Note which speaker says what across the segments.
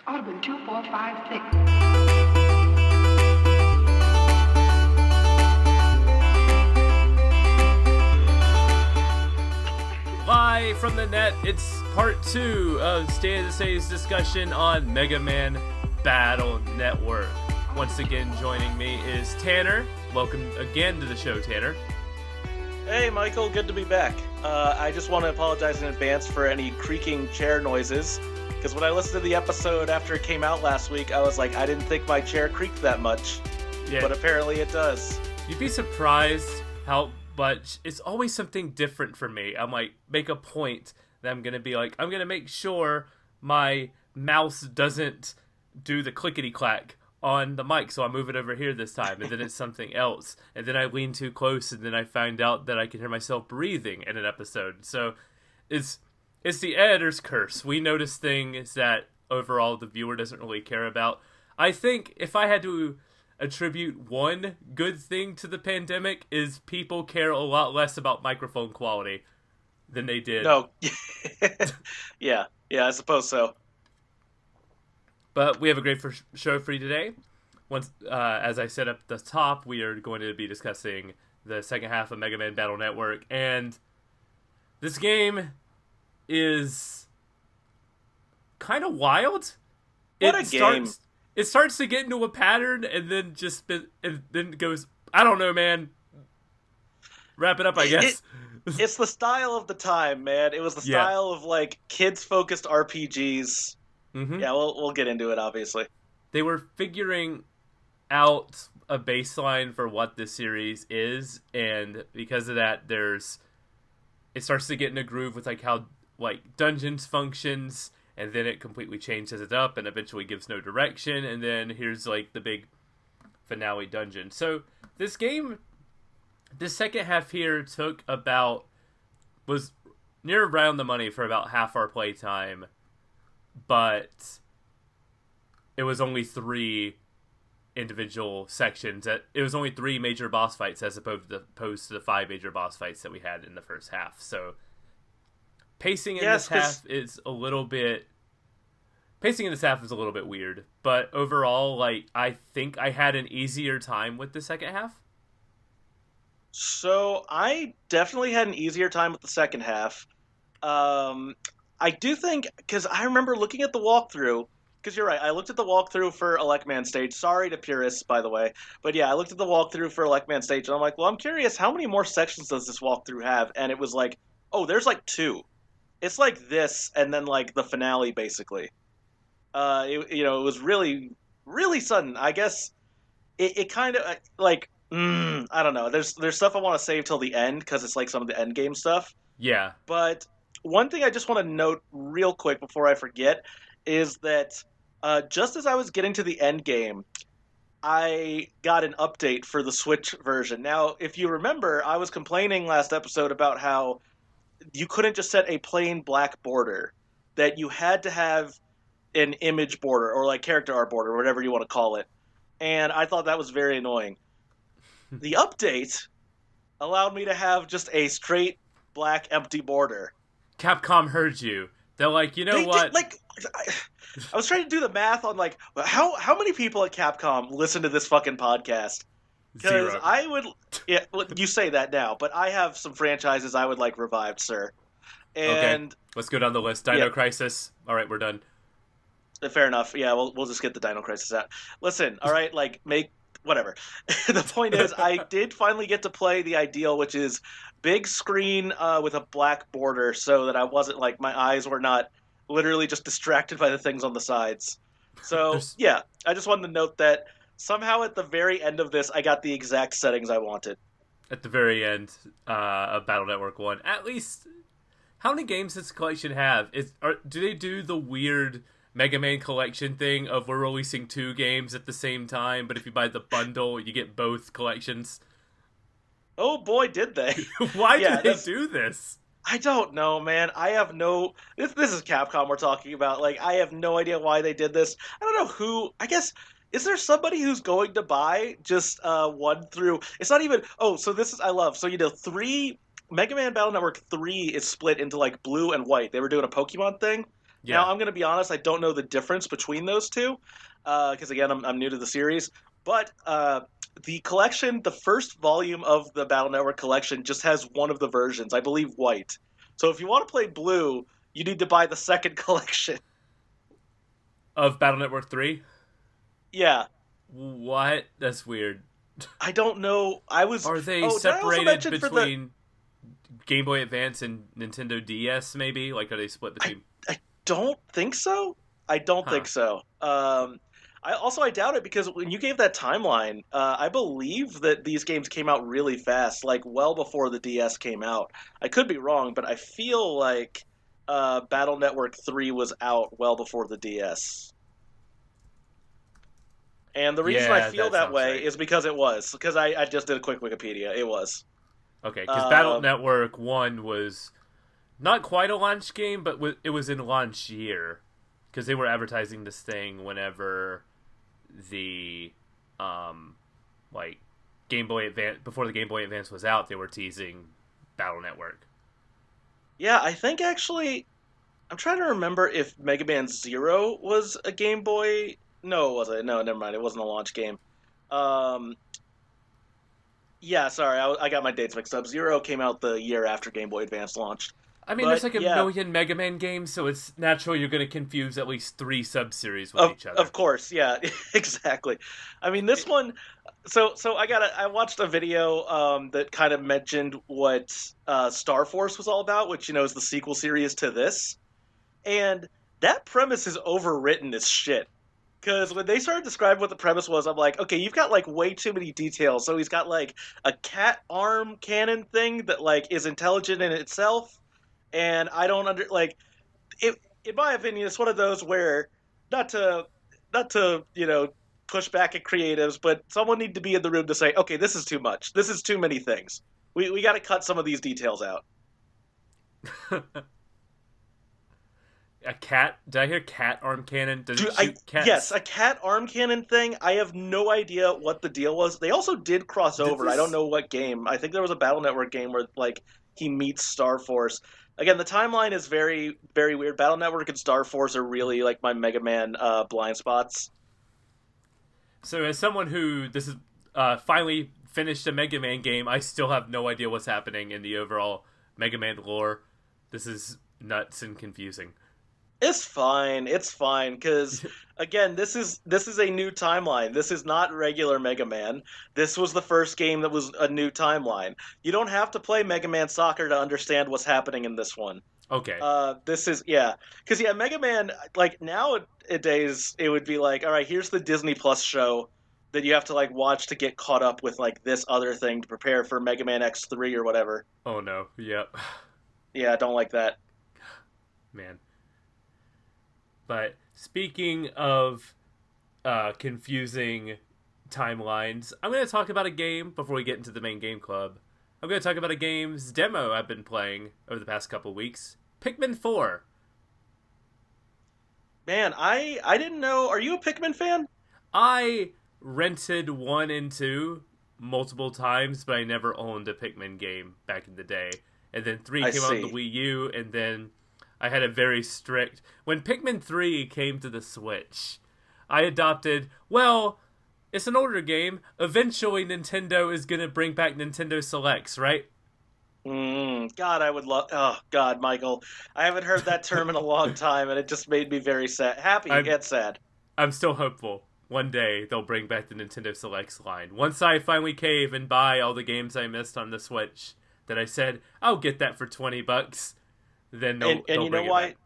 Speaker 1: Audubon 2456.
Speaker 2: Live from the net, it's part 2 of State of the State's discussion on Mega Man Battle Network. Once again, joining me is Tanner. Welcome again to the show, Tanner.
Speaker 3: Hey, Michael, good to be back. I just want to apologize in advance for any creaking chair noises, because when I listened to the episode after it came out last week, I was like, I didn't think my chair creaked that much, but apparently it does.
Speaker 2: You'd be surprised how much, it's always something different for me. I'm like, make a point that I'm going to be like, I'm going to make sure my mouse doesn't do the clickety-clack on the mic, so I move it over here this time, and then it's something else, and then I lean too close, and then I find out that I can hear myself breathing in an episode. So it's the editor's curse. We notice things that overall the viewer doesn't really care about. I think if I had to attribute one good thing to the pandemic, is people care a lot less about microphone quality than they did.
Speaker 3: No. yeah, I suppose so.
Speaker 2: But we have a great show for you today. Once, as I said up the top, we are going to be discussing the second half of Mega Man Battle Network. And this game is kind of wild.
Speaker 3: What a game.
Speaker 2: It starts to get into a pattern and then goes, I don't know, man. Wrap it up, I guess.
Speaker 3: It's the style of the time, man. It was the style of, like, kids-focused RPGs. Mm-hmm. Yeah, we'll get into it, obviously.
Speaker 2: They were figuring out a baseline for what this series is, and because of that, it starts to get in a groove with like how like dungeons functions, and then it completely changes it up and eventually gives no direction, and then here's like the big finale dungeon. So this game, this second half here was near around the money for about half our playtime. But it was only 3 individual sections. It was only 3 major boss fights as opposed to the 5 major boss fights that we had in the first half. So pacing in this half is a little bit weird. But overall, like, I think I had an easier time with the second half.
Speaker 3: So I definitely had an easier time with the second half. I do think, because I remember looking at the walkthrough, because you're right, I looked at the walkthrough for Electman-Stage. Sorry to Peyruis, by the way. But yeah, I looked at the walkthrough for Electman-Stage, and I'm like, well, I'm curious, how many more sections does this walkthrough have? And it was like, oh, there's like 2. It's like this, and then like the finale, basically. It was really, really sudden. I guess it kind of, like, I don't know. There's stuff I want to save till the end, because it's like some of the end game stuff.
Speaker 2: Yeah.
Speaker 3: But one thing I just want to note real quick before I forget is that just as I was getting to the end game, I got an update for the Switch version. Now, if you remember, I was complaining last episode about how you couldn't just set a plain black border, that you had to have an image border or like character art border, whatever you want to call it. And I thought that was very annoying. The update allowed me to have just a straight black empty border.
Speaker 2: Capcom heard you. They're like, you know what?
Speaker 3: I was trying to do the math on like how many people at Capcom listen to this fucking podcast. Because I would, you say that now, but I have some franchises I would like revived, sir. And
Speaker 2: okay, let's go down the list. Dino Crisis. All right, we're done.
Speaker 3: Fair enough. Yeah, we'll just get the Dino Crisis out. Listen, all right, like whatever. The point is, I did finally get to play the ideal, which is big screen with a black border, so that I wasn't like my eyes were not literally just distracted by the things on the sides. So yeah, I just wanted to note that somehow at the very end of this, I got the exact settings I wanted.
Speaker 2: At the very end of Battle Network 1, at least, how many games does this collection have? Do they do the weird Mega Man collection thing of we're releasing 2 games at the same time, but if you buy the bundle, you get both collections?
Speaker 3: Oh boy, did they.
Speaker 2: Why did they do this?
Speaker 3: I don't know, man. I have no... This is Capcom we're talking about. Like, I have no idea why they did this. I don't know who... I guess... Is there somebody who's going to buy just 1 through... It's not even... Oh, so this is... I love... So, 3... Mega Man Battle Network 3 is split into, like, blue and white. They were doing a Pokemon thing.
Speaker 2: Yeah.
Speaker 3: Now, I'm going to be honest, I don't know the difference between those two, because again, I'm new to the series. But the collection, the first volume of the Battle Network collection, just has one of the versions, I believe white. So if you want to play blue, you need to buy the second collection.
Speaker 2: Of Battle Network 3?
Speaker 3: Yeah.
Speaker 2: What? That's weird.
Speaker 3: I don't know. I was.
Speaker 2: Are they
Speaker 3: Oh, did I also
Speaker 2: separated
Speaker 3: mention for the?
Speaker 2: between Game Boy Advance and Nintendo DS, maybe? Like, are they split between...
Speaker 3: I don't think so. I don't
Speaker 2: Huh.
Speaker 3: think so. I doubt it because when you gave that timeline, I believe that these games came out really fast, like well before the DS came out. I could be wrong, but I feel like Battle Network 3 was out well before the DS. And the reason I
Speaker 2: Yeah,
Speaker 3: feel
Speaker 2: that
Speaker 3: that
Speaker 2: sounds
Speaker 3: way
Speaker 2: right.
Speaker 3: is because it was. Because I just did a quick Wikipedia. It was.
Speaker 2: Okay, because Battle
Speaker 3: Uh,
Speaker 2: Network 1 was not quite a launch game, but it was in launch year. Because they were advertising this thing whenever the, like, Game Boy Advance, before the Game Boy Advance was out, they were teasing Battle Network.
Speaker 3: yeah, I think actually I'm trying to remember if Mega Man Zero was a Game Boy. No, was it? No, never mind. It wasn't a launch game. Um, yeah, sorry, I got my dates mixed up. Zero came out the year after Game Boy Advance launched.
Speaker 2: I mean, there's
Speaker 3: But
Speaker 2: like a
Speaker 3: yeah,
Speaker 2: million Mega Man games, so it's natural you're going to confuse at least 3 sub-series with
Speaker 3: of
Speaker 2: each other.
Speaker 3: of course, yeah, exactly. I mean, this one. So I watched a video that kind of mentioned what Star Force was all about, which is the sequel series to this, and that premise is overwritten as shit. Because when they started describing what the premise was, I'm like, okay, you've got like way too many details. So he's got like a cat arm cannon thing that like is intelligent in itself, and I don't it. In my opinion, it's one of those where not to push back at creatives, but someone need to be in the room to say, okay, this is too much. This is too many things. We got to cut some of these details out.
Speaker 2: A cat? Did I hear cat arm cannon? Does
Speaker 3: Dude,
Speaker 2: it shoot cats?
Speaker 3: yes, a cat arm cannon thing. I have no idea what the deal was. They also did cross
Speaker 2: Did
Speaker 3: over. I don't
Speaker 2: this?
Speaker 3: know what game. I think there was a Battle Network game where like he meets Star Force. Again, the timeline is very, very weird. Battle Network and Star Force are really like my Mega Man blind spots.
Speaker 2: So, as someone who this is finally finished a Mega Man game, I still have no idea what's happening in the overall Mega Man lore. This is nuts and confusing.
Speaker 3: It's fine. It's fine because again, this is a new timeline. This is not regular Mega Man. This was the first game that was a new timeline. You don't have to play Mega Man Soccer to understand what's happening in this one.
Speaker 2: Okay.
Speaker 3: This is because Mega Man like nowadays it would be like, all right, here's the Disney Plus show that you have to like watch to get caught up with like this other thing to prepare for MegaMan.EXE 3 or whatever.
Speaker 2: Oh no. Yep.
Speaker 3: Yeah, I don't like that.
Speaker 2: Man. But speaking of confusing timelines, I'm going to talk about a game before we get into the main game club. I'm going to talk about a game's demo I've been playing over the past couple weeks. Pikmin 4.
Speaker 3: Man, I didn't know. Are you a Pikmin fan?
Speaker 2: I rented 1 and 2 multiple times, but I never owned a Pikmin game back in the day. And then 3
Speaker 3: I
Speaker 2: came out on the
Speaker 3: see.
Speaker 2: Wii U, and then I had a very strict... When Pikmin 3 came to the Switch, I adopted, well, it's an older game. Eventually Nintendo is going to bring back Nintendo Selects, right?
Speaker 3: God, I would love. Oh, God, Michael, I haven't heard that term in a long time, and it just made me very sad, happy
Speaker 2: I'm,
Speaker 3: and sad.
Speaker 2: I'm still hopeful. One day they'll bring back the Nintendo Selects line. Once I finally cave and buy all the games I missed on the Switch, that I said, I'll get that for $20, then
Speaker 3: And
Speaker 2: they'll
Speaker 3: you know
Speaker 2: bring it
Speaker 3: why?
Speaker 2: back.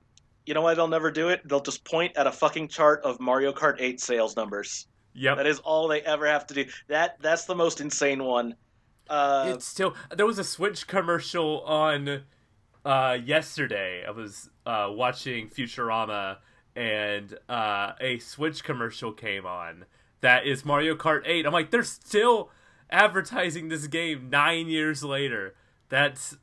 Speaker 3: You know why they'll never do it? They'll just point at a fucking chart of Mario Kart 8 sales numbers.
Speaker 2: Yep.
Speaker 3: That is all they ever have to do. That's the most insane one. Uh,
Speaker 2: It's still... There was a Switch commercial on yesterday. I was watching Futurama, and a Switch commercial came on. That is Mario Kart 8. I'm like, they're still advertising this game 9 years later. That's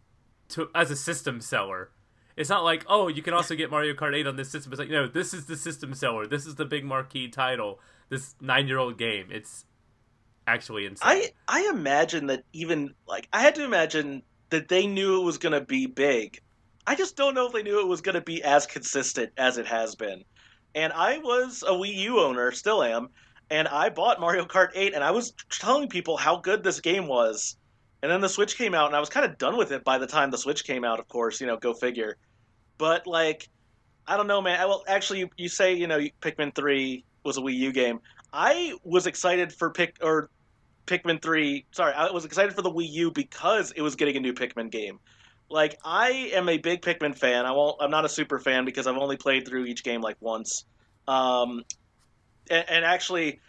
Speaker 2: as a system seller. It's not like, oh, you can also get Mario Kart 8 on this system. It's like, no, this is the system seller. This is the big marquee title. This 9-year-old game. It's actually insane.
Speaker 3: I imagine that even like I had to imagine that they knew it was going to be big. I just don't know if they knew it was going to be as consistent as it has been. And I was a Wii U owner, still am, and I bought Mario Kart 8, and I was telling people how good this game was. And then the Switch came out, and I was kind of done with it by the time the Switch came out, of course, go figure. But, like, I don't know, man. Well, actually, you say, Pikmin 3 was a Wii U game. I was excited for Pikmin 3. Sorry, I was excited for the Wii U because it was getting a new Pikmin game. Like, I am a big Pikmin fan. I'm not a super fan because I've only played through each game like once. Um, and actually,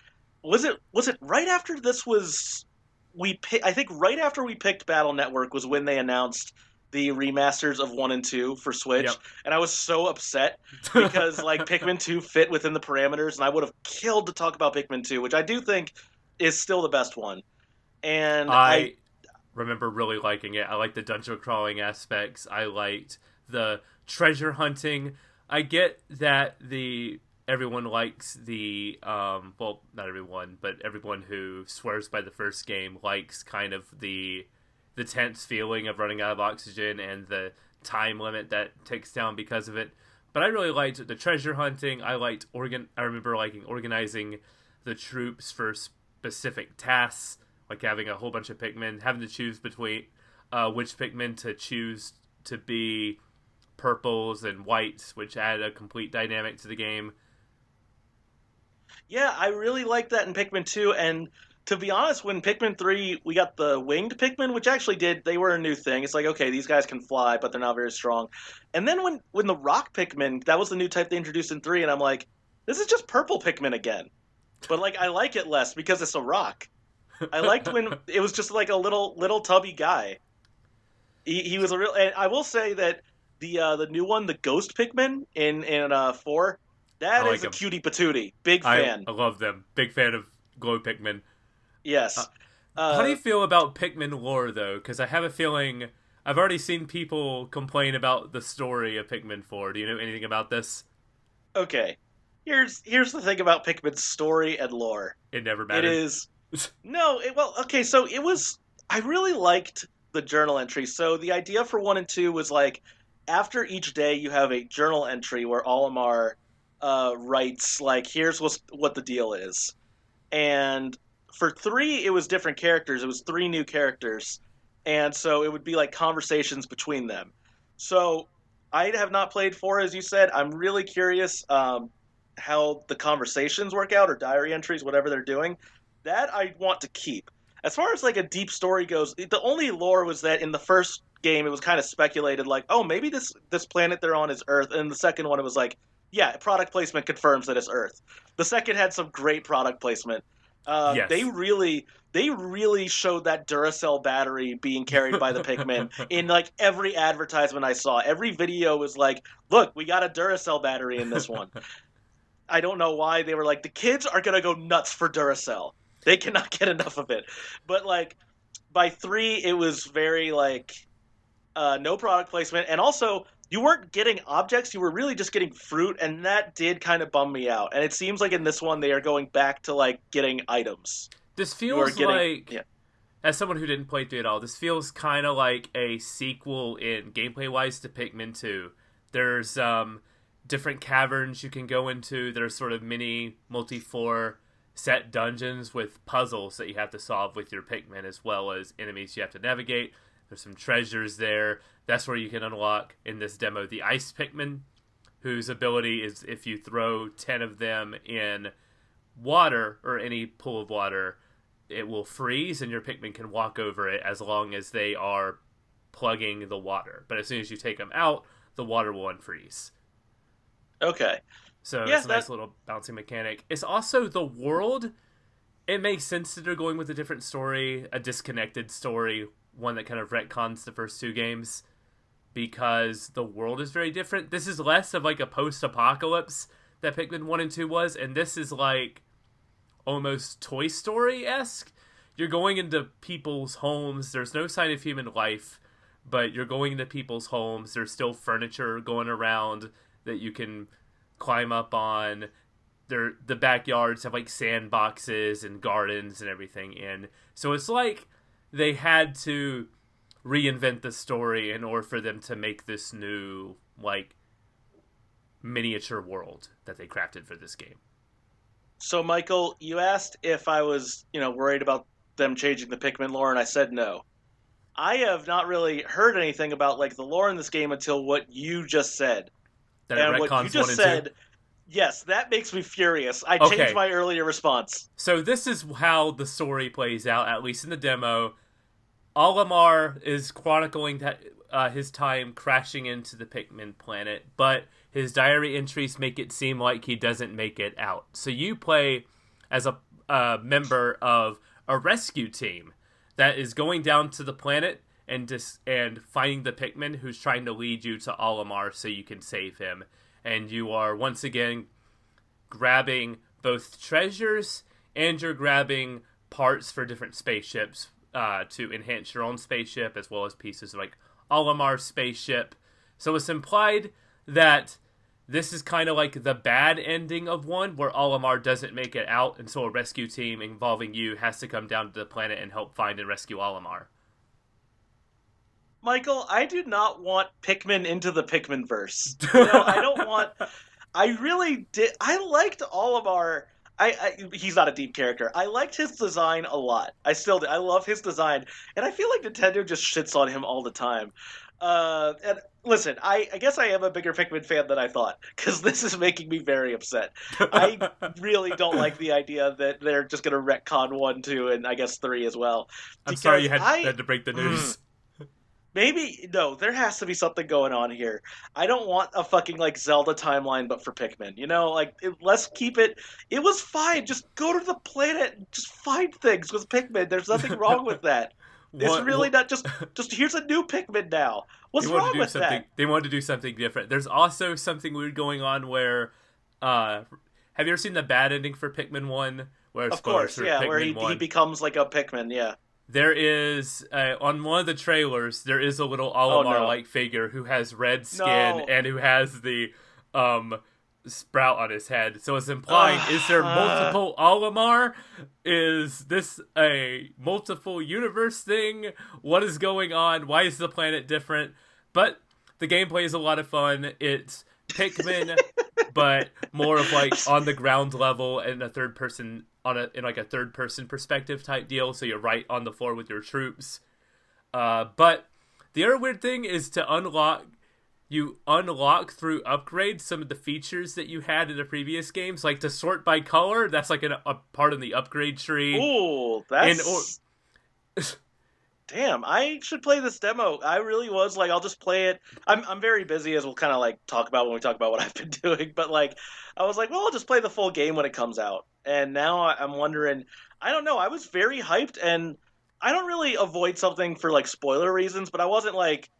Speaker 3: was it right after this was I think right after we picked Battle Network was when they announced the remasters of 1 and 2 for Switch,
Speaker 2: Yep.
Speaker 3: and I was so upset because like Pikmin 2 fit within the parameters, and I would have killed to talk about Pikmin 2, which I do think is still the best one. And
Speaker 2: I remember really liking it. I liked the dungeon crawling aspects. I liked the treasure hunting. I get that everyone likes the well, not everyone, but everyone who swears by the first game likes kind of the tense feeling of running out of oxygen and the time limit that takes down because of it. But I really liked the treasure hunting. I remember liking organizing the troops for specific tasks, like having a whole bunch of Pikmin, having to choose between which Pikmin to choose to be purples and whites, which add a complete dynamic to the game.
Speaker 3: Yeah, I really liked that in Pikmin 2, and to be honest, when Pikmin 3, we got the winged Pikmin, which actually they were a new thing. It's like, okay, these guys can fly, but they're not very strong. And then when the rock Pikmin, that was the new type they introduced in 3, and I'm like, this is just purple Pikmin again. But, like, I like it less because it's a rock. I liked when it was just like a little tubby guy. He was a real, and I will say that the new one, the Ghost Pikmin in 4, that is a cutie patootie. Big fan.
Speaker 2: I love them. Big fan of Glow Pikmin.
Speaker 3: Yes.
Speaker 2: How do you feel about Pikmin lore, though? Because I have a feeling I've already seen people complain about the story of Pikmin 4. Do you know anything about this?
Speaker 3: Okay. Here's the thing about Pikmin's story and lore.
Speaker 2: It never mattered.
Speaker 3: It is... No, okay, so it was... I really liked the journal entry. So the idea for 1 and 2 was, like, after each day you have a journal entry where Olimar writes, like, here's what the deal is. And for 3, it was different characters. It was 3 new characters. And so it would be, like, conversations between them. So I have not played 4, as you said. I'm really curious how the conversations work out, or diary entries, whatever they're doing. That I want to keep. As far as like a deep story goes, the only lore was that in the first game it was kind of speculated, like, oh, maybe this planet they're on is Earth, and the second one it was like, yeah, product placement confirms that it's Earth. The second had some great product placement.
Speaker 2: Yes.
Speaker 3: They really showed that Duracell battery being carried by the Pikmin in like every advertisement I saw. Every video was like, look, we got a Duracell battery in this one. I don't know why they were like, the kids are gonna go nuts for Duracell. They cannot get enough of it. But, like, by 3, it was very, like, no product placement. And also, you weren't getting objects. You were really just getting fruit. And that did kind of bum me out. And it seems like in this one, they are going back to, like, getting items.
Speaker 2: This feels as someone who didn't play through it all, this feels kind of like a sequel in gameplay-wise to Pikmin 2. There's different caverns you can go into. There's sort of mini multi-floor set dungeons with puzzles that you have to solve with your Pikmin, as well as enemies you have to navigate. There's some treasures there. That's where you can unlock, in this demo, the Ice Pikmin, whose ability is if you throw 10 of them in water, or any pool of water, it will freeze, and your Pikmin can walk over it as long as they are plugging the water. But as soon as you take them out, the water will unfreeze.
Speaker 3: Okay.
Speaker 2: So it's a nice little bouncing mechanic. It's also the world. It makes sense that they're going with a different story, a disconnected story, one that kind of retcons the first 2 games, because the world is very different. This is less of like a post-apocalypse that Pikmin 1 and 2 was, and this is like almost Toy Story-esque. You're going into people's homes. There's no sign of human life, but you're going into people's homes. There's still furniture going around that you can climb up on. The backyards have like sandboxes and gardens and everything in. So it's like they had to reinvent the story in order for them to make this new, like, miniature world that they crafted for this game.
Speaker 3: So, Michael, you asked if I was, worried about them changing the Pikmin lore, and I said no. I have not really heard anything about, like, the lore in this game until what you just said.
Speaker 2: That it
Speaker 3: And what you
Speaker 2: retcons 1
Speaker 3: just
Speaker 2: and
Speaker 3: said,
Speaker 2: 2?
Speaker 3: yes, that makes me furious. I
Speaker 2: Okay.
Speaker 3: changed my earlier response.
Speaker 2: So this is how the story plays out, at least in the demo. Olimar is chronicling his time crashing into the Pikmin planet, but his diary entries make it seem like he doesn't make it out. So you play as a member of a rescue team that is going down to the planet and finding the Pikmin who's trying to lead you to Olimar so you can save him. And you are once again grabbing both treasures and you're grabbing parts for different spaceships to enhance your own spaceship, as well as pieces of, like, Olimar's spaceship. So it's implied that this is kind of like the bad ending of 1, where Olimar doesn't make it out, and so a rescue team involving you has to come down to the planet and help find and rescue Olimar.
Speaker 3: Michael, I do not want Pikmin into the Pikmin-verse. I don't want... I really did... I liked Olimar... he's not a deep character. I liked his design a lot. I still do. I love his design. And I feel like Nintendo just shits on him all the time. And listen, I guess I am a bigger Pikmin fan than I thought, because this is making me very upset. I really don't like the idea that they're just going to retcon 1, 2, and I guess 3 as well.
Speaker 2: I'm sorry you had to break the news.
Speaker 3: Maybe, no, there has to be something going on here. I don't want a fucking, like, Zelda timeline, but for Pikmin. Let's keep it... It was fine. Just go to the planet and just find things with Pikmin. There's nothing wrong with that. It's really not just here's a new Pikmin now. What's wrong with that?
Speaker 2: They wanted to do something different. There's also something weird going on where... have you ever seen the bad ending for Pikmin 1?
Speaker 3: Of course, yeah, where he becomes, like, a Pikmin, yeah.
Speaker 2: There is, on one of the trailers, there is a little Olimar-like figure who has red skin and who has the sprout on his head. So it's implying, is there multiple Olimar? Is this a multiple universe thing? What is going on? Why is the planet different? But the gameplay is a lot of fun. It's Pikmin, but more of, like, on the ground level and a third person... in like a third-person perspective type deal, so you're right on the floor with your troops. But the other weird thing is to unlock through upgrades some of the features that you had in the previous games, like to sort by color. That's like a part in the upgrade tree.
Speaker 3: Ooh, that's... Damn, I should play this demo. I really was like, I'll just play it. I'm very busy, as we'll kind of like talk about when we talk about what I've been doing. But like, I was like, well, I'll just play the full game when it comes out. And now I'm wondering, I don't know. I was very hyped, and I don't really avoid something for like spoiler reasons. But I wasn't like,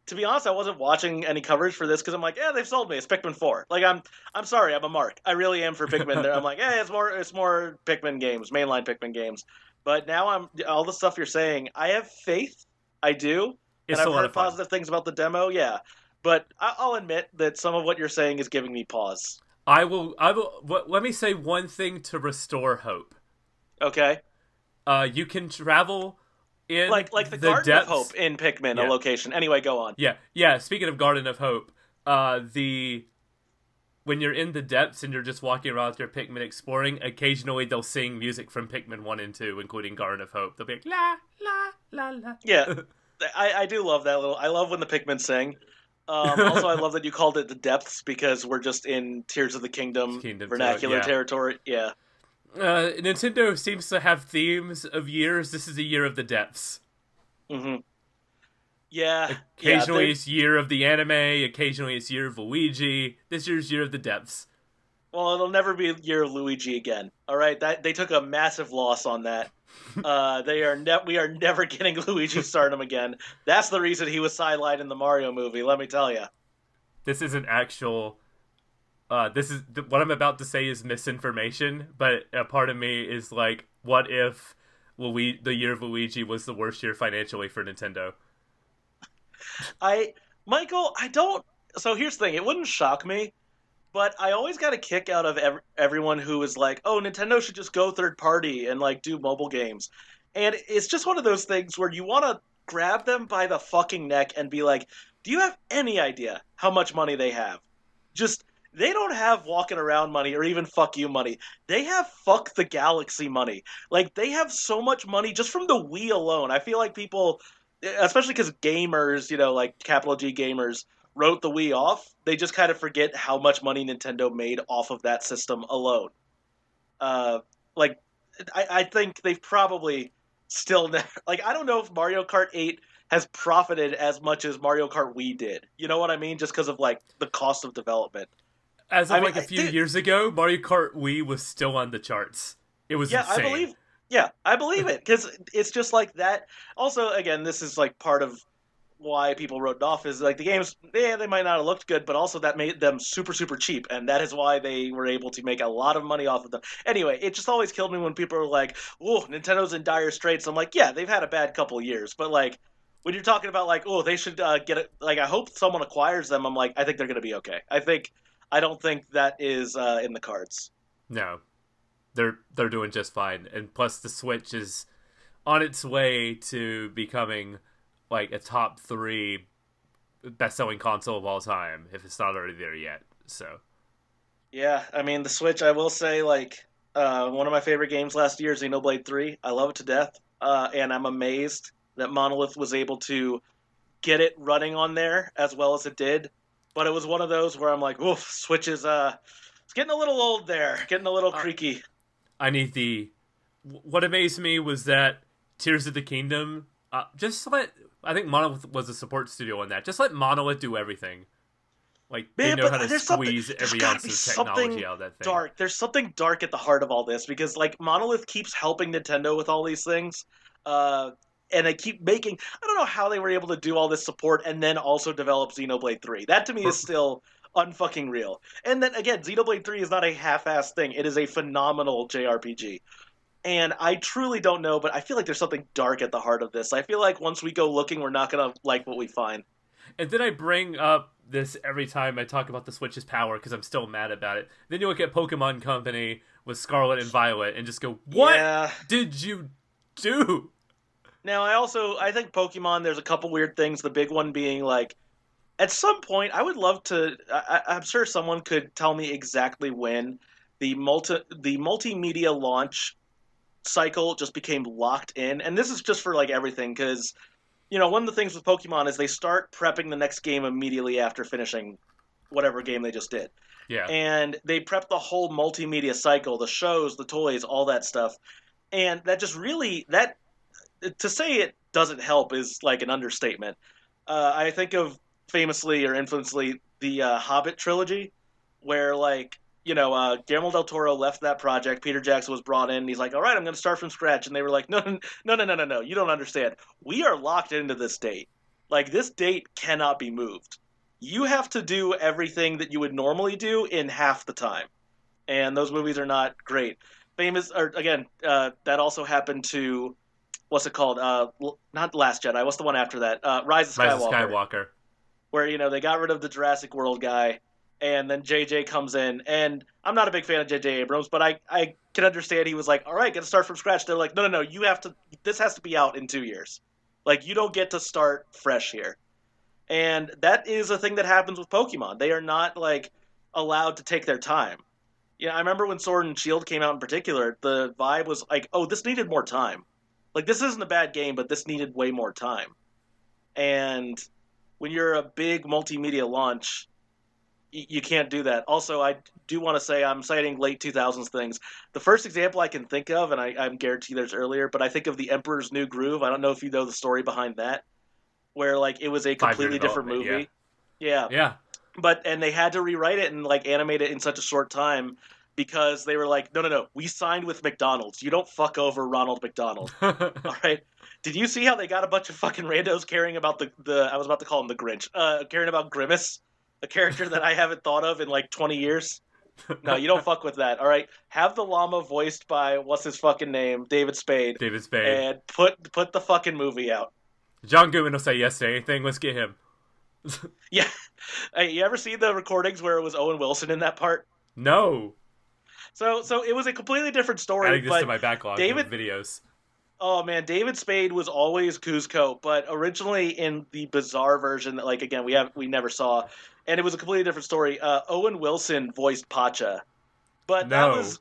Speaker 3: to be honest, I wasn't watching any coverage for this because I'm like, yeah, they've sold me. It's Pikmin 4. Like I'm sorry, I'm a mark. I really am for Pikmin. I'm like, yeah, it's more Pikmin games, mainline Pikmin games. But now all the stuff you're saying, I have faith. I do.
Speaker 2: It's
Speaker 3: and
Speaker 2: a
Speaker 3: I've
Speaker 2: lot
Speaker 3: heard
Speaker 2: of fun.
Speaker 3: positive things about the demo, yeah. But I'll admit that some of what you're saying is giving me pause.
Speaker 2: I will. Let me say one thing to restore hope.
Speaker 3: Okay.
Speaker 2: You can travel in
Speaker 3: like the Garden
Speaker 2: depths.
Speaker 3: of Hope in Pikmin, a location. Anyway, go on.
Speaker 2: Yeah. Speaking of Garden of Hope, when you're in the depths and you're just walking around with your Pikmin exploring, occasionally they'll sing music from Pikmin 1 and 2, including Garden of Hope. They'll be like, la, la, la, la.
Speaker 3: Yeah, I do love that little... I love when the Pikmin sing. Also, I love that you called it the depths, because we're just in Tears of the Kingdom vernacular territory. Yeah.
Speaker 2: Nintendo seems to have themes of years. This is a year of the depths.
Speaker 3: Mm-hmm. Yeah.
Speaker 2: Occasionally it's year of the anime, occasionally it's year of Luigi. This year's year of the depths.
Speaker 3: Well, it'll never be year of Luigi again. All right, they took a massive loss on that. We are never getting Luigi Stardom again. That's the reason he was sidelined in the Mario movie, let me tell you.
Speaker 2: This isn't actual... this is what I'm about to say is misinformation, but a part of me is like, what if the year of Luigi was the worst year financially for Nintendo?
Speaker 3: Michael, I don't... So here's the thing, it wouldn't shock me, but I always got a kick out of everyone who was like, oh, Nintendo should just go third party and like do mobile games. And it's just one of those things where you want to grab them by the fucking neck and be like, do you have any idea how much money they have? Just, they don't have walking around money or even fuck you money. They have fuck the galaxy money. Like, they have so much money just from the Wii alone. I feel like people, especially because gamers, like capital G gamers, wrote the Wii off, they just kind of forget how much money Nintendo made off of that system alone. Uh, like, I think they've probably still never, like, I don't know if Mario Kart 8 has profited as much as Mario Kart Wii did. You know what I mean? Just because of, like, the cost of development.
Speaker 2: As of a few years ago, Mario Kart Wii was still on the charts. It was insane.
Speaker 3: I believe it, because it's just like that. Also, again, this is like part of why people wrote it off, is like the games, they might not have looked good, but also that made them super, super cheap, and that is why they were able to make a lot of money off of them. Anyway, it just always killed me when people are like, oh, Nintendo's in dire straits. I'm like, yeah, they've had a bad couple years, but like, when you're talking about like, oh, they should get it, like, I hope someone acquires them, I'm like, I think they're going to be okay. I don't think that is in the cards.
Speaker 2: No. They're doing just fine. And plus the Switch is on its way to becoming like a top 3 best-selling console of all time, if it's not already there yet. So
Speaker 3: yeah, I mean, the Switch, I will say, like, one of my favorite games last year is Xenoblade 3. I love it to death, and I'm amazed that Monolith was able to get it running on there as well as it did. But it was one of those where I'm like, oof, Switch is it's getting a little old there, getting a little creaky.
Speaker 2: What amazed me was that Tears of the Kingdom, I think Monolith was a support studio on that. Just let Monolith do everything. Like, they know how to squeeze every ounce of technology out of that thing.
Speaker 3: Dark. There's something dark at the heart of all this, because like Monolith keeps helping Nintendo with all these things. And they keep making, I don't know how they were able to do all this support and then also develop Xenoblade 3. That to me is still unfucking real. And then again, Xenoblade 3 is not a half-assed thing. It is a phenomenal JRPG. And I truly don't know, but I feel like there's something dark at the heart of this. I feel like once we go looking, we're not going to like what we find.
Speaker 2: And then I bring up this every time I talk about the Switch's power, because I'm still mad about it. Then you look at Pokemon Company with Scarlet and Violet and just go, what did you do?
Speaker 3: Now, I think Pokemon, there's a couple weird things. The big one being, like, at some point, I would love to, I'm sure someone could tell me exactly when the multimedia launch cycle just became locked in. And this is just for, like, everything, because, one of the things with Pokemon is they start prepping the next game immediately after finishing whatever game they just did.
Speaker 2: Yeah.
Speaker 3: And they prep the whole multimedia cycle, the shows, the toys, all that stuff. And that just really, to say it doesn't help is like an understatement. I think of famously or infamously the Hobbit trilogy, where like, Guillermo del Toro left that project. Peter Jackson was brought in. And he's like, all right, I'm going to start from scratch. And they were like, no, you don't understand. We are locked into this date. Like, this date cannot be moved. You have to do everything that you would normally do in half the time. And those movies are not great. That also happened to, what's it called? Not Last Jedi. What's the one after that? Rise of Skywalker. Where, they got rid of the Jurassic World guy, and then JJ comes in. And I'm not a big fan of JJ Abrams, but I can understand he was like, all right, got to start from scratch. They're like, no, this has to be out in 2 years. Like, you don't get to start fresh here. And that is a thing that happens with Pokemon. They are not, like, allowed to take their time. Yeah, I remember when Sword and Shield came out in particular, the vibe was like, oh, this needed more time. Like, this isn't a bad game, but this needed way more time. And when you're a big multimedia launch, you can't do that. Also, I do want to say, I'm citing late 2000s things. The first example I can think of, and I'm guarantee there's earlier, but I think of The Emperor's New Groove. I don't know if you know the story behind that, where, like, it was a completely different movie. Yeah. And they had to rewrite it and, like, animate it in such a short time because they were like, no, we signed with McDonald's. You don't fuck over Ronald McDonald. All right? Did you see how they got a bunch of fucking randos caring about the I was about to call him the Grinch, caring about Grimace, a character that I haven't thought of in, like, 20 years? No, you don't fuck with that, all right? Have the llama voiced by, what's his fucking name? David Spade. And put the fucking movie out.
Speaker 2: John Goodman will say yes to anything. Let's get him.
Speaker 3: Yeah. Hey, you ever see the recordings where it was Owen Wilson in that part?
Speaker 2: No.
Speaker 3: So it was a completely different story.
Speaker 2: Adding this to my backlog of videos.
Speaker 3: Oh man, David Spade was always Kuzco, but originally in the bizarre version that, like, again, we never saw, and it was a completely different story. Owen Wilson voiced Pacha, but that
Speaker 2: No.
Speaker 3: was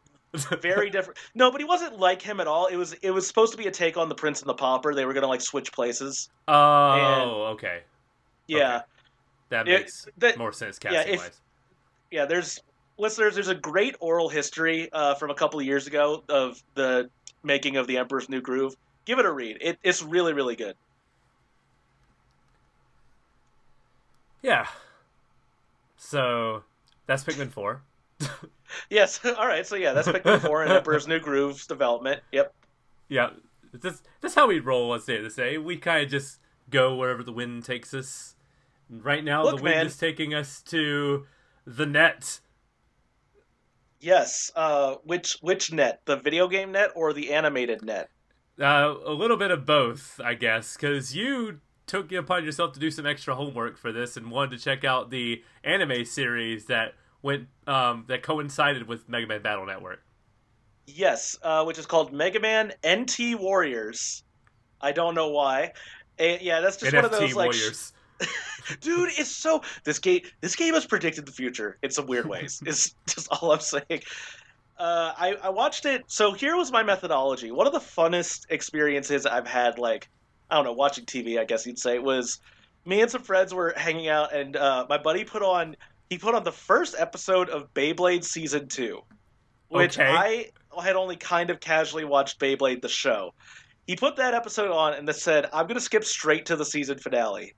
Speaker 3: very different. No, but he wasn't like him at all. It was supposed to be a take on the Prince and the Pauper. They were gonna like switch places, and
Speaker 2: Oh, okay. Okay.
Speaker 3: yeah,
Speaker 2: That
Speaker 3: it,
Speaker 2: makes
Speaker 3: that
Speaker 2: more sense
Speaker 3: yeah,
Speaker 2: casting
Speaker 3: if
Speaker 2: wise.
Speaker 3: yeah, there's listeners. There's a great oral history from a couple of years ago of the making of the Emperor's New Groove. Give it a read. It's really really good.
Speaker 2: Yeah. So that's Pikmin 4.
Speaker 3: Yes. All right. So yeah, that's Pikmin 4 and Emperor's New Groove's development. Yep.
Speaker 2: Yeah. That's how we roll at the say. We kind of just go wherever the wind takes us. Right now, the
Speaker 3: Look,
Speaker 2: wind
Speaker 3: man.
Speaker 2: is taking us to the net.
Speaker 3: Yes. Which net? The video game net or the animated net?
Speaker 2: A little bit of both, I guess, because you took it upon yourself to do some extra homework for this and wanted to check out the anime series that that coincided with Mega Man Battle Network.
Speaker 3: Yes. Which is called MegaMan.NT Warriors. I don't know why. And, yeah, that's just one of
Speaker 2: NFT
Speaker 3: those like.
Speaker 2: Warriors.
Speaker 3: Dude, it's so this game has predicted the future in some weird ways. Is just all I'm saying. I watched it. So here was my methodology. One of the funnest experiences I've had, like, I don't know, watching TV, I guess you'd say, was me and some friends were hanging out, and my buddy put on the first episode of Beyblade season 2, which
Speaker 2: Okay.
Speaker 3: I had only kind of casually watched Beyblade the show. He put that episode on and then said, "I'm going to skip straight to the season finale."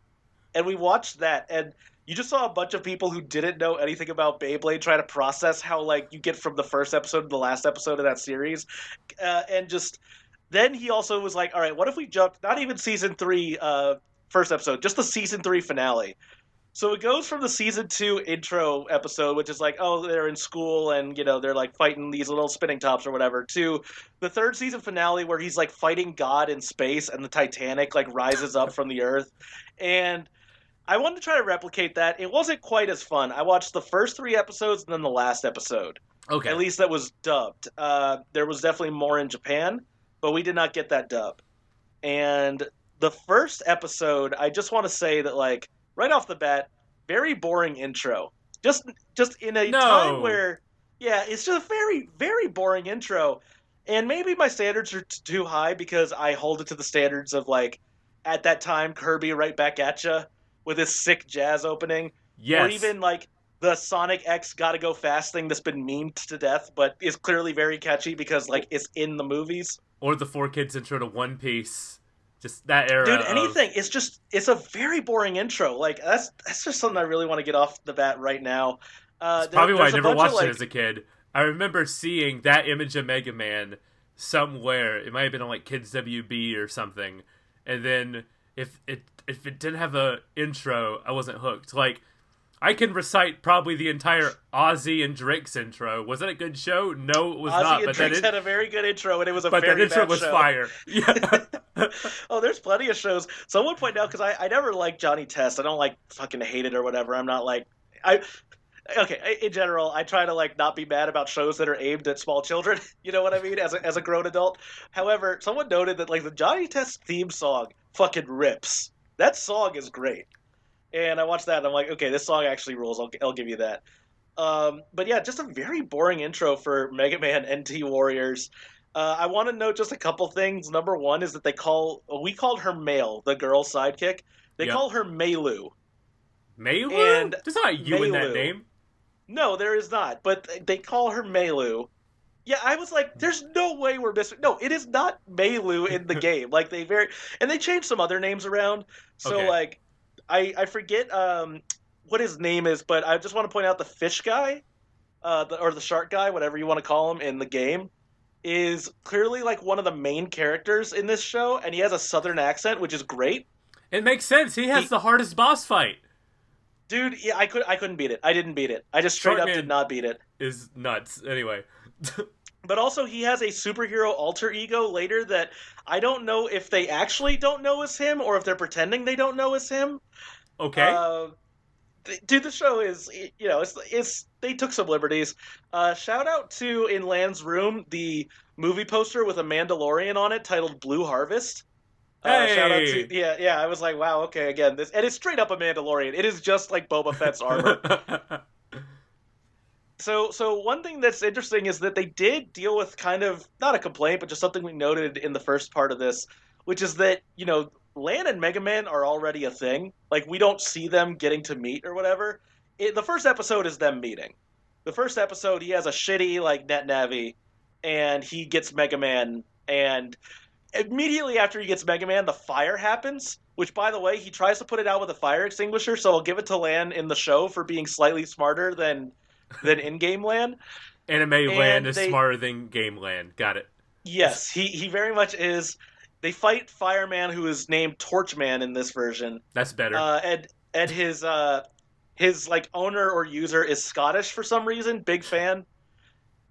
Speaker 3: And we watched that, and you just saw a bunch of people who didn't know anything about Beyblade try to process how, like, you get from the first episode to the last episode of that series, and just then he also was like, "All right, what if we jumped not even season 3, first episode, just the season 3 finale?" So it goes from the season 2 intro episode, which is like, oh, they're in school and, they're like fighting these little spinning tops or whatever, to the third season finale where he's like fighting God in space and the Titanic like rises up from the earth. And I wanted to try to replicate that. It wasn't quite as fun. I watched the first 3 episodes and then the last episode.
Speaker 2: Okay.
Speaker 3: At least that was dubbed. There was definitely more in Japan, but we did not get that dub. And the first episode, I just want to say that, like, right off the bat, very boring intro. Just in a time
Speaker 2: No.
Speaker 3: where, yeah, it's just a very, very boring intro. And maybe my standards are too high because I hold it to the standards of, like, at that time, Kirby Right Back at Ya with his sick jazz opening.
Speaker 2: Yes.
Speaker 3: Or even, like, the Sonic X Gotta Go Fast thing that's been memed to death, but is clearly very catchy because, like, it's in the movies.
Speaker 2: Or the 4 Kids intro to One Piece. Just that era.
Speaker 3: Dude, anything. It's a very boring intro. Like, that's just something I really want to get off the bat right now.
Speaker 2: That's probably why I
Speaker 3: there's a
Speaker 2: never
Speaker 3: bunch
Speaker 2: watched
Speaker 3: of, like,
Speaker 2: it as a kid. I remember seeing that image of Mega Man somewhere. It might have been on like Kids WB or something. And then if it didn't have a intro, I wasn't hooked. Like, I can recite probably the entire Ozzy and Drake's intro. Was that a good show? No, it was
Speaker 3: Ozzy
Speaker 2: not.
Speaker 3: and Drake's had a very good intro, and it was a
Speaker 2: but
Speaker 3: very
Speaker 2: that intro
Speaker 3: bad
Speaker 2: was
Speaker 3: show.
Speaker 2: fire. Yeah.
Speaker 3: Oh, there's plenty of shows. Someone point out, because I never liked Johnny Test. I don't like fucking hate it or whatever. I'm not like okay. In general, I try to like not be mad about shows that are aimed at small children. You know what I mean? As a grown adult. However, someone noted that like the Johnny Test theme song fucking rips. That song is great. And I watched that and I'm like, okay, this song actually rules. I'll give you that. But yeah, just a very boring intro for Mega Man NT Warriors. I want to note just a couple things. Number one is that we called her Male, the girl sidekick. They
Speaker 2: Yep.
Speaker 3: call her Meilu.
Speaker 2: Meilu?
Speaker 3: And
Speaker 2: There's not a U in that
Speaker 3: Meilu.
Speaker 2: name.
Speaker 3: No, there is not. But they call her Meilu. Yeah, I was like, there's no way we're missing. No, it is not Meilu in the game. Like and they changed some other names around. So
Speaker 2: Okay.
Speaker 3: like, I forget what his name is, but I just want to point out the fish guy, or the shark guy, whatever you want to call him in the game, is clearly like one of the main characters in this show, and he has a southern accent, which is great.
Speaker 2: It makes sense. He has the hardest boss fight.
Speaker 3: Dude, yeah, I couldn't beat it. I didn't beat it. I just straight up
Speaker 2: Sharkman
Speaker 3: did not beat it.
Speaker 2: Is nuts. Anyway.
Speaker 3: But also, he has a superhero alter ego later that I don't know if they actually don't know is him or if they're pretending they don't know is him.
Speaker 2: Okay.
Speaker 3: dude, the show is, it's they took some liberties. Shout out to in Lan's room the movie poster with a Mandalorian on it titled Blue Harvest. Shout out to
Speaker 2: Hey.
Speaker 3: yeah. I was like, wow, okay, again, this and it's straight up a Mandalorian. It is just like Boba Fett's armor. So one thing that's interesting is that they did deal with kind of not a complaint, but just something we noted in the first part of this, which is that Lan and Mega Man are already a thing. Like we don't see them getting to meet or whatever. The first episode is them meeting. The first episode, he has a shitty like net navi, and he gets Mega Man, and immediately after he gets Mega Man, the fire happens. Which, by the way, he tries to put it out with a fire extinguisher, so I'll give it to Lan in the show for being slightly smarter than in-game Lan.
Speaker 2: Anime
Speaker 3: And
Speaker 2: Land is
Speaker 3: they-
Speaker 2: smarter than Game Land. Got it.
Speaker 3: Yes, he very much is. They fight Fireman, who is named Torchman in this version.
Speaker 2: That's better.
Speaker 3: And his like owner or user is Scottish for some reason. Big fan.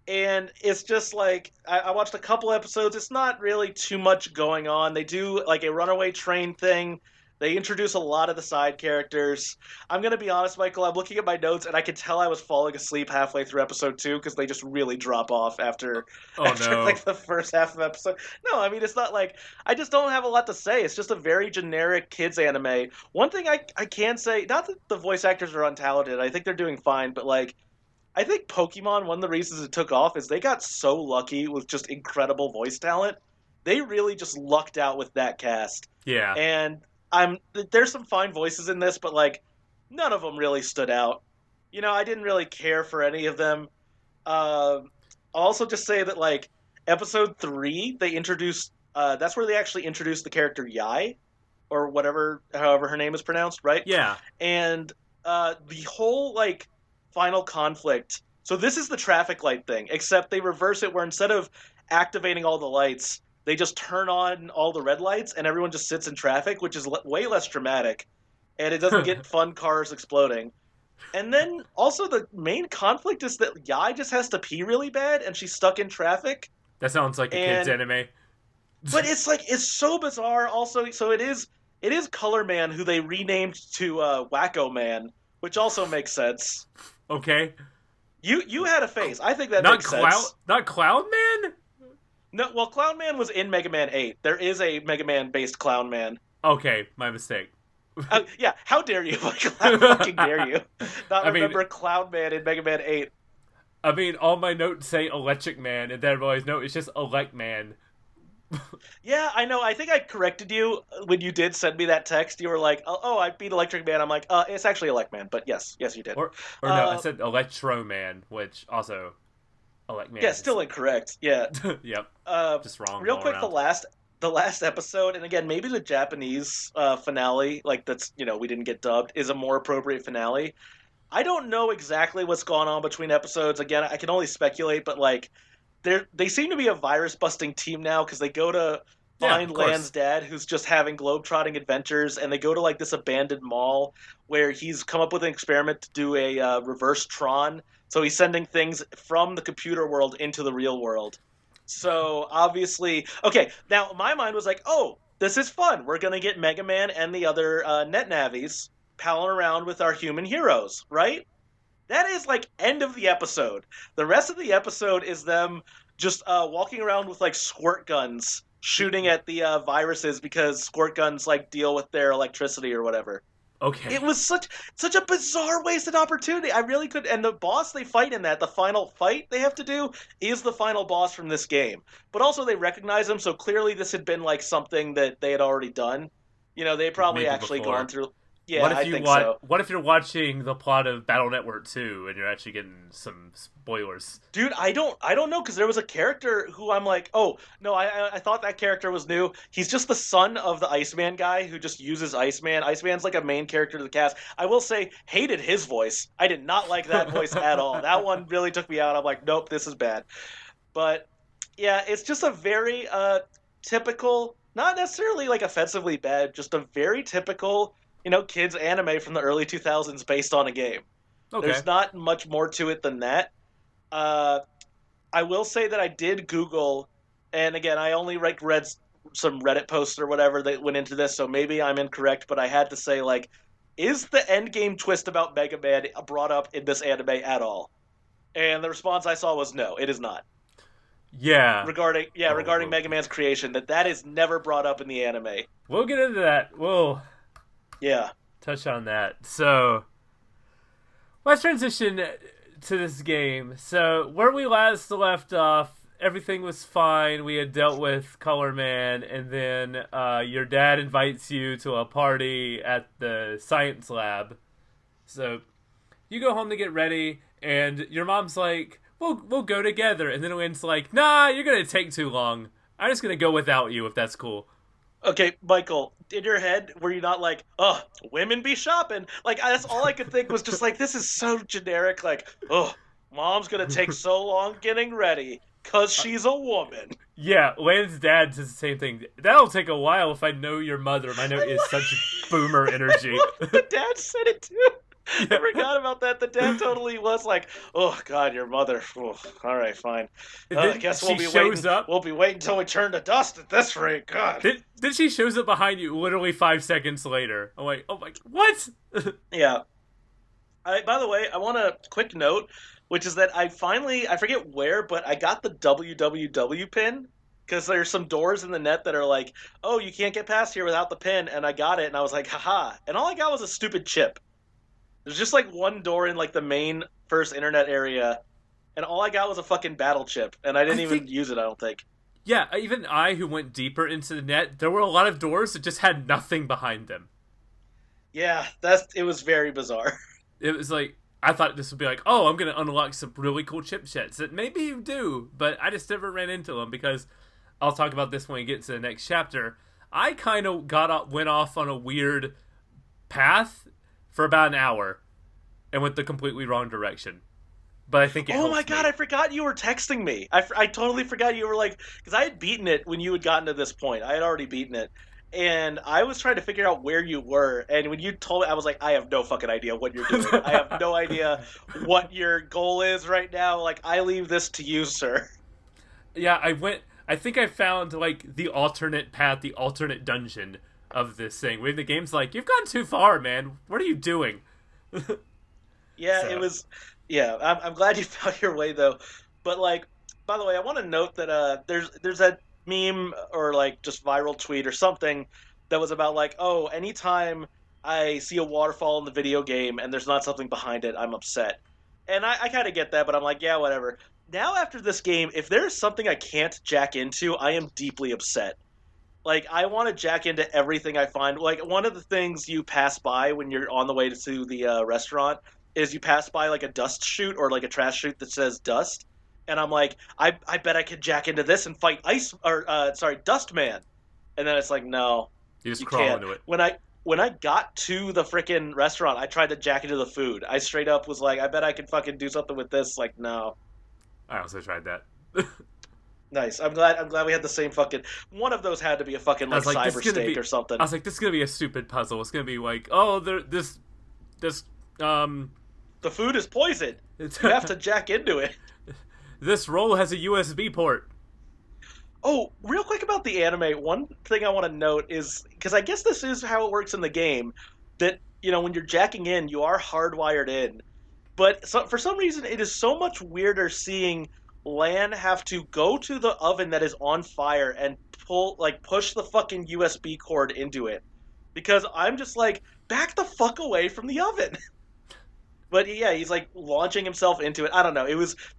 Speaker 3: And it's just like I watched a couple episodes. It's not really too much going on. They do like a runaway train thing. They introduce a lot of the side characters. I'm gonna be honest, Michael. I'm looking at my notes, and I could tell I was falling asleep halfway through episode 2 because they just really drop off after
Speaker 2: Oh, no.
Speaker 3: like the first half of episode. No, I mean it's not like I just don't have a lot to say. It's just a very generic kids anime. One thing I can say, not that the voice actors are untalented. I think they're doing fine, but like I think Pokemon, one of the reasons it took off is they got so lucky with just incredible voice talent. They really just lucked out with that cast.
Speaker 2: Yeah.
Speaker 3: And there's some fine voices in this, but like none of them really stood out. I didn't really care for any of them. I'll also just say that like episode 3, they introduced that's where they actually introduced the character Yai, or however her name is pronounced, right?
Speaker 2: Yeah.
Speaker 3: And the whole like final conflict. So this is the traffic light thing, except they reverse it where instead of activating all the lights, they just turn on all the red lights and everyone just sits in traffic, which is way less dramatic, and it doesn't get fun cars exploding. And then also the main conflict is that Yai just has to pee really bad and she's stuck in traffic.
Speaker 2: That sounds like a kid's anime.
Speaker 3: But it's so bizarre. Also, so it is Color Man, who they renamed to Wacko Man, which also makes sense.
Speaker 2: Okay.
Speaker 3: You had a face. I think that
Speaker 2: Not
Speaker 3: makes sense.
Speaker 2: Not Cloud Man?
Speaker 3: No, well, Clown Man was in Mega Man 8. There is a Mega Man based Clown Man.
Speaker 2: Okay, my mistake.
Speaker 3: Yeah, how dare you, Michael? How fucking dare you not remember Clown Man in Mega Man 8?
Speaker 2: I mean, all my notes say Electric Man, and then I realized, no, it's just Elect Man.
Speaker 3: Yeah, I know. I think I corrected you when you did send me that text. You were like, "Oh, I beat Electric Man." I'm like, "It's actually Elect Man," but yes, you did.
Speaker 2: Or no, I said Electro Man, which also Elect Man.
Speaker 3: Yeah, still incorrect. Yeah.
Speaker 2: Yep. Just wrong.
Speaker 3: Real
Speaker 2: all
Speaker 3: quick,
Speaker 2: around.
Speaker 3: the last episode, and again, maybe the Japanese finale, like that's we didn't get dubbed, is a more appropriate finale. I don't know exactly what's going on between episodes. Again, I can only speculate, but like they seem to be a virus busting team now because they go to find Lan's dad, who's just having globetrotting adventures, and they go to like this abandoned mall where he's come up with an experiment to do a reverse Tron. So he's sending things from the computer world into the real world. So obviously, okay, now my mind was like, oh, this is fun. We're going to get Mega Man and the other net navies palling around with our human heroes, right? That is like end of the episode. The rest of the episode is them just walking around with like squirt guns shooting at the viruses because squirt guns like deal with their electricity or whatever.
Speaker 2: Okay.
Speaker 3: It was such a bizarre wasted opportunity. I really could. And the boss they fight in that, the final fight they have to do, is the final boss from this game. But also they recognize him, so clearly this had been like something that they had already done. They probably
Speaker 2: Maybe
Speaker 3: actually
Speaker 2: before.
Speaker 3: gone through. Yeah, I think so.
Speaker 2: What if you're watching the plot of Battle Network 2 and you're actually getting some spoilers?
Speaker 3: Dude, I don't know, because there was a character who I'm like, oh no, I thought that character was new. He's just the son of the Iceman guy who just uses Iceman. Iceman's like a main character to the cast. I will say, hated his voice. I did not like that voice at all. That one really took me out. I'm like, nope, this is bad. But yeah, it's just a very typical, not necessarily like offensively bad, just a very typical kids anime from the early 2000s based on a game.
Speaker 2: Okay.
Speaker 3: There's not much more to it than that. I will say that I did Google, and again, I only read some Reddit posts or whatever that went into this, so maybe I'm incorrect, but I had to say, like, is the endgame twist about Mega Man brought up in this anime at all? And the response I saw was no, it is not.
Speaker 2: Yeah.
Speaker 3: Regarding Mega Man's creation, that is never brought up in the anime.
Speaker 2: We'll get into that. We'll touch on that. So, let's transition to this game. So, where we last left off, everything was fine. We had dealt with Color Man, and then your dad invites you to a party at the science lab. So, you go home to get ready, and your mom's like, We'll go together. And then Wynn's like, nah, you're going to take too long. I'm just going to go without you if that's cool.
Speaker 3: Okay, Michael, in your head, were you not like, oh, women be shopping? Like, that's all I could think was just like, this is so generic. Like, oh, mom's going to take so long getting ready because she's a woman.
Speaker 2: Yeah, Wynn's dad says the same thing. That'll take a while if I know your mother. My note is such boomer energy.
Speaker 3: The dad said it too. I forgot about that. The dad totally was like, "Oh God, your mother. Oh, all right, fine. I guess we'll be waiting. We'll be waiting until we turn to dust at this rate." God.
Speaker 2: Then she shows up behind you literally 5 seconds later. I'm like, oh my, what?
Speaker 3: Yeah. By the way, I want a quick note, which is that I forget where, but I got the www pin. Because there's some doors in the net that are like, oh, you can't get past here without the pin, and I got it, and I was like, haha. And all I got was a stupid chip. There's just like one door in like the main first internet area, and all I got was a fucking battle chip, and I didn't even use it, I don't think.
Speaker 2: Yeah, even I, who went deeper into the net, there were a lot of doors that just had nothing behind them.
Speaker 3: Yeah, it was very bizarre.
Speaker 2: It was like, I thought this would be like, oh, I'm going to unlock some really cool chip sets that maybe you do, but I just never ran into them because I'll talk about this when we get to the next chapter. I kind of went off on a weird path for about an hour and went the completely wrong direction. But I think it
Speaker 3: Oh my God, I forgot you were texting me. I totally forgot you were like, because I had beaten it when you had gotten to this point. I had already beaten it. And I was trying to figure out where you were. And when you told me, I was like, I have no fucking idea what you're doing. I have no idea what your goal is right now. Like, I leave this to you, sir.
Speaker 2: Yeah, I think I found like the alternate path, the alternate dungeon of this thing. Where the game's like, you've gone too far, man. What are you doing?
Speaker 3: Yeah,
Speaker 2: So.
Speaker 3: It was. Yeah, I'm glad you found your way though. But like, by the way, I want to note that there's that meme or like just viral tweet or something that was about like, oh, anytime I see a waterfall in the video game and there's not something behind it, I'm upset. And I kind of get that, but I'm like, yeah, whatever. Now after this game, if there's something I can't jack into, I am deeply upset. Like, I want to jack into everything I find. Like, one of the things you pass by when you're on the way to the restaurant is you pass by, like, a dust chute or, like, a trash chute that says dust. And I'm like, I bet I could jack into this and fight Dust Man. And then it's like, no.
Speaker 2: You just crawl
Speaker 3: can't.
Speaker 2: into it.
Speaker 3: When I got to the frickin' restaurant, I tried to jack into the food. I straight up was like, I bet I could fucking do something with this. Like, no.
Speaker 2: I also tried that.
Speaker 3: Nice. I'm glad we had the same fucking. One of those had to be a fucking like cyber steak or something.
Speaker 2: I was like, this is gonna be a stupid puzzle. It's gonna be like, oh, this.
Speaker 3: The food is poisoned. You have to jack into it.
Speaker 2: This roll has a USB port.
Speaker 3: Oh, real quick about the anime. One thing I want to note is because I guess this is how it works in the game. That when you're jacking in, you are hardwired in. But for some reason, it is so much weirder seeing Lan have to go to the oven that is on fire and push the fucking USB cord into it. Because I'm just like, back the fuck away from the oven. But yeah, he's like launching himself into it. I don't know.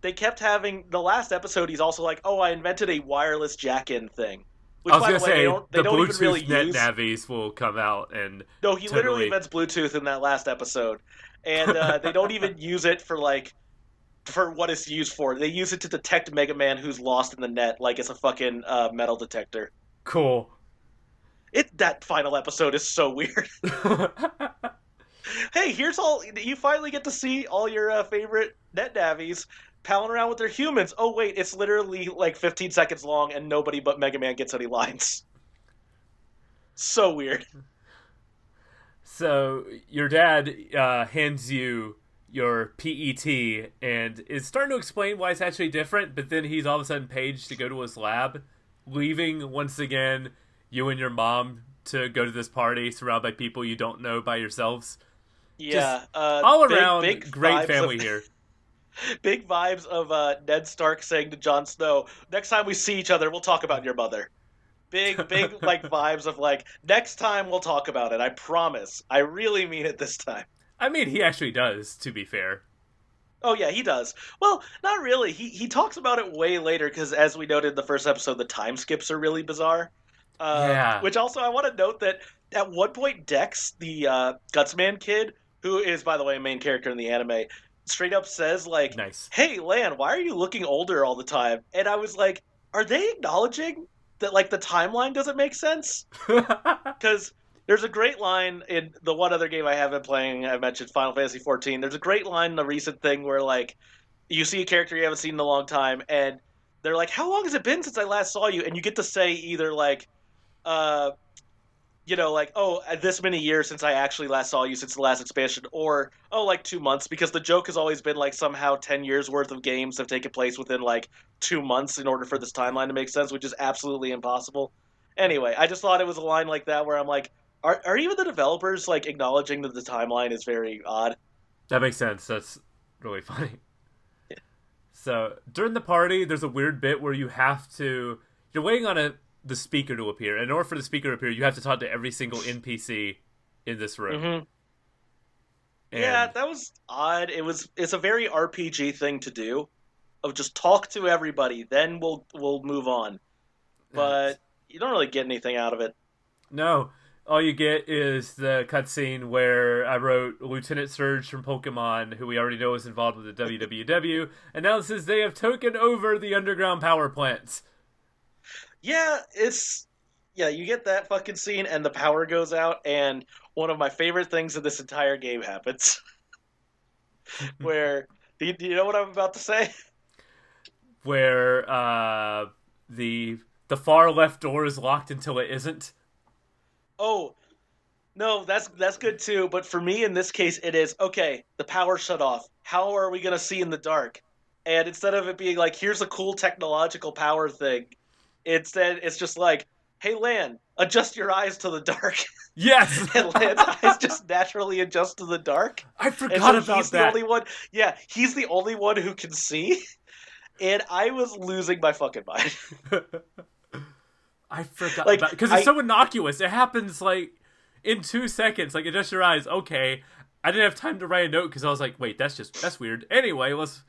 Speaker 3: They kept having the last episode. He's also like, oh, I invented a wireless jack-in thing. Which,
Speaker 2: I was gonna say
Speaker 3: they
Speaker 2: the
Speaker 3: don't
Speaker 2: Bluetooth
Speaker 3: even really
Speaker 2: net
Speaker 3: use.
Speaker 2: navis will come out and.
Speaker 3: No, he literally invents Bluetooth in that last episode, and they don't even use it for what it's used for. They use it to detect Mega Man who's lost in the net, like it's a fucking metal detector.
Speaker 2: Cool.
Speaker 3: That final episode is so weird. Hey, here's all you finally get to see all your favorite net navis palling around with their humans. Oh wait, it's literally like 15 seconds long, and nobody but Mega Man gets any lines. So weird.
Speaker 2: So your dad hands you your PET and is starting to explain why it's actually different, but then he's all of a sudden paged to go to his lab, leaving once again you and your mom to go to this party surrounded by people you don't know by yourselves. Just
Speaker 3: Yeah,
Speaker 2: all
Speaker 3: big
Speaker 2: around great
Speaker 3: vibes of
Speaker 2: family here.
Speaker 3: big vibes of Ned Stark saying to Jon Snow, "Next time we see each other, we'll talk about your mother." Big like vibes of like next time we'll talk about it. I promise. I really mean it this time.
Speaker 2: I mean, he actually does, to be fair.
Speaker 3: Oh yeah, he does. Well, not really. He talks about it way later because, as we noted in the first episode, the time skips are really bizarre.
Speaker 2: Yeah.
Speaker 3: Which also, I want to note that at one point, Dex, the Gutsman kid, who is by the way a main character in the anime, straight up says like,
Speaker 2: Nice.
Speaker 3: "Hey, Lan, why are you looking older all the time?" And I was like, "Are they acknowledging that like the timeline doesn't make sense?" Because there's a great line in the one other game I have been playing. I mentioned Final Fantasy XIV. There's a great line in the recent thing where like you see a character you haven't seen in a long time, and they're like, "How long has it been since I last saw you?" And you get to say either like, uh, like, "Oh, this many years since I actually last saw you since the last expansion," or "Oh, like 2 months," because the joke has always been like somehow 10 years worth of games have taken place within like 2 months in order for this timeline to make sense, which is absolutely impossible. Anyway, I just thought it was a line like that where I'm like, are even the developers like acknowledging that the timeline is very odd?
Speaker 2: That makes sense. That's really funny. So during the party, there's a weird bit where you're waiting on the speaker to appear. And in order for the speaker to appear, you have to talk to every single NPC in this room.
Speaker 3: Mm-hmm.
Speaker 2: And
Speaker 3: Yeah, that was odd. It's a very RPG thing to do, of just talk to everybody, then we'll move on. But you don't really get anything out of it.
Speaker 2: no, all you get is the cutscene where I wrote Lieutenant Surge from Pokemon, who we already know is involved with the WWW, announces they have taken over the underground power plants.
Speaker 3: Yeah, you get that fucking scene and the power goes out and one of my favorite things in this entire game happens. Where do you know what I'm about to say?
Speaker 2: Where the far left door is locked until it isn't.
Speaker 3: Oh, no, that's good too, but for me in this case it is okay, the power shut off. How are we going to see in the dark? And instead of it being like here's a cool technological power thing, instead it's just like, "Hey Lan, adjust your eyes to the dark."
Speaker 2: Yes!
Speaker 3: And Lan's eyes just naturally adjust to the dark.
Speaker 2: I
Speaker 3: And
Speaker 2: forgot
Speaker 3: so
Speaker 2: about
Speaker 3: he's the
Speaker 2: that.
Speaker 3: only one. Yeah, he's the only one who can see. And I was losing my fucking mind.
Speaker 2: I forgot
Speaker 3: Like,
Speaker 2: about because it's so innocuous. It happens like in 2 seconds. Like adjust your eyes. Okay, I didn't have time to write a note because I was like, wait, that's weird. Anyway, let's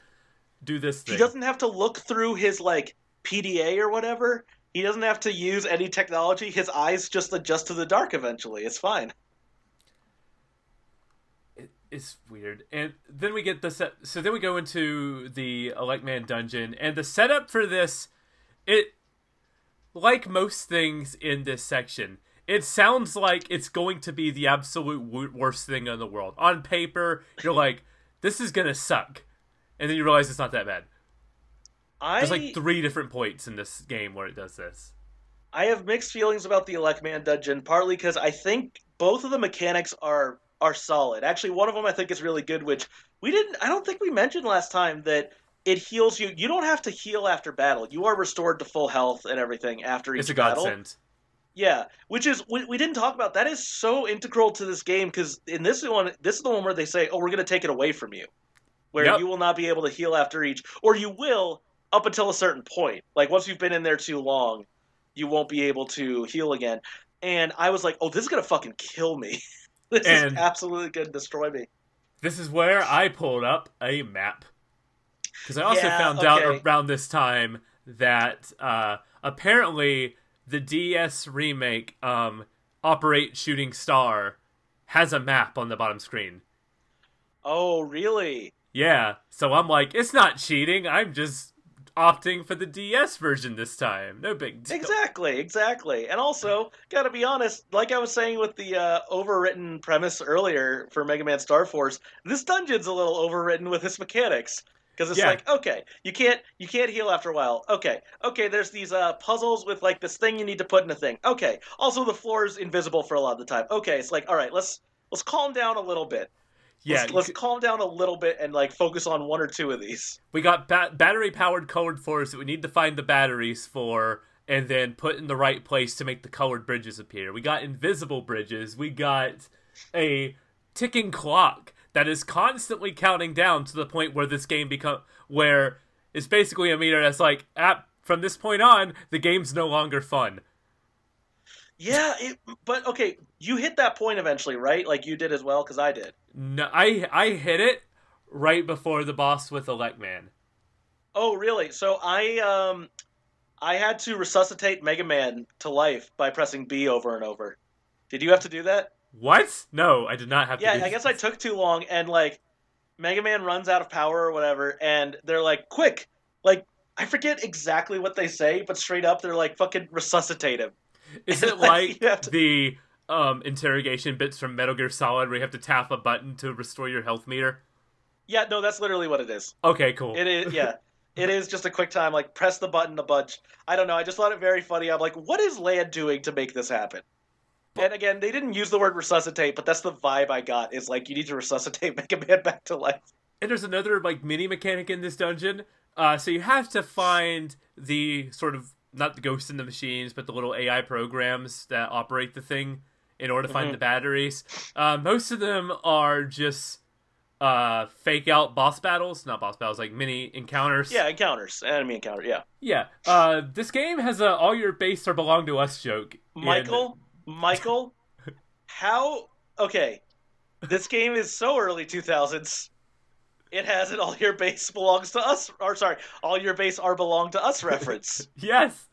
Speaker 2: do this thing.
Speaker 3: He doesn't have to look through his like PDA or whatever. He doesn't have to use any technology. His eyes just adjust to the dark eventually. It's fine.
Speaker 2: It's weird. And then we get the set. So then we go into the Electman dungeon, and the setup for this, like most things in this section, it sounds like it's going to be the absolute worst thing in the world. On paper, you're like, this is gonna suck, and then you realize it's not that bad. There's like 3 different points in this game where it does this.
Speaker 3: I have mixed feelings about the Electman dungeon, partly because I think both of the mechanics are solid. Actually, one of them I think is really good, which I don't think we mentioned last time, that it heals you. You don't have to heal after battle. You are restored to full health and everything after each battle.
Speaker 2: It's a godsend.
Speaker 3: Yeah, which is we didn't talk about. That is so integral to this game because in this is the one where they say, "Oh, we're going to take it away from you," where you will not be able to heal after each, or you will up until a certain point. Like once you've been in there too long, you won't be able to heal again. And I was like, "Oh, this is going to fucking kill me. This is absolutely going to destroy me."
Speaker 2: This is where I pulled up a map. Because I also found out around this time that apparently the DS remake, Operate Shooting Star, has a map on the bottom screen.
Speaker 3: Oh, really?
Speaker 2: Yeah, so I'm like, it's not cheating, I'm just opting for the DS version this time. No big deal.
Speaker 3: Exactly. And also, gotta be honest, like I was saying with the overwritten premise earlier for Mega Man Star Force, this dungeon's a little overwritten with its mechanics. Because it's like, okay, you can't heal after a while. Okay, there's these puzzles with like this thing you need to put in a thing. Okay, also the floor is invisible for a lot of the time. Okay, it's like, all right, let's calm down a little bit.
Speaker 2: Yeah,
Speaker 3: let's calm down a little bit and like focus on 1 or 2 of these.
Speaker 2: We got battery-powered colored floors that we need to find the batteries for, and then put in the right place to make the colored bridges appear. We got invisible bridges. We got a ticking clock that is constantly counting down to the point where this game where it's basically a meter that's like, from this point on, the game's no longer fun.
Speaker 3: Yeah, but okay, you hit that point eventually, right? Like you did as well, because I did.
Speaker 2: No, I hit it right before the boss with Electman.
Speaker 3: Oh, really? So I had to resuscitate Mega Man to life by pressing B over and over. Did you have to do that?
Speaker 2: What? No, I did not have to do
Speaker 3: Yeah, I guess I took too long, and like Mega Man runs out of power or whatever, and they're like, "Quick!" Like I forget exactly what they say, but straight up, they're like, "Fucking resuscitate him."
Speaker 2: Is
Speaker 3: And,
Speaker 2: it like
Speaker 3: to...
Speaker 2: the interrogation bits from Metal Gear Solid where you have to tap a button to restore your health meter?
Speaker 3: Yeah, no, that's literally what it is.
Speaker 2: Okay, cool.
Speaker 3: It is, yeah. It is just a quick time, like, press the button a bunch. I don't know, I just thought it very funny. I'm like, what is Land doing to make this happen? And again, they didn't use the word resuscitate, but that's the vibe I got, is like, you need to resuscitate Mega Man back to life.
Speaker 2: And there's another, like, mini mechanic in this dungeon. So you have to find the sort of, not the ghosts in the machines, but the little AI programs that operate the thing in order to find the batteries. Most of them are just fake out boss battles. Not boss battles, like mini encounters.
Speaker 3: Yeah, encounters. Enemy encounter, yeah.
Speaker 2: Yeah. This game has a all your base are belong to us joke.
Speaker 3: Michael, how... Okay, this game is so early 2000s. It has an all your base belongs to us, or sorry, all your base are belong to us reference.
Speaker 2: Yes.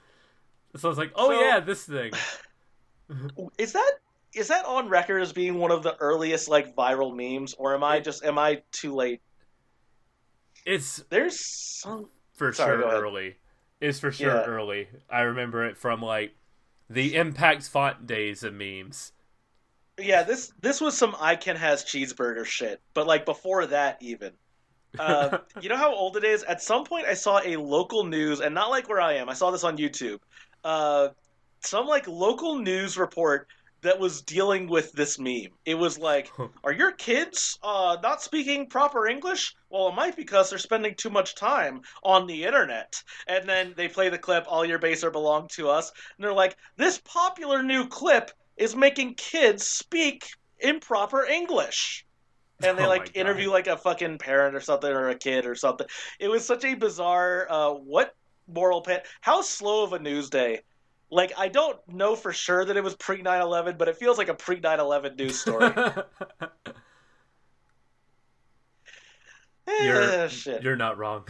Speaker 2: So I was like, yeah, this thing.
Speaker 3: Is that on record as being one of the earliest like viral memes, or am I too late?
Speaker 2: There's
Speaker 3: some
Speaker 2: for sure early. It's for sure early. I remember it from like the Impact font days of memes.
Speaker 3: Yeah, this was some I Can Has Cheeseburger shit, but like before that even. You know how old it is? At some point I saw a local news, and not like where I am, I saw this on YouTube. Some like local news report that was dealing with this meme. It was like, are your kids not speaking proper English? Well, it might be because they're spending too much time on the internet. And then they play the clip, all your base are belong to us. And they're like, this popular new clip is making kids speak improper English. And they like interview like a fucking parent or something, or a kid or something. It was such a bizarre, how slow of a news day. Like, I don't know for sure that it was pre 9/11, but it feels like a pre 9/11 news story.
Speaker 2: You're not wrong.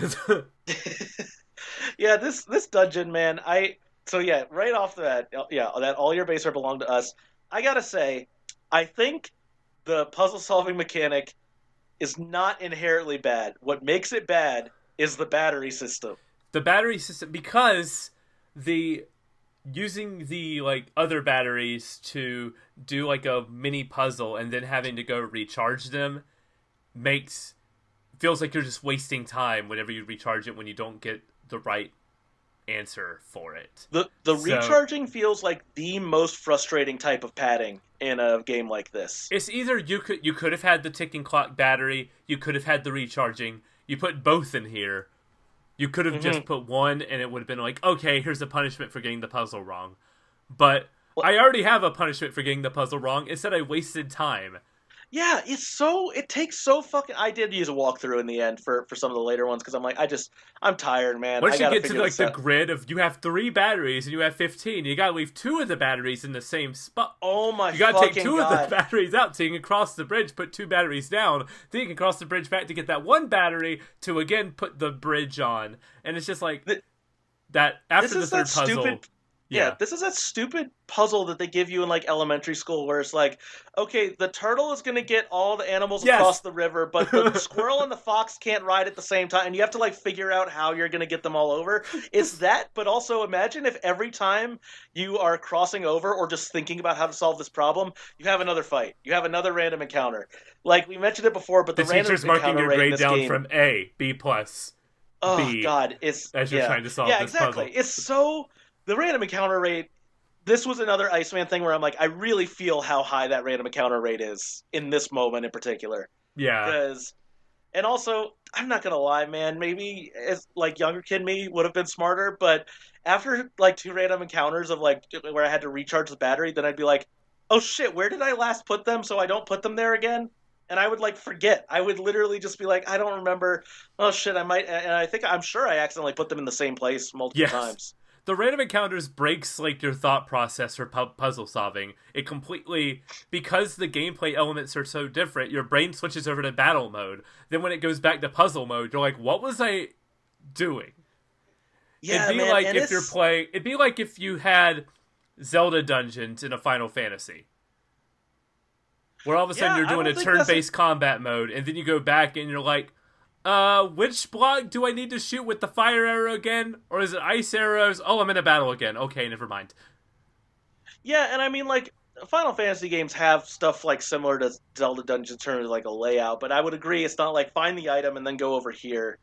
Speaker 3: Yeah, this dungeon, man. Right off the bat, that all your base are belong to us. I gotta say, I think the puzzle solving mechanic is not inherently bad. What makes it bad is the battery system.
Speaker 2: The battery system, because using the like other batteries to do like a mini puzzle and then having to go recharge them feels like you're just wasting time whenever you recharge it when you don't get the right answer for it.
Speaker 3: The recharging feels like the most frustrating type of padding in a game like this.
Speaker 2: It's either you could have had the ticking clock battery, you could have had the recharging, you put both in here. You could have just put one, and it would have been like, okay, here's a punishment for getting the puzzle wrong. But I already have a punishment for getting the puzzle wrong. Instead, I wasted time.
Speaker 3: Yeah, it takes so fucking... I did use a walkthrough in the end for some of the later ones, because I'm like, I'm tired, man.
Speaker 2: Once you get to like the grid of you have 3 batteries and you have 15, you gotta leave 2 of the batteries in the same spot.
Speaker 3: Oh my fucking God.
Speaker 2: You gotta take 2 of the batteries out so you can cross the bridge, put 2 batteries down, then you can cross the bridge back to get that 1 battery to again put the bridge on. And it's just like, that after the third puzzle...
Speaker 3: Yeah, this is that stupid puzzle that they give you in, like, elementary school where it's like, okay, the turtle is going to get all the animals across the river, but the squirrel and the fox can't ride at the same time, and you have to, like, figure out how you're going to get them all over. It's that, but also imagine if every time you are crossing over or just thinking about how to solve this problem, you have another fight. You have another random encounter. Like, we mentioned it before, but the random encounter
Speaker 2: marking your grade down
Speaker 3: game,
Speaker 2: from A, B+,
Speaker 3: oh,
Speaker 2: B,
Speaker 3: God, it's...
Speaker 2: as you're trying to solve this
Speaker 3: exactly.
Speaker 2: puzzle.
Speaker 3: It's so... The random encounter rate, this was another Iceman thing where I'm like, I really feel how high that random encounter rate is in this moment in particular.
Speaker 2: Yeah.
Speaker 3: And also, I'm not going to lie, man, maybe as like younger kid me would have been smarter, but after like 2 random encounters of like where I had to recharge the battery, then I'd be like, oh shit, where did I last put them so I don't put them there again? and I would like forget. I would literally just be like, I don't remember. Oh shit, I might. And I'm sure I accidentally put them in the same place multiple
Speaker 2: Yes.
Speaker 3: times.
Speaker 2: The random encounters breaks like your thought process for puzzle solving. It completely, because the gameplay elements are so different, your brain switches over to battle mode. Then when it goes back to puzzle mode, you're like, what was I doing?
Speaker 3: Yeah,
Speaker 2: It'd be
Speaker 3: man,
Speaker 2: like
Speaker 3: and
Speaker 2: if you're playing. It'd be like if you had Zelda dungeons in a Final Fantasy, where all of a sudden you're doing a turn-based combat mode, and then you go back and you're like, which block do I need to shoot with the fire arrow again? Or is it ice arrows? Oh, I'm in a battle again. Okay, never mind.
Speaker 3: Yeah, and I mean, like, Final Fantasy games have stuff, like, similar to Zelda Dungeons in terms of, like, a layout, but I would agree it's not like, find the item and then go over here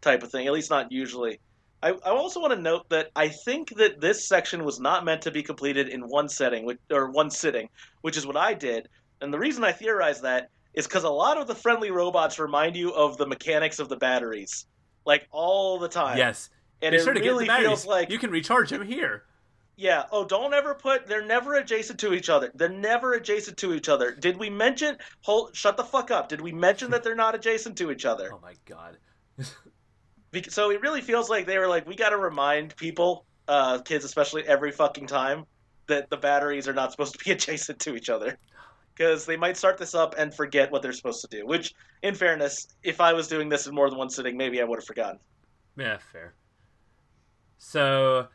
Speaker 3: type of thing, at least not usually. I also want to note that I think that this section was not meant to be completed in one setting, or one sitting, which is what I did, and the reason I theorize that is because a lot of the friendly robots remind you of the mechanics of the batteries, like, all the time.
Speaker 2: Yes.
Speaker 3: And
Speaker 2: Be
Speaker 3: it
Speaker 2: sure to
Speaker 3: really
Speaker 2: get the
Speaker 3: feels
Speaker 2: batteries.
Speaker 3: like...
Speaker 2: You can recharge them here.
Speaker 3: Yeah. Oh, don't ever they're never adjacent to each other. They're never adjacent to each other. Did we mention... Shut the fuck up. Did we mention that they're not adjacent to each other?
Speaker 2: Oh my god.
Speaker 3: So it really feels like they were like, we gotta remind people, kids especially, every fucking time, that the batteries are not supposed to be adjacent to each other. Because they might start this up and forget what they're supposed to do. Which, in fairness, if I was doing this in more than one sitting, maybe I would have forgotten.
Speaker 2: Yeah, fair. So,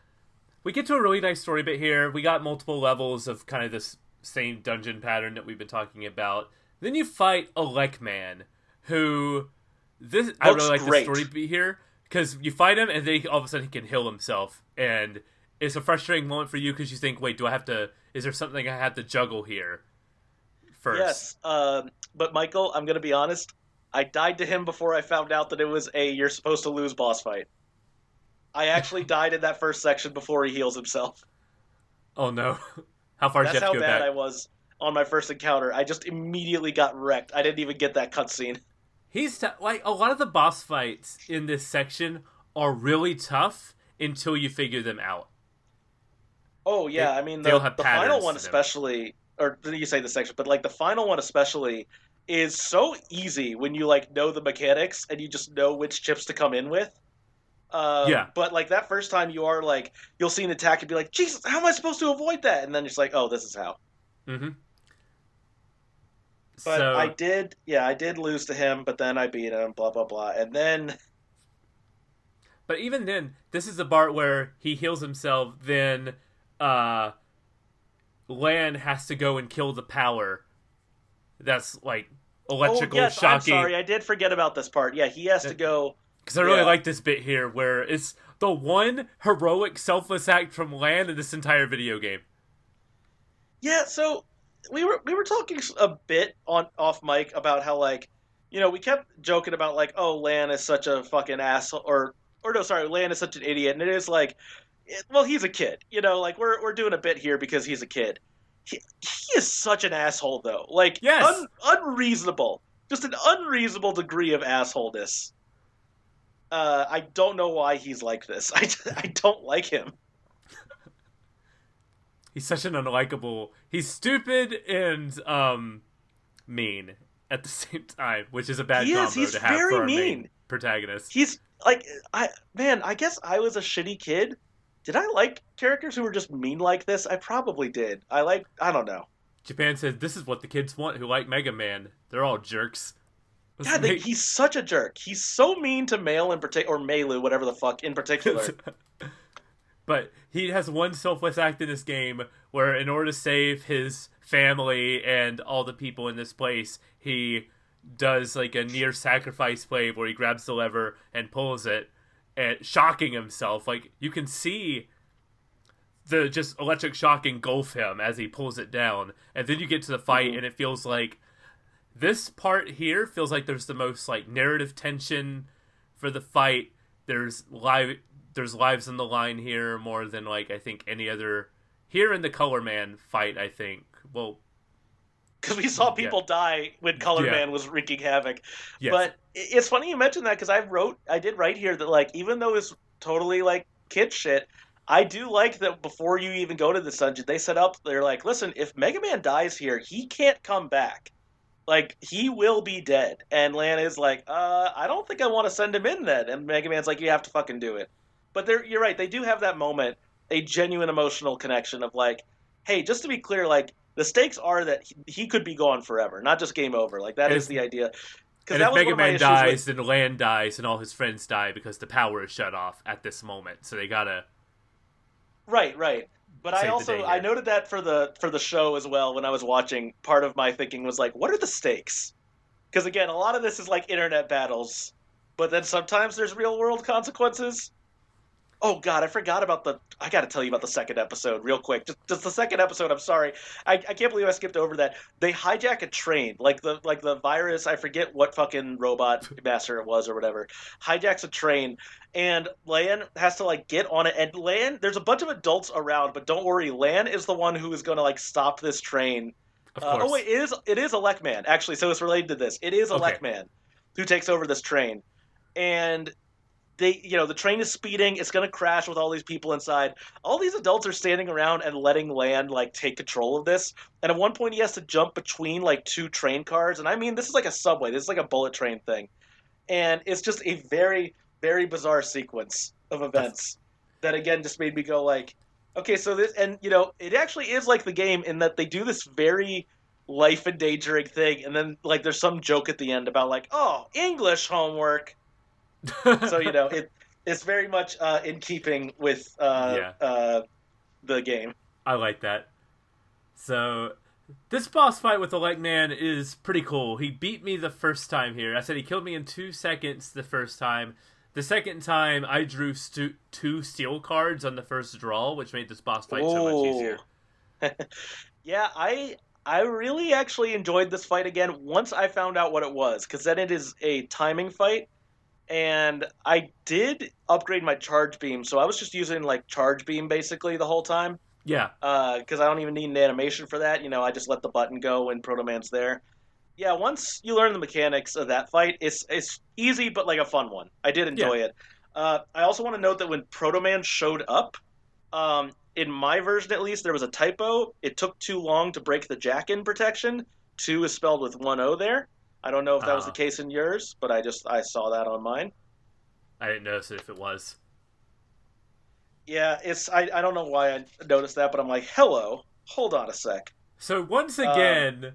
Speaker 2: we get to a really nice story bit here. We got multiple levels of kind of this same dungeon pattern that we've been talking about. Then you fight Elecman, who... I really like the story beat here, because you fight him, and then all of a sudden he can heal himself. And it's a frustrating moment for you, because you think, wait, is there something I have to juggle here first?
Speaker 3: Yes, but Michael, I'm going to be honest. I died to him before I found out that it was a you're supposed to lose boss fight. I actually died in that first section before he heals himself.
Speaker 2: Oh no. How far did you have to go back?
Speaker 3: That's how bad I was on my first encounter. I just immediately got wrecked. I didn't even get that cutscene.
Speaker 2: Like, a lot of the boss fights in this section are really tough until you figure them out.
Speaker 3: Oh, yeah, the final one especially, or you say the section, but, like, the final one especially is so easy when you, like, know the mechanics and you just know which chips to come in with.
Speaker 2: Yeah.
Speaker 3: But, like, that first time you are, like, you'll see an attack and be like, Jesus, how am I supposed to avoid that? And then it's like, oh, this is how.
Speaker 2: Mm-hmm.
Speaker 3: But I did lose to him, but then I beat him, blah, blah, blah. And then...
Speaker 2: But even then, this is the part where he heals himself, then Lan has to go and kill the power. That's, like, electrical shocking.
Speaker 3: I'm sorry, I did forget about this part. Yeah, he has to go...
Speaker 2: Because I really like this bit here, where it's the one heroic, selfless act from Lan in this entire video game.
Speaker 3: Yeah, so... We were talking a bit off mic about how, like, we kept joking about, like, oh, Lan is such a fucking asshole, Lan is such an idiot, and it is like, well, he's a kid, like, we're doing a bit here because he's a kid. He is such an asshole, though. Like,
Speaker 2: yes.
Speaker 3: Unreasonable. Just an unreasonable degree of assholeness. I don't know why he's like this. I don't like him.
Speaker 2: He's such an unlikable... He's stupid and mean at the same time, which is a bad combo to have for a main protagonist.
Speaker 3: He's like... I guess I was a shitty kid. Did I like characters who were just mean like this? I probably did. I don't know.
Speaker 2: Japan says, this is what the kids want who like Mega Man. They're all jerks.
Speaker 3: God, he's such a jerk. He's so mean to Male in particular, or Melu, whatever the fuck, in particular.
Speaker 2: But he has one selfless act in this game where, in order to save his family and all the people in this place, he does like a near sacrifice play where he grabs the lever and pulls it, and shocking himself. Like, you can see the just electric shock engulf him as he pulls it down, and then you get to the fight, and it feels like this part here feels like there's the most like narrative tension for the fight. There's lives on the line here more than, like, I think any other... Here in the Color Man fight, I think. Well...
Speaker 3: Because we saw people die when Color Man was wreaking havoc.
Speaker 2: Yes.
Speaker 3: But it's funny you mentioned that, because I did write here that, like, even though it's totally, like, kid shit, I do like that before you even go to the dungeon, they set up, they're like, listen, if Mega Man dies here, he can't come back. Like, he will be dead. And Lan is like, I don't think I want to send him in then. And Mega Man's like, you have to fucking do it. But you're right, they do have that moment, a genuine emotional connection of like, hey, just to be clear, like, the stakes are that he could be gone forever, not just game over. Like, that
Speaker 2: And
Speaker 3: is
Speaker 2: if,
Speaker 3: the idea. Because
Speaker 2: and
Speaker 3: that
Speaker 2: if
Speaker 3: was one
Speaker 2: Mega
Speaker 3: of my
Speaker 2: Man
Speaker 3: issues
Speaker 2: dies,
Speaker 3: with...
Speaker 2: then Land dies, and all his friends die because the power is shut off at this moment. So they gotta
Speaker 3: Right, right. But
Speaker 2: save the day
Speaker 3: I
Speaker 2: here.
Speaker 3: noted that for the show as well when I was watching. Part of my thinking was like, what are the stakes? Because again, a lot of this is like internet battles, but then sometimes there's real world consequences. Oh God, I forgot about the. I got to tell you about the second episode real quick. Just the second episode. I'm sorry, I can't believe I skipped over that. They hijack a train, like the virus. I forget what fucking robot master it was or whatever. Hijacks a train, and Lan has to like get on it. And Lan, there's a bunch of adults around, but don't worry, Lan is the one who is going to like stop this train.
Speaker 2: Of
Speaker 3: Oh
Speaker 2: course.
Speaker 3: wait, it is Alekman actually. So it's related to this. It is
Speaker 2: Okay.
Speaker 3: Alekman who takes over this train, and the train is speeding. It's going to crash with all these people inside. All these adults are standing around and letting Lan like take control of this. And at one point, he has to jump between like two train cars. And I mean, this is like a subway. This is like a bullet train thing. And it's just a very, very bizarre sequence of
Speaker 2: That's
Speaker 3: events that again just made me go like, okay, so this, and it actually is like the game in that they do this very life endangering thing, and then like there's some joke at the end about like, oh, English homework. So it's very much in keeping with
Speaker 2: yeah.
Speaker 3: the game.
Speaker 2: I like that. So this boss fight with the Man is pretty cool. He beat me the first time here. I said he killed me in 2 seconds the first time. The second time, I drew two steel cards on the first draw, which made this boss fight so much easier.
Speaker 3: Yeah, I really actually enjoyed this fight again once I found out what it was, because then it is a timing fight, and I did upgrade my charge beam, so I was just using like charge beam basically the whole time.
Speaker 2: Yeah.
Speaker 3: Because I don't even need an animation for that. I just let the button go when Proto Man's there. Yeah, once you learn the mechanics of that fight, it's easy but like a fun one. I did enjoy it. I also want to note that when Proto Man showed up, in my version at least, there was a typo. It took too long to break the jack-in protection. 2 is spelled with 1 O there. I don't know if that was the case in yours, but I saw that on mine.
Speaker 2: I didn't notice it if it was.
Speaker 3: Yeah, I don't know why I noticed that, but I'm like, hello, hold on a sec.
Speaker 2: So once again,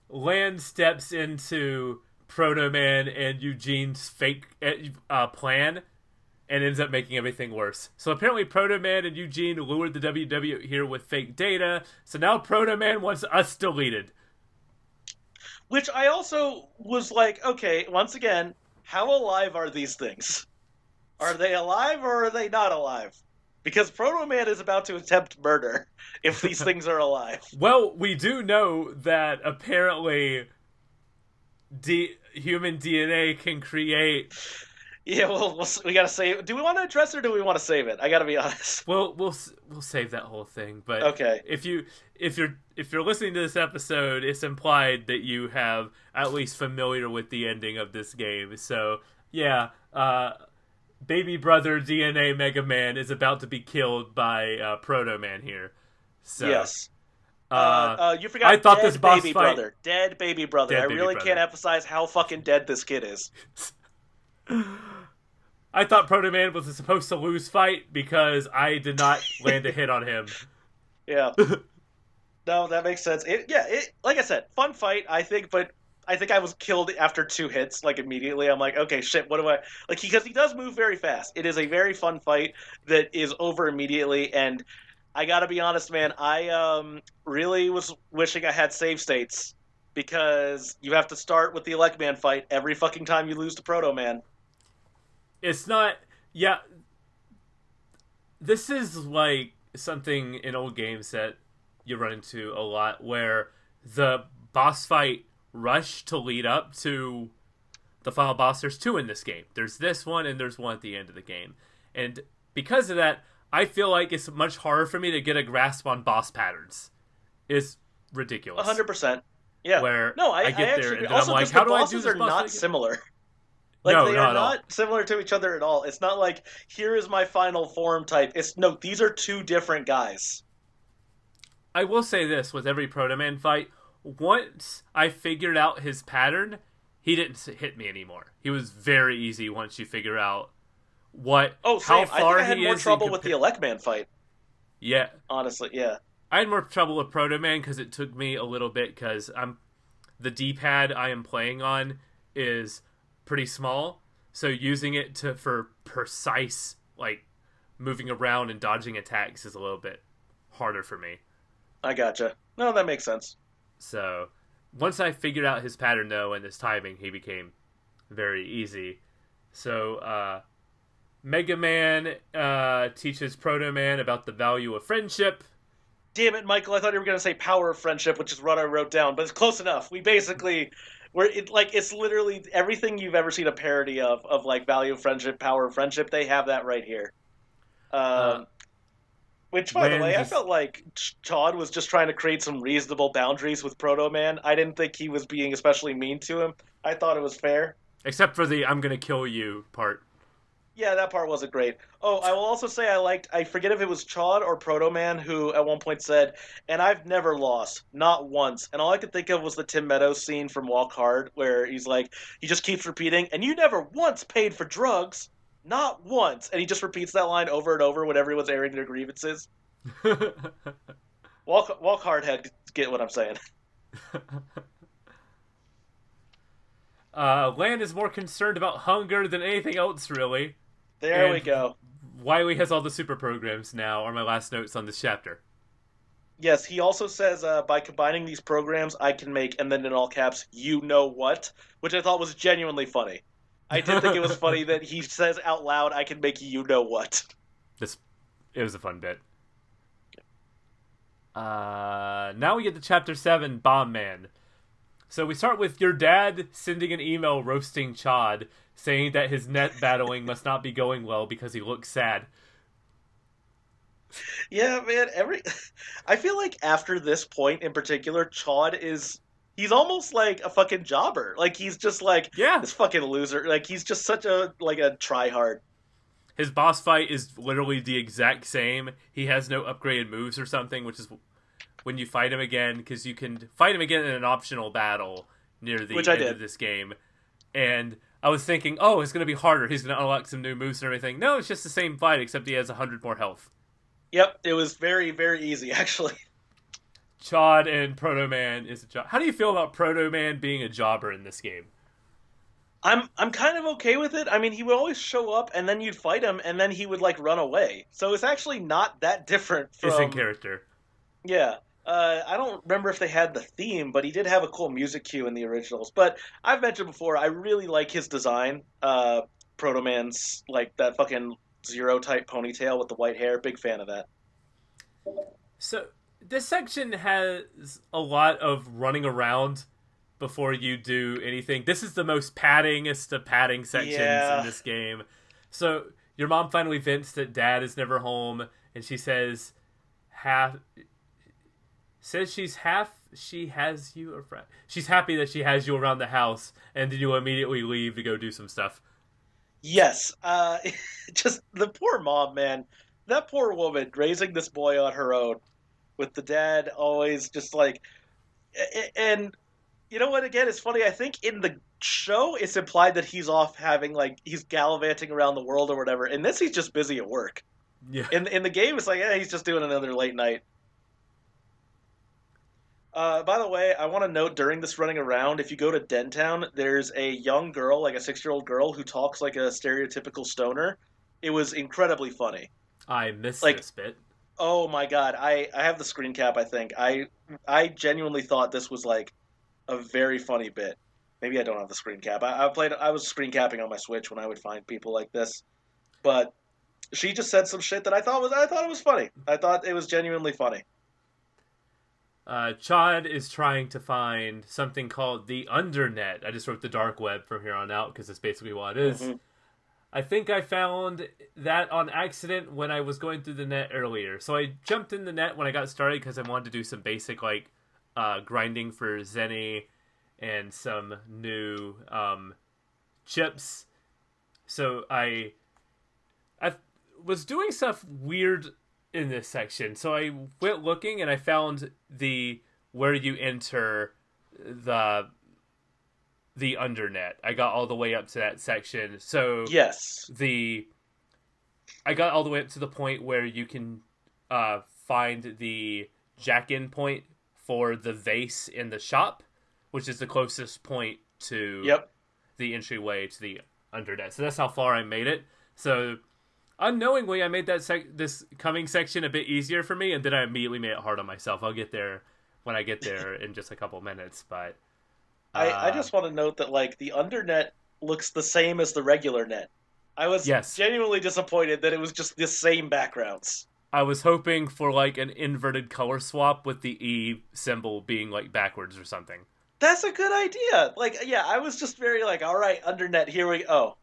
Speaker 2: Land steps into Proto Man and Eugene's fake plan and ends up making everything worse. So apparently Proto Man and Eugene lured the WW here with fake data, so now Proto Man wants us deleted.
Speaker 3: Which I also was like, okay, once again, how alive are these things? Are they alive or are they not alive? Because Proto Man is about to attempt murder if these things are alive.
Speaker 2: Well, we do know that apparently human DNA can create...
Speaker 3: Yeah, well, we gotta save. Do we want to address it or do we want to save it? I gotta be honest.
Speaker 2: Well, we'll save that whole thing. But
Speaker 3: okay,
Speaker 2: if you're listening to this episode, it's implied that you have at least familiar with the ending of this game. So yeah, baby brother DNA Mega Man is about to be killed by Proto Man here. So,
Speaker 3: yes. You forgot.
Speaker 2: I thought
Speaker 3: dead
Speaker 2: this boss
Speaker 3: baby
Speaker 2: fight...
Speaker 3: brother, dead baby brother.
Speaker 2: Dead
Speaker 3: I
Speaker 2: baby
Speaker 3: really
Speaker 2: brother.
Speaker 3: can't emphasize how fucking dead this kid is.
Speaker 2: I thought Proto Man was a supposed to lose fight because I did not land a hit on him.
Speaker 3: Yeah. No, that makes sense. Like I said, fun fight, I think, but I think I was killed after 2 hits, like immediately. I'm like, okay, shit, what do I like? Because he does move very fast. It is a very fun fight that is over immediately, and I gotta be honest, man, I really was wishing I had save states because you have to start with the Electman fight every fucking time you lose to Proto Man.
Speaker 2: It's not... Yeah. This is like something in old games that you run into a lot where the boss fight rush to lead up to the final boss. There's 2 in this game. There's this one and there's one at the end of the game. And because of that, I feel like it's much harder for me to get a grasp on boss patterns. It's ridiculous.
Speaker 3: 100%. Yeah.
Speaker 2: Where
Speaker 3: I
Speaker 2: get
Speaker 3: actually,
Speaker 2: there and then
Speaker 3: also
Speaker 2: I'm like,
Speaker 3: because
Speaker 2: how
Speaker 3: the
Speaker 2: do I do
Speaker 3: bosses
Speaker 2: this
Speaker 3: are
Speaker 2: boss
Speaker 3: not
Speaker 2: fight again?
Speaker 3: similar. Like,
Speaker 2: No,
Speaker 3: they
Speaker 2: not
Speaker 3: are
Speaker 2: at all.
Speaker 3: not similar to each other at all. It's not like, here is my final form type. No, these are 2 different guys.
Speaker 2: I will say this, with every Proto Man fight, once I figured out his pattern, he didn't hit me anymore. He was very easy once you figure out
Speaker 3: Oh,
Speaker 2: how
Speaker 3: same. I think
Speaker 2: far
Speaker 3: I had
Speaker 2: he
Speaker 3: more
Speaker 2: is.
Speaker 3: trouble with the Elecman fight.
Speaker 2: Yeah,
Speaker 3: Honestly, yeah.
Speaker 2: I had more trouble with Proto Man because it took me a little bit because the D-pad I am playing on is pretty small, so using it for precise like moving around and dodging attacks is a little bit harder for me.
Speaker 3: I gotcha. No, that makes sense.
Speaker 2: So once I figured out his pattern though and his timing, he became very easy. So Mega Man teaches Proto Man about the value of friendship.
Speaker 3: Damn it, Michael! I thought you were going to say power of friendship, which is what I wrote down, but it's close enough. It's literally everything you've ever seen a parody of like value of friendship, power of friendship. They have that right here. Which, by the way, I felt like Todd was just trying to create some reasonable boundaries with Proto Man. I didn't think he was being especially mean to him. I thought it was fair.
Speaker 2: Except for the "I'm gonna kill you" part.
Speaker 3: Yeah, that part wasn't great. Oh, I will also say I forget if it was Chod or Proto Man who at one point said, "And I've never lost, not once." And all I could think of was the Tim Meadows scene from Walk Hard, where he's like, he just keeps repeating, "And you never once paid for drugs, not once." And he just repeats that line over and over when everyone's airing their grievances. Walk Hard head, get what I'm saying.
Speaker 2: Land is more concerned about hunger than anything else, really.
Speaker 3: There we go.
Speaker 2: Wiley has all the super programs now, are my last notes on this chapter.
Speaker 3: Yes, he also says, by combining these programs, I can make, and then in all caps, "you know what," which I thought was genuinely funny. I did think it was funny that he says out loud, "I can make you know what."
Speaker 2: It was a fun bit. Now we get to Chapter 7, Bomb Man. So we start with your dad sending an email roasting Chod, saying that his net battling must not be going well because he looks sad.
Speaker 3: Yeah, man, I feel like after this point in particular, he's almost like a fucking jobber. Like, he's just like,
Speaker 2: yeah,
Speaker 3: this fucking loser. Like, he's just such a tryhard.
Speaker 2: His boss fight is literally the exact same. He has no upgraded moves or something, which is when you fight him again, because you can fight him again in an optional battle near the end of this game. And I was thinking, oh, it's going to be harder. He's going to unlock some new moves and everything. No, it's just the same fight, except he has 100 more health.
Speaker 3: Yep, it was very, very easy, actually.
Speaker 2: Chod and Proto Man is a job. How do you feel about Proto Man being a jobber in this game?
Speaker 3: I'm kind of okay with it. I mean, he would always show up, and then you'd fight him, and then he would, like, run away. So it's actually not that different from...
Speaker 2: It's in character.
Speaker 3: Yeah. I don't remember if they had the theme, but he did have a cool music cue in the originals. But I've mentioned before, I really like his design. Proto Man's, like, that fucking Zero-type ponytail with the white hair. Big fan of that.
Speaker 2: So, this section has a lot of running around before you do anything. This is the most paddingest of padding sections in this game. So, your mom finally vents that dad is never home, and she says she's happy that she has you around the house, and then you immediately leave to go do some stuff.
Speaker 3: Yes. Just the poor mom, man. That poor woman raising this boy on her own with the dad always just like... And you know what, again, it's funny. I think in the show, it's implied that he's off having, like, he's gallivanting around the world or whatever. In this, he's just busy at work.
Speaker 2: Yeah.
Speaker 3: In the game, it's like, he's just doing another late night. By the way, I want to note during this running around, if you go to Dentown, there's a young girl, like a 6-year-old girl, who talks like a stereotypical stoner. It was incredibly funny.
Speaker 2: I missed this bit.
Speaker 3: Oh my god, I have the screen cap, I think. I genuinely thought this was like a very funny bit. Maybe I don't have the screen cap. I was screen capping on my Switch when I would find people like this. But she just said some shit that I thought it was funny. I thought it was genuinely funny.
Speaker 2: Chod is trying to find something called the Undernet. I just wrote the dark web from here on out because it's basically what it is. Mm-hmm. I think I found that on accident when I was going through the net earlier. So I jumped in the net when I got started because I wanted to do some basic like grinding for Zenny and some new chips. So I was doing stuff weird in this section. So I went looking and I found the where you enter the undernet. I got all the way up to that section. So
Speaker 3: Yes.
Speaker 2: I got all the way up to the point where you can find the jack-in point for the vase in the shop, which is the closest point to the entryway to the undernet. So that's how far I made it. So unknowingly, I made this coming section a bit easier for me, and then I immediately made it hard on myself. I'll get there when I get there in just a couple minutes, but
Speaker 3: I just want to note that like the undernet looks the same as the regular net. I was genuinely disappointed that it was just the same backgrounds.
Speaker 2: I was hoping for like an inverted color swap with the E symbol being like backwards or something.
Speaker 3: That's a good idea. Like, yeah, I was just very like, all right, undernet, here we go. Oh,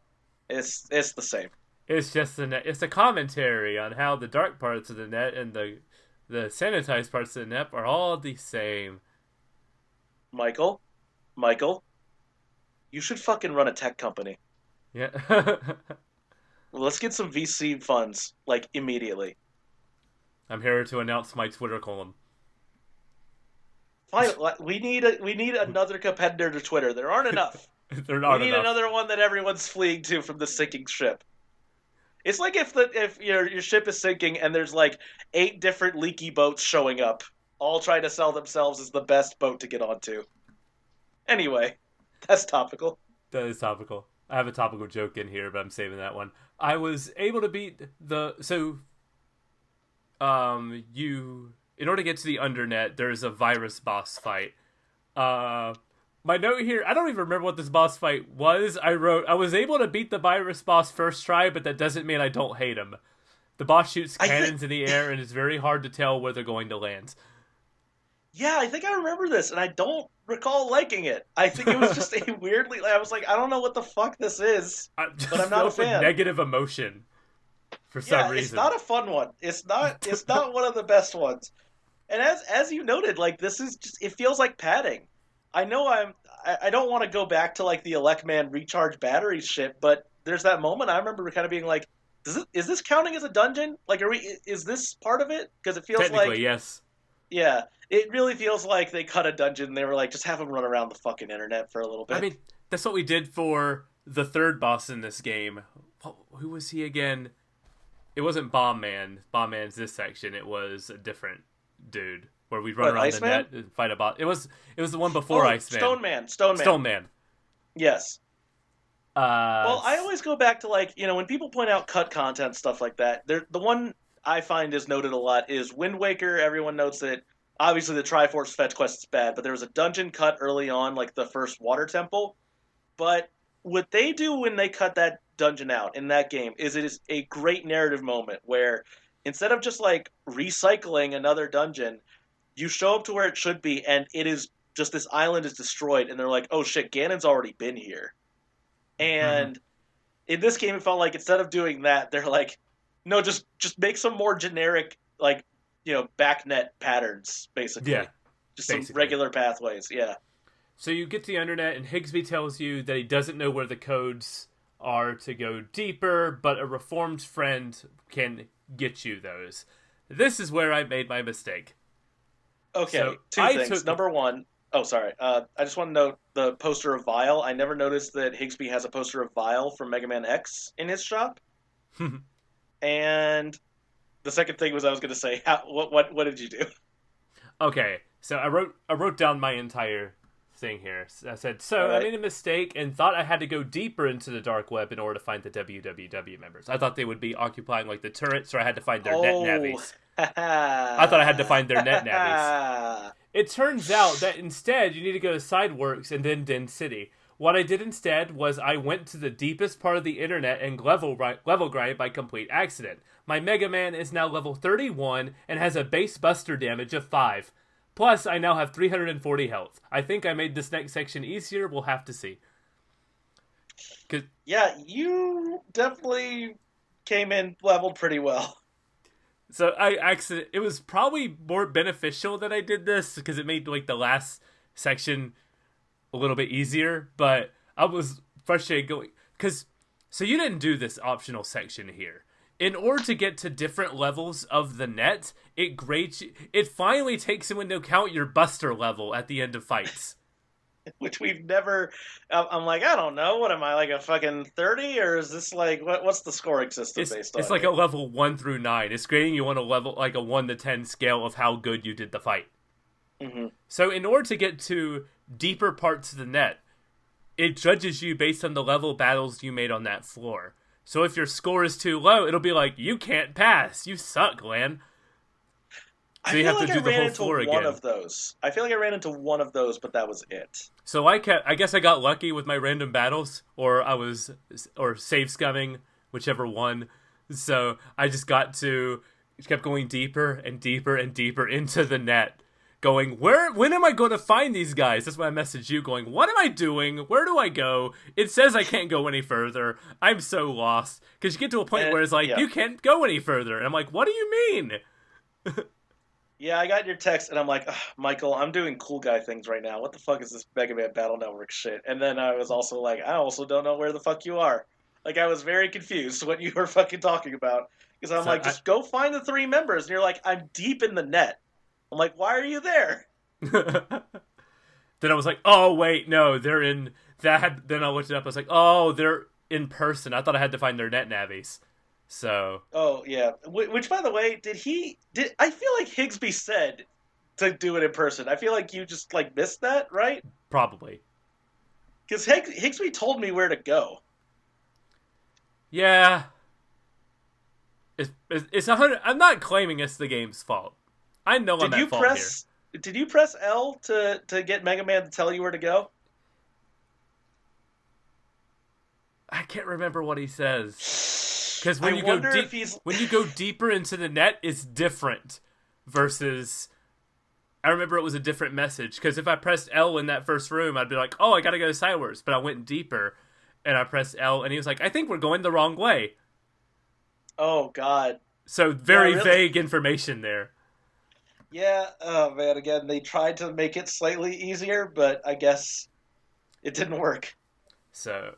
Speaker 3: it's the same.
Speaker 2: It's just the net. It's a commentary on how the dark parts of the net and the sanitized parts of the net are all the same.
Speaker 3: Michael, you should fucking run a tech company.
Speaker 2: Yeah.
Speaker 3: Let's get some VC funds, like, immediately.
Speaker 2: I'm here to announce my Twitter column.
Speaker 3: Fine, we need another competitor to Twitter. There aren't enough.
Speaker 2: They're not enough.
Speaker 3: We need another one that everyone's fleeing to from the sinking ship. It's like if your ship is sinking and there's like 8 different leaky boats showing up, all trying to sell themselves as the best boat to get onto. Anyway, that's topical.
Speaker 2: That is topical. I have a topical joke in here, but I'm saving that one. I was able to beat in order to get to the undernet, there's a virus boss fight. My note here, I don't even remember what this boss fight was. I was able to beat the virus boss first try, but that doesn't mean I don't hate him. The boss shoots cannons in the air, and it's very hard to tell where they're going to land.
Speaker 3: Yeah, I think I remember this, and I don't recall liking it. I think it was just a weirdly... I was like, I don't know what the fuck this is, but I'm not a fan.
Speaker 2: Negative emotion for some reason.
Speaker 3: It's not a fun one. It's not one of the best ones. And as you noted, like, this is just... It feels like padding. I know I don't want to go back to, like, the Elecman recharge battery shit, but there's that moment I remember kind of being like, is this counting as a dungeon? Like, is this part of it? Because it feels like...
Speaker 2: yes.
Speaker 3: Yeah, it really feels like they cut a dungeon and they were like, just have him run around the fucking internet for a little bit.
Speaker 2: I mean, that's what we did for the third boss in this game. Who was he again? It wasn't Bomb Man. Bomb Man's this section. It was a different dude where we'd run around
Speaker 3: Iceman?
Speaker 2: the net and fight a boss. It was the one before Iceman.
Speaker 3: Stone Man. Yes. Well, I always go back to, like, when people point out cut content, stuff like that, the one I find is noted a lot is Wind Waker. Everyone notes that obviously the Triforce fetch quest is bad, but there was a dungeon cut early on, like the first water temple. But what they do when they cut that dungeon out in that game is it is a great narrative moment where instead of just like recycling another dungeon, you show up to where it should be and it is just this island is destroyed and they're like, oh shit, Ganon's already been here. And in this game it felt like instead of doing that, they're like, no, just make some more generic, like, backnet patterns, basically. Yeah, just basically. Some regular pathways, yeah.
Speaker 2: So you get to the internet, and Higsby tells you that he doesn't know where the codes are to go deeper, but a reformed friend can get you those. This is where I made my mistake.
Speaker 3: Okay, so two things. Number one, sorry. I just want to note the poster of Vile. I never noticed that Higsby has a poster of Vile from MegaMan.EXE in his shop. And the second thing was I was going to say, what did you do? Okay,
Speaker 2: so I wrote down my entire thing here. I said, I made a mistake and thought I had to go deeper into the dark web in order to find the WWW members. I thought they would be occupying like the turrets, or I had to find their net navies. I thought I had to find their net navies. It turns out that instead you need to go to Sideworks and then Den City. What I did instead was I went to the deepest part of the internet and level grind by complete accident. My Mega Man is now level 31 and has a base buster damage of 5. Plus, I now have 340 health. I think I made this next section easier. We'll have to see.
Speaker 3: Yeah, you definitely came in leveled pretty well.
Speaker 2: So it was probably more beneficial that I did this because it made like the last section a little bit easier, but I was frustrated going so you didn't do this optional section here. in order to get to different levels of the net, it grades you, it finally takes into account your buster level at the end of fights.
Speaker 3: Which we've never. I'm like, I don't know. What am I, like a fucking 30, or is this like what's the scoring system based on?
Speaker 2: It's like a level 1 through 9. It's grading you on a level like a 1 to 10 scale of how good you did the fight.
Speaker 3: Mm-hmm.
Speaker 2: So in order to get to deeper parts of the net, it judges you based on the level battles you made on that floor. So if your score is too low, it'll be like, you can't pass. You suck, Lan. So you have to do the whole floor again.
Speaker 3: One of those. I feel like I ran into one of those, but that was it.
Speaker 2: So I guess I got lucky with my random battles, or save scumming, whichever one. So I just kept going deeper and deeper and deeper into the net. Going, when am I going to find these guys? That's why I messaged you going, what am I doing? Where do I go? It says I can't go any further. I'm so lost. Because you get to a point where it's like, you can't go any further. And I'm like, what do you mean?
Speaker 3: Yeah, I got your text, and I'm like, Michael, I'm doing cool guy things right now. What the fuck is this Mega Man Battle Network shit? And then I was also like, I also don't know where the fuck you are. Like, I was very confused what you were fucking talking about. Because I'm like, just go find the 3 members. And you're like, I'm deep in the net. I'm like, why are you there?
Speaker 2: Then I was like, oh, wait, no, they're in that. Then I looked it up. I was like, oh, they're in person. I thought I had to find their net navies. So.
Speaker 3: Oh, yeah. Which, by the way, I feel like Higsby said to do it in person. I feel like you just, like, missed that, right?
Speaker 2: Probably.
Speaker 3: Because Higsby told me where to go.
Speaker 2: Yeah. It's 100. I'm not claiming it's the game's fault. I know I'm at fault here.
Speaker 3: Did you press L to get Mega Man to tell you where to go?
Speaker 2: I can't remember what he says. Because when you go deeper into the net, it's different. Versus, I remember it was a different message. Because if I pressed L in that first room, I'd be like, oh, I gotta go sideways. But I went deeper, and I pressed L, and he was like, I think we're going the wrong way.
Speaker 3: Oh, God.
Speaker 2: So very vague information there.
Speaker 3: Yeah, oh man, again, they tried to make it slightly easier, but I guess it didn't work.
Speaker 2: So,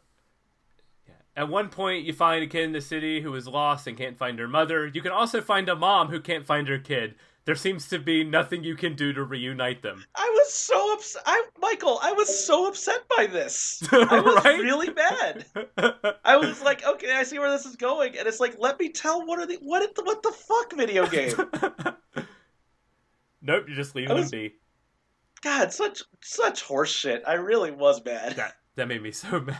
Speaker 2: yeah. At one point, you find a kid in the city who is lost and can't find her mother. You can also find a mom who can't find her kid. There seems to be nothing you can do to reunite them.
Speaker 3: I was so upset. Michael, I was so upset by this. I was really bad. I was like, okay, I see where this is going, and it's like, let me tell what the fuck video game.
Speaker 2: Nope, you're just leaving them be.
Speaker 3: God, such horse shit. I really was mad.
Speaker 2: That made me so mad.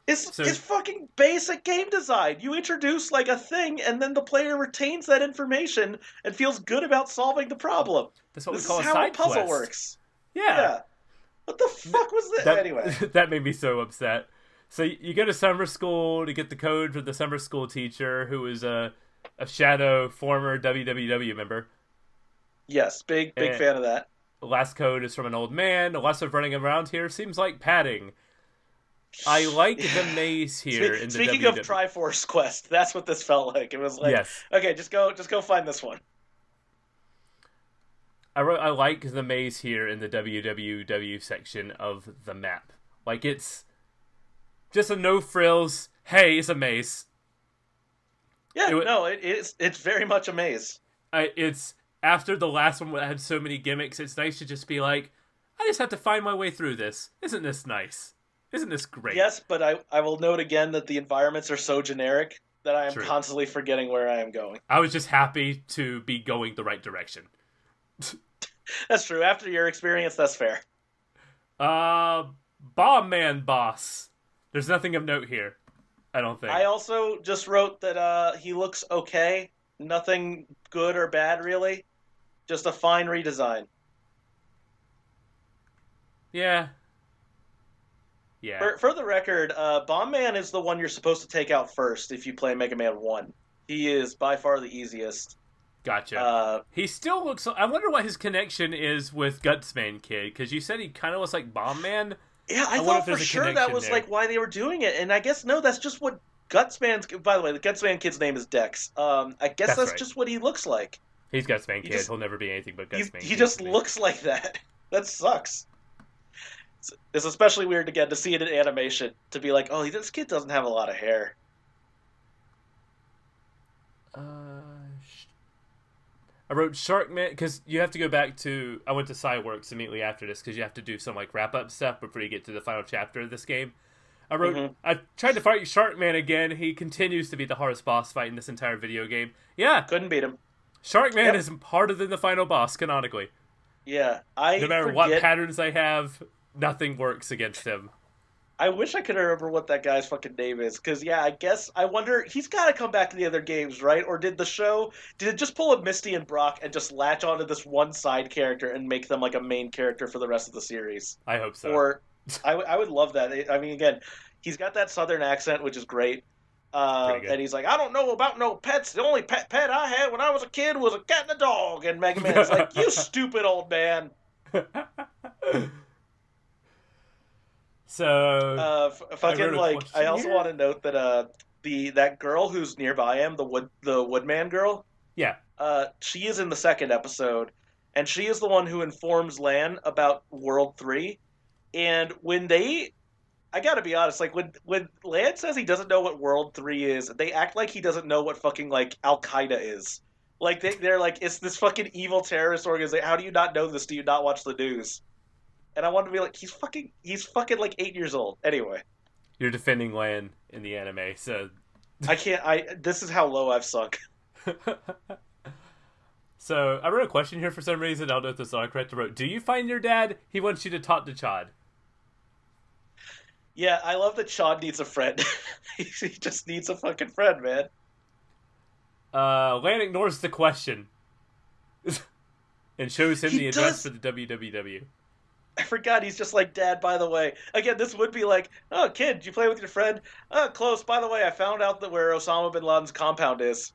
Speaker 3: It's fucking basic game design. You introduce like a thing, and then the player retains that information and feels good about solving the problem.
Speaker 2: That's what we call a side
Speaker 3: quest. This is how a puzzle works. Yeah. What the fuck was this? Anyway.
Speaker 2: That made me so upset. So you go to summer school to get the code for the summer school teacher, who is a shadow former WWW member.
Speaker 3: Yes, big fan of that.
Speaker 2: The last code is from an old man. The lots of running around here seems like padding. I like the maze here in the
Speaker 3: Speaking of Triforce Quest, that's what this felt like. It was like, yes. Okay, just go find this one.
Speaker 2: I like the maze here in the WWW section of the map. Like, it's just a no frills, hey, it's a maze.
Speaker 3: Yeah, it's very much a maze.
Speaker 2: It's after the last one that had so many gimmicks, it's nice to just be like, I just have to find my way through this. Isn't this nice? Isn't this great?
Speaker 3: Yes, but I will note again that the environments are so generic that I am constantly forgetting where I am going.
Speaker 2: I was just happy to be going the right direction.
Speaker 3: That's true. After your experience, that's fair.
Speaker 2: Bomb Man Boss. There's nothing of note here, I don't think.
Speaker 3: I also just wrote that he looks okay. Nothing good or bad, really. Just a fine redesign.
Speaker 2: Yeah.
Speaker 3: For the record, Bomb Man is the one you're supposed to take out first if you play Mega Man 1. He is by far the easiest.
Speaker 2: Gotcha. He still looks... I wonder what his connection is with Gutsman Kid, because you said he kind of looks like Bomb Man.
Speaker 3: Yeah, I thought for sure that was like why they were doing it, and I guess no, that's just what Gutsman's... By the way, the Gutsman Kid's name is Dex. I guess that's just what he looks like.
Speaker 2: He's Gutsman Kid. He'll never be anything but Gutsman Kid.
Speaker 3: He just looks like that. That sucks. It's especially weird, again, to see it in animation, to be like, oh, this kid doesn't have a lot of hair.
Speaker 2: I wrote Sharkman because you have to go back to. I went to Cyworks immediately after this because you have to do some like wrap up stuff before you get to the final chapter of this game. I wrote. I tried to fight Sharkman again. He continues to be the hardest boss fight in this entire video game. Yeah,
Speaker 3: couldn't beat him.
Speaker 2: Sharkman is harder than the final boss canonically.
Speaker 3: Yeah,
Speaker 2: no matter what patterns I have, nothing works against him.
Speaker 3: I wish I could remember what that guy's fucking name is, because, I wonder, he's got to come back to the other games, right? Or did it just pull a Misty and Brock and just latch onto this one side character and make them, like, a main character for the rest of the series?
Speaker 2: I hope so.
Speaker 3: Or, I would love that. I mean, again, he's got that southern accent, which is great. And he's like, I don't know about no pets. The only pet I had when I was a kid was a cat and a dog. And MegaMan's like, you stupid old man.
Speaker 2: So
Speaker 3: I also want to note that that girl who's nearby him, the Woodman girl.
Speaker 2: Yeah.
Speaker 3: She is in the second episode, and she is the one who informs Lan about World 3. And I gotta be honest, like when Lan says he doesn't know what World 3 is, they act like he doesn't know what fucking like Al Qaeda is. Like they're like, it's this fucking evil terrorist organization. How do you not know this? Do you not watch the news? And I want to be like, he's fucking like 8 years old. Anyway.
Speaker 2: You're defending Lan in the anime, so...
Speaker 3: this is how low I've sunk.
Speaker 2: So, I wrote a question here for some reason. I don't know if this is correct. I wrote, do you find your dad? He wants you to talk to Chad.
Speaker 3: Yeah, I love that Chad needs a friend. He just needs a fucking friend, man.
Speaker 2: Lan ignores the question. And shows him the address for the WWW.
Speaker 3: I forgot, he's just like, Dad, by the way. Again, this would be like, oh, kid, did you play with your friend? Oh, close. By the way, I found out that where Osama bin Laden's compound is.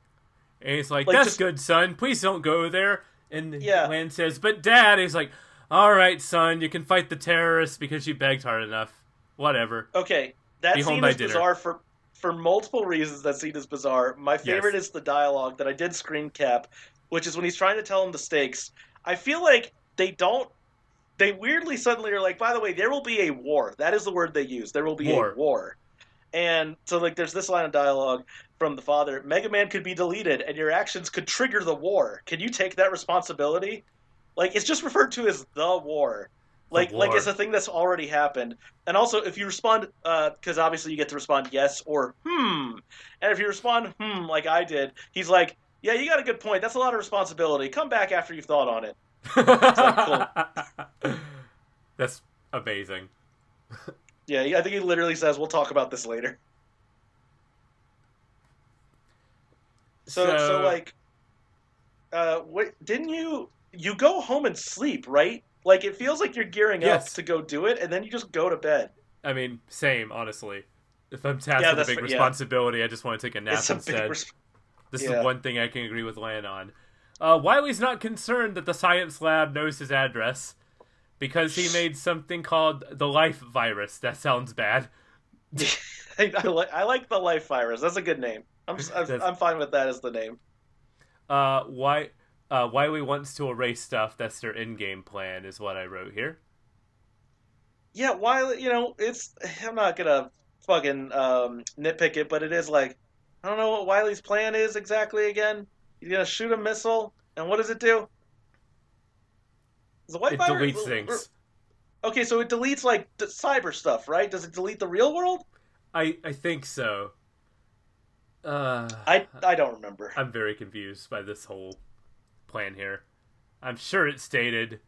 Speaker 2: And he's like, that's good, son. Please don't go there. And Lan says, but Dad, he's like, all right, son, you can fight the terrorists because you begged hard enough. Whatever.
Speaker 3: Okay, that scene is bizarre for multiple reasons. That scene is bizarre. My favorite is the dialogue that I did screen cap, which is when he's trying to tell him the stakes. I feel like they weirdly suddenly are like, by the way, there will be a war. That is the word they use. There will be a war. And so, like, there's this line of dialogue from the father. MegaMan could be deleted, and your actions could trigger the war. Can you take that responsibility? Like, it's just referred to as the war. Like it's a thing that's already happened. And also, if you respond, because obviously you get to respond yes or And if you respond like I did, he's like, yeah, you got a good point. That's a lot of responsibility. Come back after you've thought on it. It's like, cool.
Speaker 2: That's amazing.
Speaker 3: Yeah, I think he literally says, we'll talk about this later. So like, what, didn't you go home and sleep, right? Like, it feels like you're gearing up to go do it, and then you just go to bed.
Speaker 2: I mean, same, honestly. If I'm tasked with a big responsibility, I just want to take a nap instead. This is one thing I can agree with Lan on. Wiley's not concerned that the science lab knows his address because he made something called the Life Virus. That sounds bad.
Speaker 3: I like the Life Virus. That's a good name. I'm fine with that as the name.
Speaker 2: Wiley wants to erase stuff. That's their in-game plan, is what I wrote here.
Speaker 3: Yeah, Wiley, I'm not gonna fucking nitpick it, but it is like, I don't know what Wiley's plan is exactly again. He's gonna shoot a missile, and what does it do? It
Speaker 2: deletes things.
Speaker 3: Okay, so it deletes, like, the cyber stuff, right? Does it delete the real world?
Speaker 2: I think so.
Speaker 3: I don't remember.
Speaker 2: I'm very confused by this whole plan here. I'm sure it stated,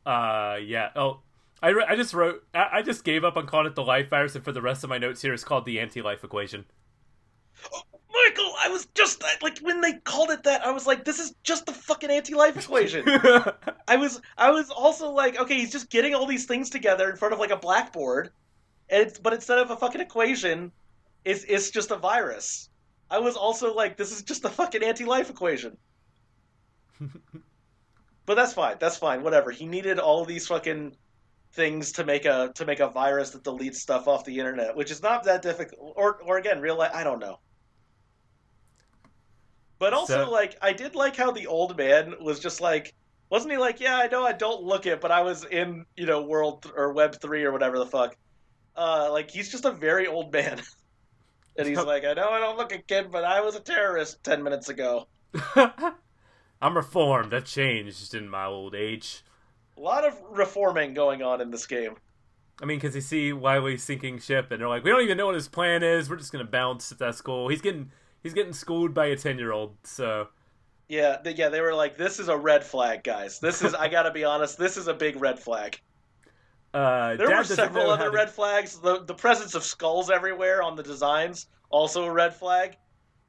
Speaker 2: yeah. Oh, I just wrote, I just gave up on calling it the Life Virus, and for the rest of my notes here, it's called the Anti-Life Equation.
Speaker 3: Oh, Michael, I was just, like, when they called it that, I was like, this is just the fucking Anti-Life Equation. I was also like, okay, he's just getting all these things together in front of, like, a blackboard, but instead of a fucking equation, it's just a virus. I was also like, this is just the fucking Anti-Life Equation. But that's fine, whatever. He needed all of these fucking things to make a virus that deletes stuff off the internet, which is not that difficult. Or again, real life, I don't know. But also, like, I did like how the old man was just like, wasn't he like, yeah, I know I don't look it, but I was in, World or Web 3 or whatever the fuck. Like, he's just a very old man. And he's like, I know I don't look a kid, but I was a terrorist 10 minutes ago.
Speaker 2: I'm reformed. I've changed in my old age.
Speaker 3: A lot of reforming going on in this game.
Speaker 2: I mean, because they see Wiley's sinking ship, and they're like, we don't even know what his plan is. We're just going to bounce at that school. He's getting schooled by a 10-year-old, so...
Speaker 3: Yeah, they were like, this is a red flag, guys. This is, I gotta be honest, this is a big red flag. There were several other red flags. The presence of skulls everywhere on the designs, also a red flag.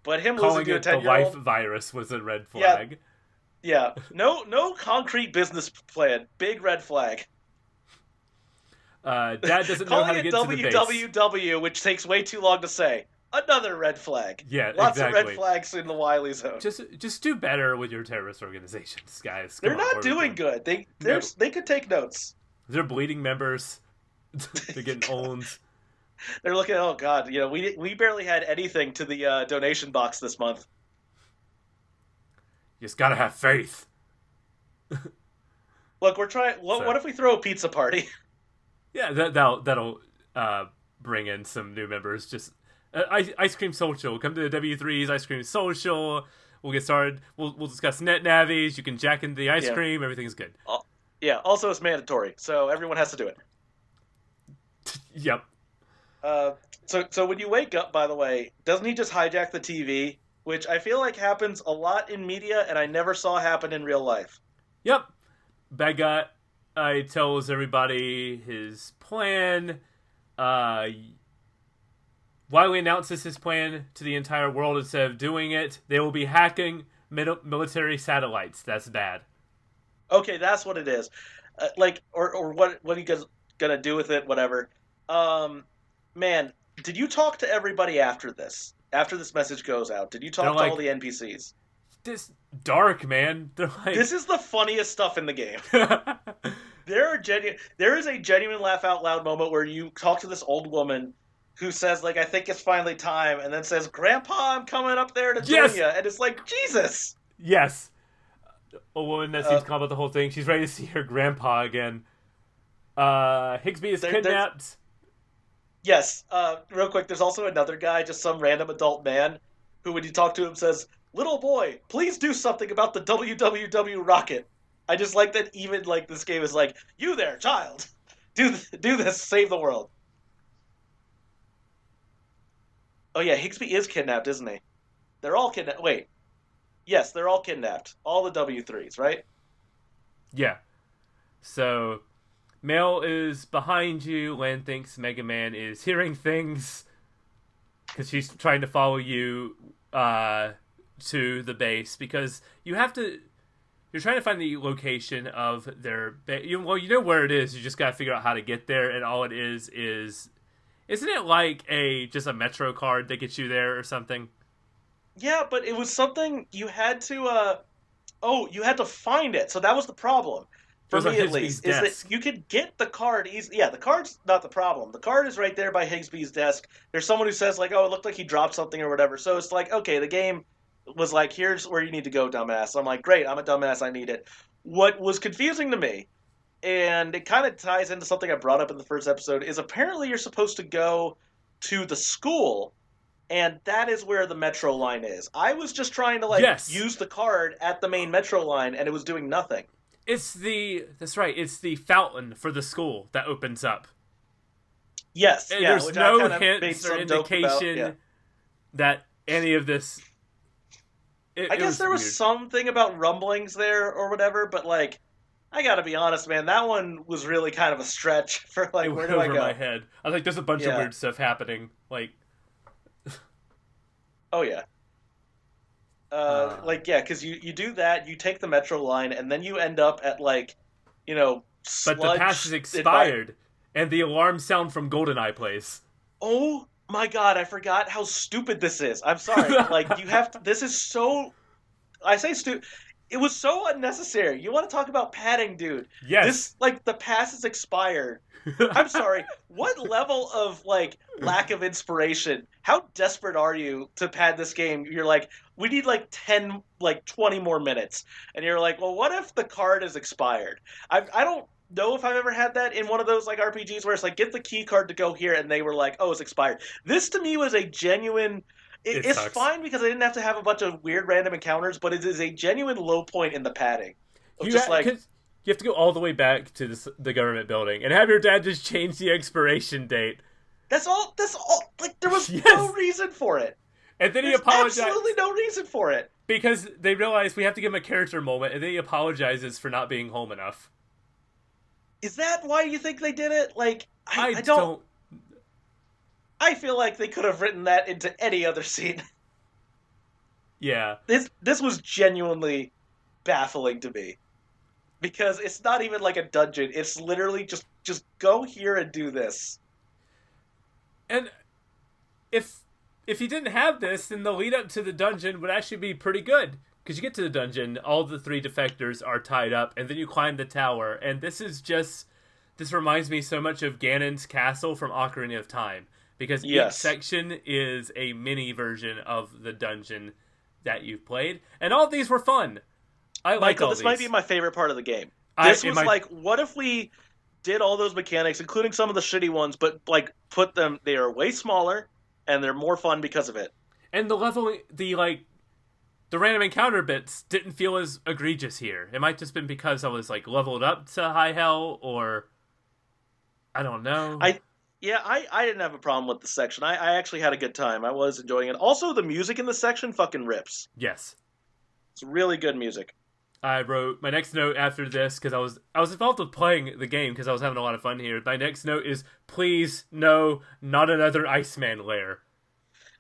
Speaker 3: But him losing to a 10-year-old...
Speaker 2: the life virus was a red flag.
Speaker 3: Yeah. No concrete business plan. Big red flag.
Speaker 2: Dad doesn't know how to get to the base.
Speaker 3: WWW, which takes way too long to say. Another red flag.
Speaker 2: Yeah,
Speaker 3: Lots
Speaker 2: exactly.
Speaker 3: of red flags in the Wily Zone.
Speaker 2: Just do better with your terrorist organizations, guys.
Speaker 3: They're not doing good. They could take notes.
Speaker 2: They're bleeding members. They're getting owned.
Speaker 3: They're looking. Oh God, we barely had anything to the donation box this month.
Speaker 2: You just gotta have faith.
Speaker 3: Look, we're trying. What if we throw a pizza party?
Speaker 2: Yeah, that'll bring in some new members. Just ice cream social. Come to the W3's ice cream social. We'll get started. We'll discuss net navies. You can jack into the ice cream. Everything's good.
Speaker 3: Yeah. Also, it's mandatory, so everyone has to do it.
Speaker 2: Yep.
Speaker 3: So when you wake up, by the way, doesn't he just hijack the TV? Which I feel like happens a lot in media, and I never saw happen in real life.
Speaker 2: Yep. Bad guy tells everybody his plan. Wiley announces his plan to the entire world instead of doing it. They will be hacking military satellites. That's bad.
Speaker 3: Okay, that's what it is. Or what are you guys gonna do with it? Whatever. Man, did you talk to everybody after this? After this message goes out, did you talk to all the NPCs?
Speaker 2: This dark, man. They're like,
Speaker 3: this is the funniest stuff in the game. There is a genuine laugh out loud moment where you talk to this old woman who says, like, I think it's finally time, and then says, Grandpa, I'm coming up there to join you. And it's like, Jesus!
Speaker 2: Yes. A woman that seems calm about the whole thing. She's ready to see her grandpa again. Higsby is kidnapped.
Speaker 3: Yes. Real quick, there's also another guy, just some random adult man, who when you talk to him says, little boy, please do something about the WWW rocket. I just like that even, like, this game is like, you there, child. Do this, save the world. Oh yeah, Higsby is kidnapped, isn't he? They're all kidnapped. Wait. Yes, they're all kidnapped. All the W3s, right?
Speaker 2: Yeah. So, Mel is behind you. Lan thinks MegaMan is hearing things because she's trying to follow you to the base because you have to... You're trying to find the location of their... you know where it is. You just got to figure out how to get there, and all it is... Isn't it like just a Metro card that gets you there or something?
Speaker 3: Yeah, but it was something you had to... you had to find it. So that was the problem. For me, at least. Is that you could get the card easily. Yeah, the card's not the problem. The card is right there by Higsby's desk. There's someone who says, like, oh, it looked like he dropped something or whatever. So it's like, okay, the game was like, here's where you need to go, dumbass. I'm like, great, I'm a dumbass, I need it. What was confusing to me, and it kind of ties into something I brought up in the first episode, is apparently you're supposed to go to the school, and that is where the Metro line is. I was just trying to, use the card at the main Metro line, and it was doing nothing.
Speaker 2: That's right, it's the fountain for the school that opens up.
Speaker 3: Yes,
Speaker 2: and there's no hints or indication that any of this... I guess there was something about rumblings there or whatever, but, like, I gotta be honest, man, that one was really kind of a stretch for, like, where do I go? Over my head. I was like, there's a bunch of weird stuff happening, like...
Speaker 3: Oh, yeah. Because you do that, you take the Metro line, and then you end up at, like, sludge...
Speaker 2: But the pass is expired, and the alarm sound from GoldenEye plays.
Speaker 3: Oh, my God, I forgot how stupid this is. I'm sorry. Like, you have to... This is so... I say stupid... It was so unnecessary. You want to talk about padding, dude.
Speaker 2: Yes.
Speaker 3: The pass is expired. I'm sorry. What level of, lack of inspiration? How desperate are you to pad this game? You're like, we need, 10, 20 more minutes. And you're like, well, what if the card is expired? I don't know if I've ever had that in one of those like RPGs where it's like get the key card to go here, and they were like, "Oh, it's expired." This to me was a genuine.
Speaker 2: It
Speaker 3: It's
Speaker 2: sucks.
Speaker 3: fine because I didn't have to have a bunch of weird random encounters, but it is a genuine low point in the padding of just like
Speaker 2: Cause you have to go all the way back to the government building and have your dad just change the expiration date.
Speaker 3: that's all. That's all. Like there was no
Speaker 2: Yes.
Speaker 3: reason for it.
Speaker 2: And then he
Speaker 3: There's
Speaker 2: apologized
Speaker 3: absolutely no reason for it.
Speaker 2: because they realize we have to give him a character moment, and then he apologizes for not being home enough.
Speaker 3: Is that why you think they did it? Like
Speaker 2: I
Speaker 3: I don't.
Speaker 2: don't.
Speaker 3: I feel like they could have written that into any other scene.
Speaker 2: Yeah.
Speaker 3: This was genuinely baffling to me because it's not even like a dungeon. It's literally just go here and do this.
Speaker 2: And if he didn't have this, then the lead up to the dungeon would actually be pretty good. Because you get to the dungeon, all the 3 defectors are tied up, and then you climb the tower. And this reminds me so much of Ganon's castle from Ocarina of Time. Because each section is a mini version of the dungeon that you've played. And all of these were fun.
Speaker 3: Michael, this might be my favorite part of the game. This was like, what if we did all those mechanics, including some of the shitty ones, but like put them, they are way smaller, and they're more fun because of it.
Speaker 2: And the leveling, the random encounter bits didn't feel as egregious here. It might just been because I was like leveled up to high hell, or I don't know.
Speaker 3: I didn't have a problem with the section. I actually had a good time. I was enjoying it. Also, the music in the section fucking rips.
Speaker 2: Yes.
Speaker 3: It's really good music.
Speaker 2: I wrote my next note after this because I was involved with playing the game because I was having a lot of fun here. My next note is, please, no, not another Iceman lair.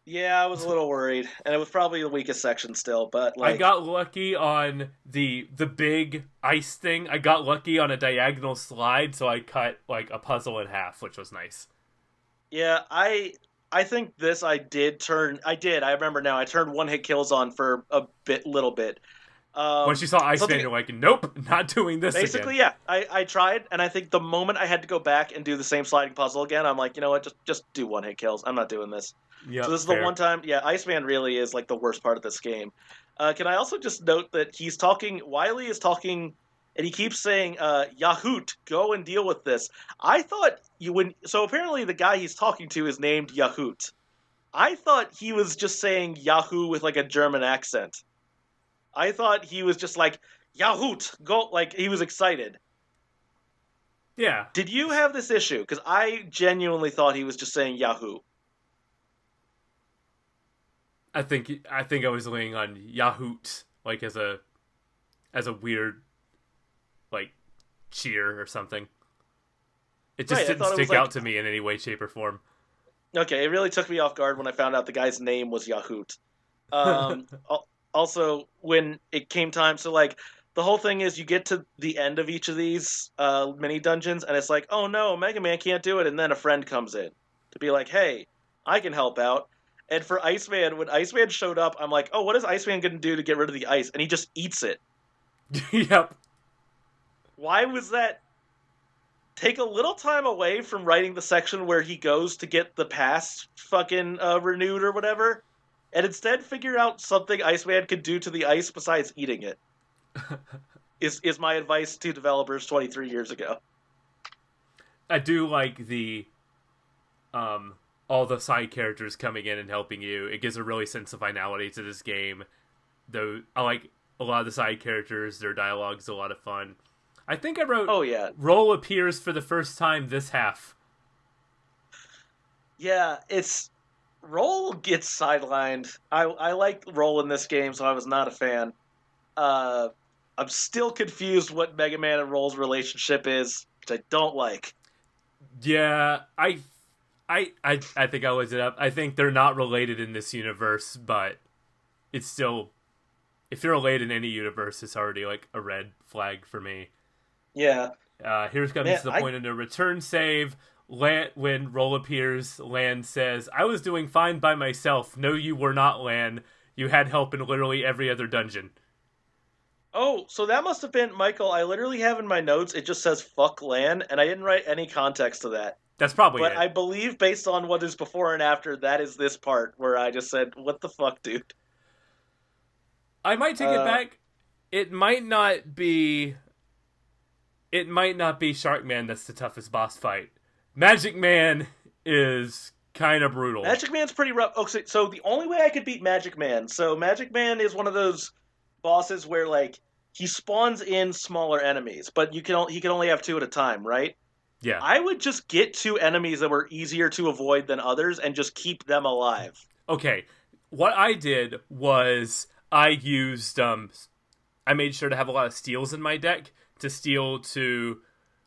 Speaker 3: Yeah, I was a little worried, and it was probably the weakest section still, but like...
Speaker 2: I got lucky on the big ice thing. I got lucky on a diagonal slide, so I cut like a puzzle in half, which was nice.
Speaker 3: Yeah, I think this I remember now, I turned one-hit kills on for a little bit.
Speaker 2: Once you saw Iceman, you're like, nope, not doing this
Speaker 3: basically,
Speaker 2: again.
Speaker 3: yeah. I tried, and I think the moment I had to go back and do the same sliding puzzle again, I'm like, you know what, just do one-hit kills. I'm not doing this.
Speaker 2: Yep,
Speaker 3: so this is
Speaker 2: fair.
Speaker 3: the one time, yeah, Iceman really is like the worst part of this game. Can I also just note that Wily is talking, and he keeps saying, Yahoot, go and deal with this. I thought so apparently the guy he's talking to is named Yahoot. I thought he was just saying Yahoo with like a German accent. I thought he was just like, Yahoot, go, like he was excited.
Speaker 2: Yeah.
Speaker 3: Did you have this issue? Because I genuinely thought he was just saying Yahoo.
Speaker 2: I think I was leaning on Yahoot, like as a weird like cheer or something. It just didn't stick out to me in any way, shape, or form.
Speaker 3: Okay, it really took me off guard when I found out the guy's name was Yahoot. Also, when it came time, so like the whole thing is you get to the end of each of these mini dungeons, and it's like, oh no, Mega Man can't do it, and then a friend comes in to be like, hey, I can help out. And for Iceman, when Iceman showed up, I'm like, oh, what is Iceman going to do to get rid of the ice? And he just eats it.
Speaker 2: Yep.
Speaker 3: Why was that? Take a little time away from writing the section where he goes to get the pass fucking renewed or whatever, and instead figure out something Iceman could do to the ice besides eating it. is my advice to developers 23 years ago.
Speaker 2: I do like the all the side characters coming in and helping you. It gives a really sense of finality to this game. Though I like a lot of the side characters, their dialogue's a lot of fun. I think I wrote,
Speaker 3: oh yeah,
Speaker 2: Roll appears for the first time this half.
Speaker 3: Yeah, Roll gets sidelined. I like Roll in this game, so I was not a fan. I'm still confused what Mega Man and Roll's relationship is, which I don't like.
Speaker 2: Yeah, I think I looked it up. I think they're not related in this universe, but it's still, if you're related in any universe, it's already like a red flag for me.
Speaker 3: Yeah.
Speaker 2: Here comes the point in the return save. When Roll appears, Lan says, I was doing fine by myself. No, you were not, Lan. You had help in literally every other dungeon.
Speaker 3: Oh, so that must have been, Michael, I literally have in my notes, it just says fuck Lan, and I didn't write any context to that.
Speaker 2: That's probably it.
Speaker 3: But I believe, based on what is before and after, that is this part where I just said, what the fuck, dude?
Speaker 2: I might take it back. It might not be it might not be Shark Man that's the toughest boss fight. Magic Man is kind of brutal.
Speaker 3: Magic Man's pretty rough. Oh, so the only way I could beat Magic Man. So Magic Man is one of those bosses where like he spawns in smaller enemies, but he can only have 2 at a time, right?
Speaker 2: Yeah.
Speaker 3: I would just get 2 enemies that were easier to avoid than others and just keep them alive.
Speaker 2: Okay. What I did was I used I made sure to have a lot of steals in my deck to steal to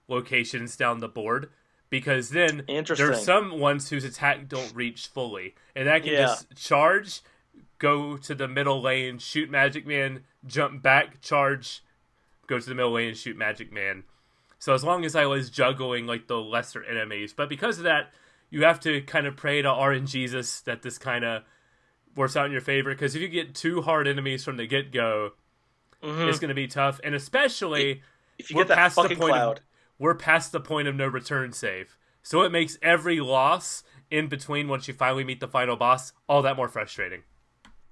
Speaker 2: locations down the board, because then there's some ones whose attack don't reach fully, and I can just charge, go to the middle lane, shoot Magic Man, jump back, charge, go to the middle lane, and shoot Magic Man. So as long as I was juggling like the lesser enemies, but because of that, you have to kind of pray to RNGesus that this kind of works out in your favor, because if you get 2 hard enemies from the get-go, it's going to be tough, and especially
Speaker 3: if you get that fucking cloud.
Speaker 2: We're past the point of no return save. So it makes every loss in between once you finally meet the final boss all that more frustrating.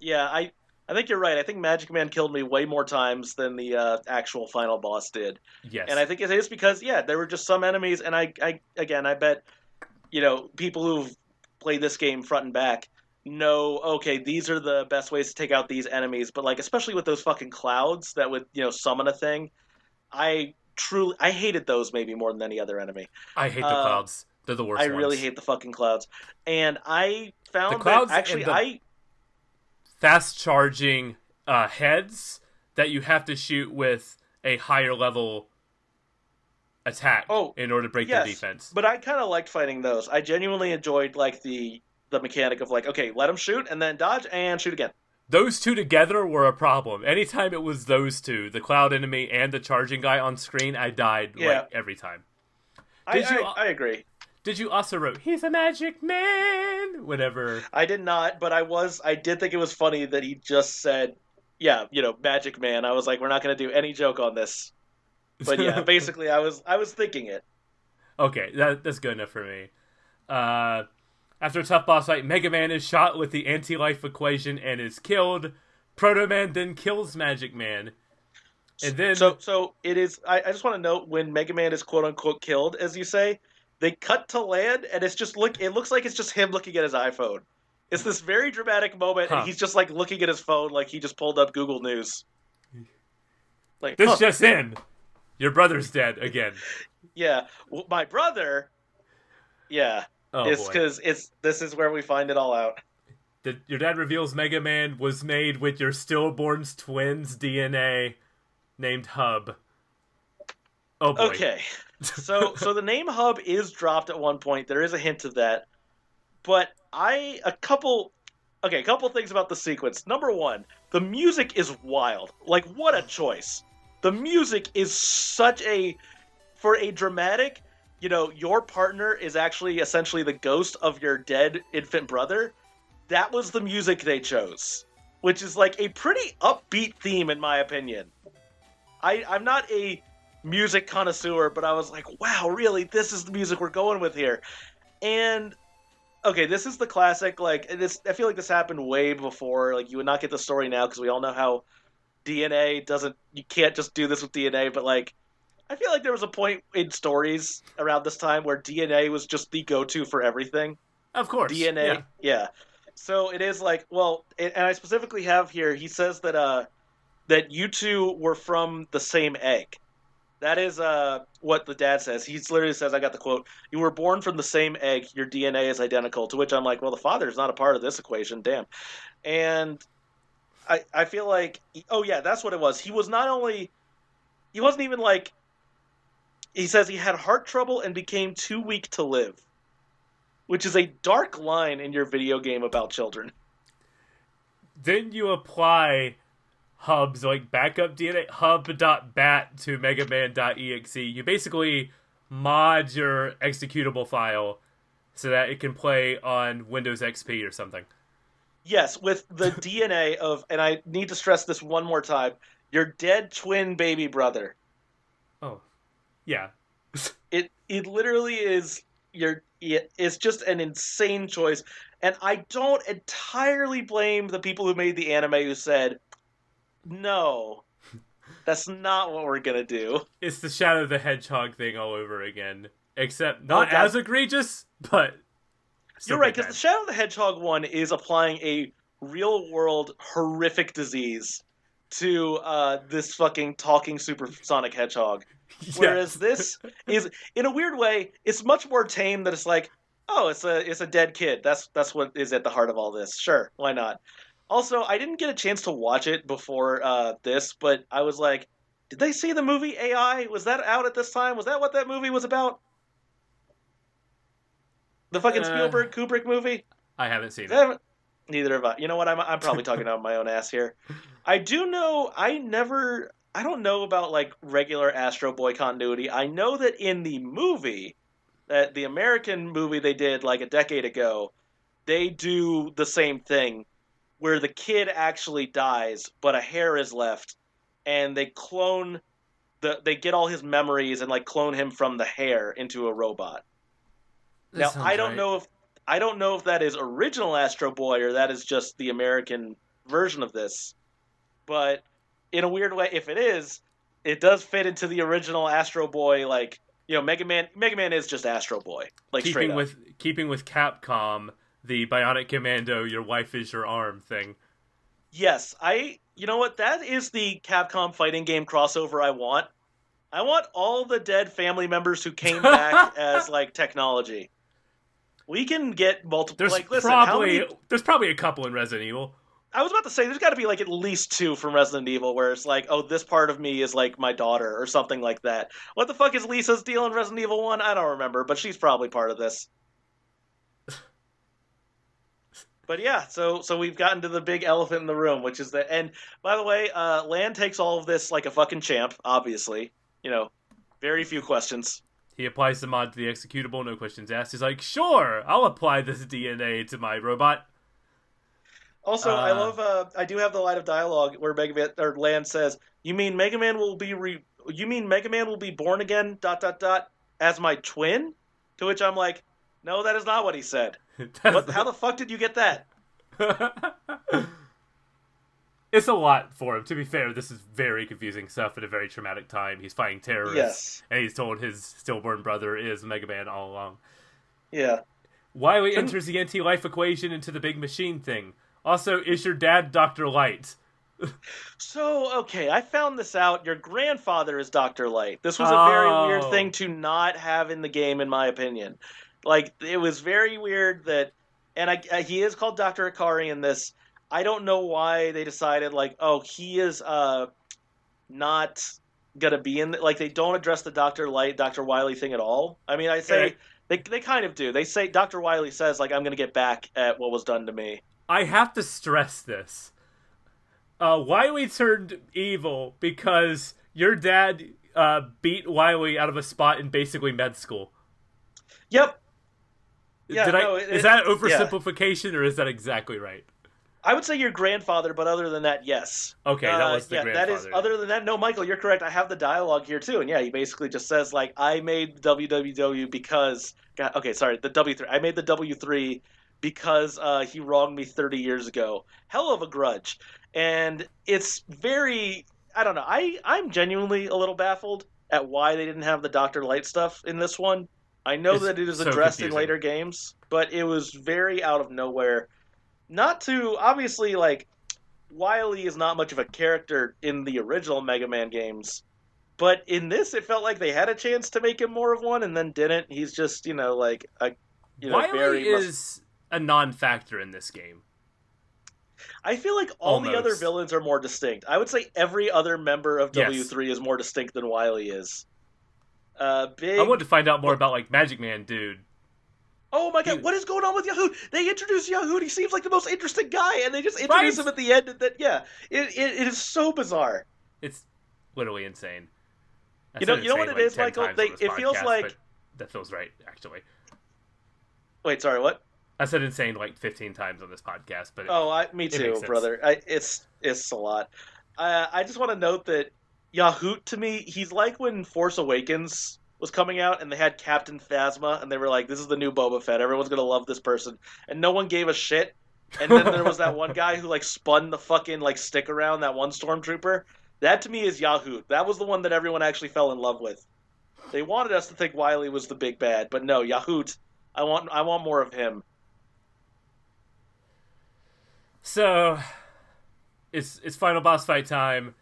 Speaker 3: Yeah, I think you're right. I think Magic Man killed me way more times than the actual final boss did.
Speaker 2: Yes.
Speaker 3: And I think it is because, there were just some enemies, and I bet, people who've played this game front and back know, okay, these are the best ways to take out these enemies, but, like, especially with those fucking clouds that would, summon a thing, I hated those maybe more than any other enemy.
Speaker 2: I hate the clouds. They're the worst
Speaker 3: I really hate the fucking clouds. And I found that actually
Speaker 2: fast charging heads that you have to shoot with a higher level attack in order to break their defense.
Speaker 3: But I kind of liked fighting those. I genuinely enjoyed like the mechanic of like, okay, let them shoot and then dodge and shoot again.
Speaker 2: Those 2 together were a problem. Anytime it was those 2, the cloud enemy and the charging guy on screen, I died like every time.
Speaker 3: I agree.
Speaker 2: Did you also wrote, he's a magic man, whatever?
Speaker 3: I did not, but I did think it was funny that he just said, magic man. I was like, we're not going to do any joke on this. But yeah, basically I was thinking it.
Speaker 2: Okay, that's good enough for me. After a tough boss fight, Mega Man is shot with the anti-life equation and is killed. Proto Man then kills Magic Man. And then
Speaker 3: So it is I just want to note, when Mega Man is quote unquote killed, as you say, they cut to land and it's just it looks like it's just him looking at his iPhone. It's this very dramatic moment and he's just like looking at his phone like he just pulled up Google News. Like,
Speaker 2: this just in. Your brother's dead again.
Speaker 3: Yeah. Well, my brother. Yeah.
Speaker 2: Oh,
Speaker 3: it's because this is where we find it all out.
Speaker 2: Your dad reveals Mega Man was made with your stillborn's twin's DNA, named Hub. Oh boy.
Speaker 3: Okay, so the name Hub is dropped at one point. There is a hint of that, but a couple things about the sequence. Number 1, the music is wild. Like, what a choice! The music is for a dramatic. Your partner is actually essentially the ghost of your dead infant brother. That was the music they chose, which is like a pretty upbeat theme in my opinion. I'm not a music connoisseur, but I was like, wow, really? This is the music we're going with here. And, okay, this is the classic, like, I feel like this happened way before. Like, you would not get the story now because we all know how DNA you can't just do this with DNA, but like, I feel like there was a point in stories around this time where DNA was just the go-to for everything.
Speaker 2: Of course.
Speaker 3: DNA, yeah. So it is like, and I specifically have here, he says that you 2 were from the same egg. That is what the dad says. He literally says, I got the quote, "You were born from the same egg, your DNA is identical," to which I'm like, well, the father's not a part of this equation, damn. And I feel like, that's what it was. He wasn't even like, he says he had heart trouble and became too weak to live, which is a dark line in your video game about children.
Speaker 2: Then you apply Hub's like backup DNA, hub.bat to MegaMan.EXE. You basically mod your executable file so that it can play on Windows XP or something.
Speaker 3: Yes, with the DNA of, and I need to stress this one more time, your dead twin baby brother.
Speaker 2: Oh. Yeah.
Speaker 3: It literally is it's just an insane choice, and I don't entirely blame the people who made the anime who said, no, That's not what we're gonna do.
Speaker 2: It's the Shadow the Hedgehog thing all over again. Except not as egregious, but...
Speaker 3: You're right, because the Shadow the Hedgehog one is applying a real-world horrific disease to this fucking talking supersonic hedgehog. Yes. Whereas this is, in a weird way, it's much more tame that it's like, oh, it's a dead kid. That's what is at the heart of all this. Sure, why not? Also, I didn't get a chance to watch it before this, but I was like, did they see the movie AI? Was that out at this time? Was that what that movie was about? The fucking Spielberg Kubrick movie?
Speaker 2: I haven't seen it.
Speaker 3: Neither have I. You know what? I'm probably talking out my own ass here. I do know. I don't know about like regular Astro Boy continuity. I know that in the movie, that the American movie they did like a decade ago, they do the same thing, where the kid actually dies, but a hair is left, and they clone they get all his memories and like clone him from the hair into a robot. Now I don't know if that is original Astro Boy or that is just the American version of this. But in a weird way, if it is, it does fit into the original Astro Boy, like, you know, Mega Man is just Astro Boy. Like keeping
Speaker 2: with Capcom, the Bionic Commando, your wife is your arm thing.
Speaker 3: Yes, you know what? That is the Capcom fighting game crossover I want. I want all the dead family members who came back as like technology. We can get multiple.
Speaker 2: There's probably a couple in Resident Evil.
Speaker 3: I was about to say there's got to be like at least 2 from Resident Evil where it's like, oh, this part of me is like my daughter or something like that. What the fuck is Lisa's deal in Resident Evil 1? I don't remember, but she's probably part of this. But yeah, so we've gotten to the big elephant in the room, which is that. And by the way, Lan takes all of this like a fucking champ. Obviously, you know, very few questions.
Speaker 2: He applies the mod to the executable, no questions asked. He's like, sure, I'll apply this DNA to my robot.
Speaker 3: Also, I love. I do have the line of dialogue where Lan says, "You mean Mega Man will be born again? ... as my twin?" To which I'm like, "No, that is not what he said. How the fuck did you get that?"
Speaker 2: It's a lot for him. To be fair, this is very confusing stuff at a very traumatic time. He's fighting terrorists,
Speaker 3: yes,
Speaker 2: and he's told his stillborn brother is Mega Man all along.
Speaker 3: Yeah.
Speaker 2: Wily enters the anti-life equation into the big machine thing. Also, is your dad Dr. Light?
Speaker 3: So, okay, I found this out. Your grandfather is Dr. Light. This was a very weird thing to not have in the game, in my opinion. Like, it was very weird that... And he is called Dr. Akari in this. I don't know why they decided, like, oh, he is not going to be in... Like, they don't address the Dr. Light, Dr. Wily thing at all. I mean, I say... They kind of do. They say... Dr. Wily says, like, I'm going to get back at what was done to me.
Speaker 2: I have to stress this. Wily turned evil because your dad beat Wily out of a spot in basically med school.
Speaker 3: Yep. Yeah,
Speaker 2: is that oversimplification or is that exactly right?
Speaker 3: I would say your grandfather, but other than that, yes.
Speaker 2: Okay, that was the grandfather.
Speaker 3: That is, other than that, no, Michael, you're correct. I have the dialogue here, too. And yeah, he basically just says, like, I made WWW because... Okay, sorry, the W3. I made the W3 because he wronged me 30 years ago. Hell of a grudge. And it's very... I don't know. I'm genuinely a little baffled at why they didn't have the Dr. Light stuff in this one. I know that it is addressed in later games, but it was very out of nowhere. Not to... Obviously, like, Wily is not much of a character in the original Mega Man games. But in this, it felt like they had a chance to make him more of one and then didn't. He's just, like...
Speaker 2: Wily is a non-factor in this game.
Speaker 3: I feel like all the other villains are more distinct. I would say every other member of W3 is more distinct than Wily is. I
Speaker 2: wanted to find out more about, like, Magic Man, dude.
Speaker 3: Oh my god, what is going on with Yahoo? They introduced Yahoo, he seems like the most interesting guy, and they just introduce him at the end. And it is so bizarre.
Speaker 2: It's literally insane.
Speaker 3: You know what it is, Michael? It feels like...
Speaker 2: That feels right, actually.
Speaker 3: Wait, sorry, what?
Speaker 2: I said insane like 15 times on this podcast, but
Speaker 3: me too, brother. It's a lot. I just want to note that Yahoo, to me, he's like when Force Awakens was coming out and they had Captain Phasma and they were like, this is the new Boba Fett. Everyone's going to love this person. And no one gave a shit. And then there was that one guy who like spun the fucking like stick around, that one stormtrooper. That to me is Yahoo. That was the one that everyone actually fell in love with. They wanted us to think Wily was the big bad, but no, Yahoo. I want more of him.
Speaker 2: So, it's final boss fight time.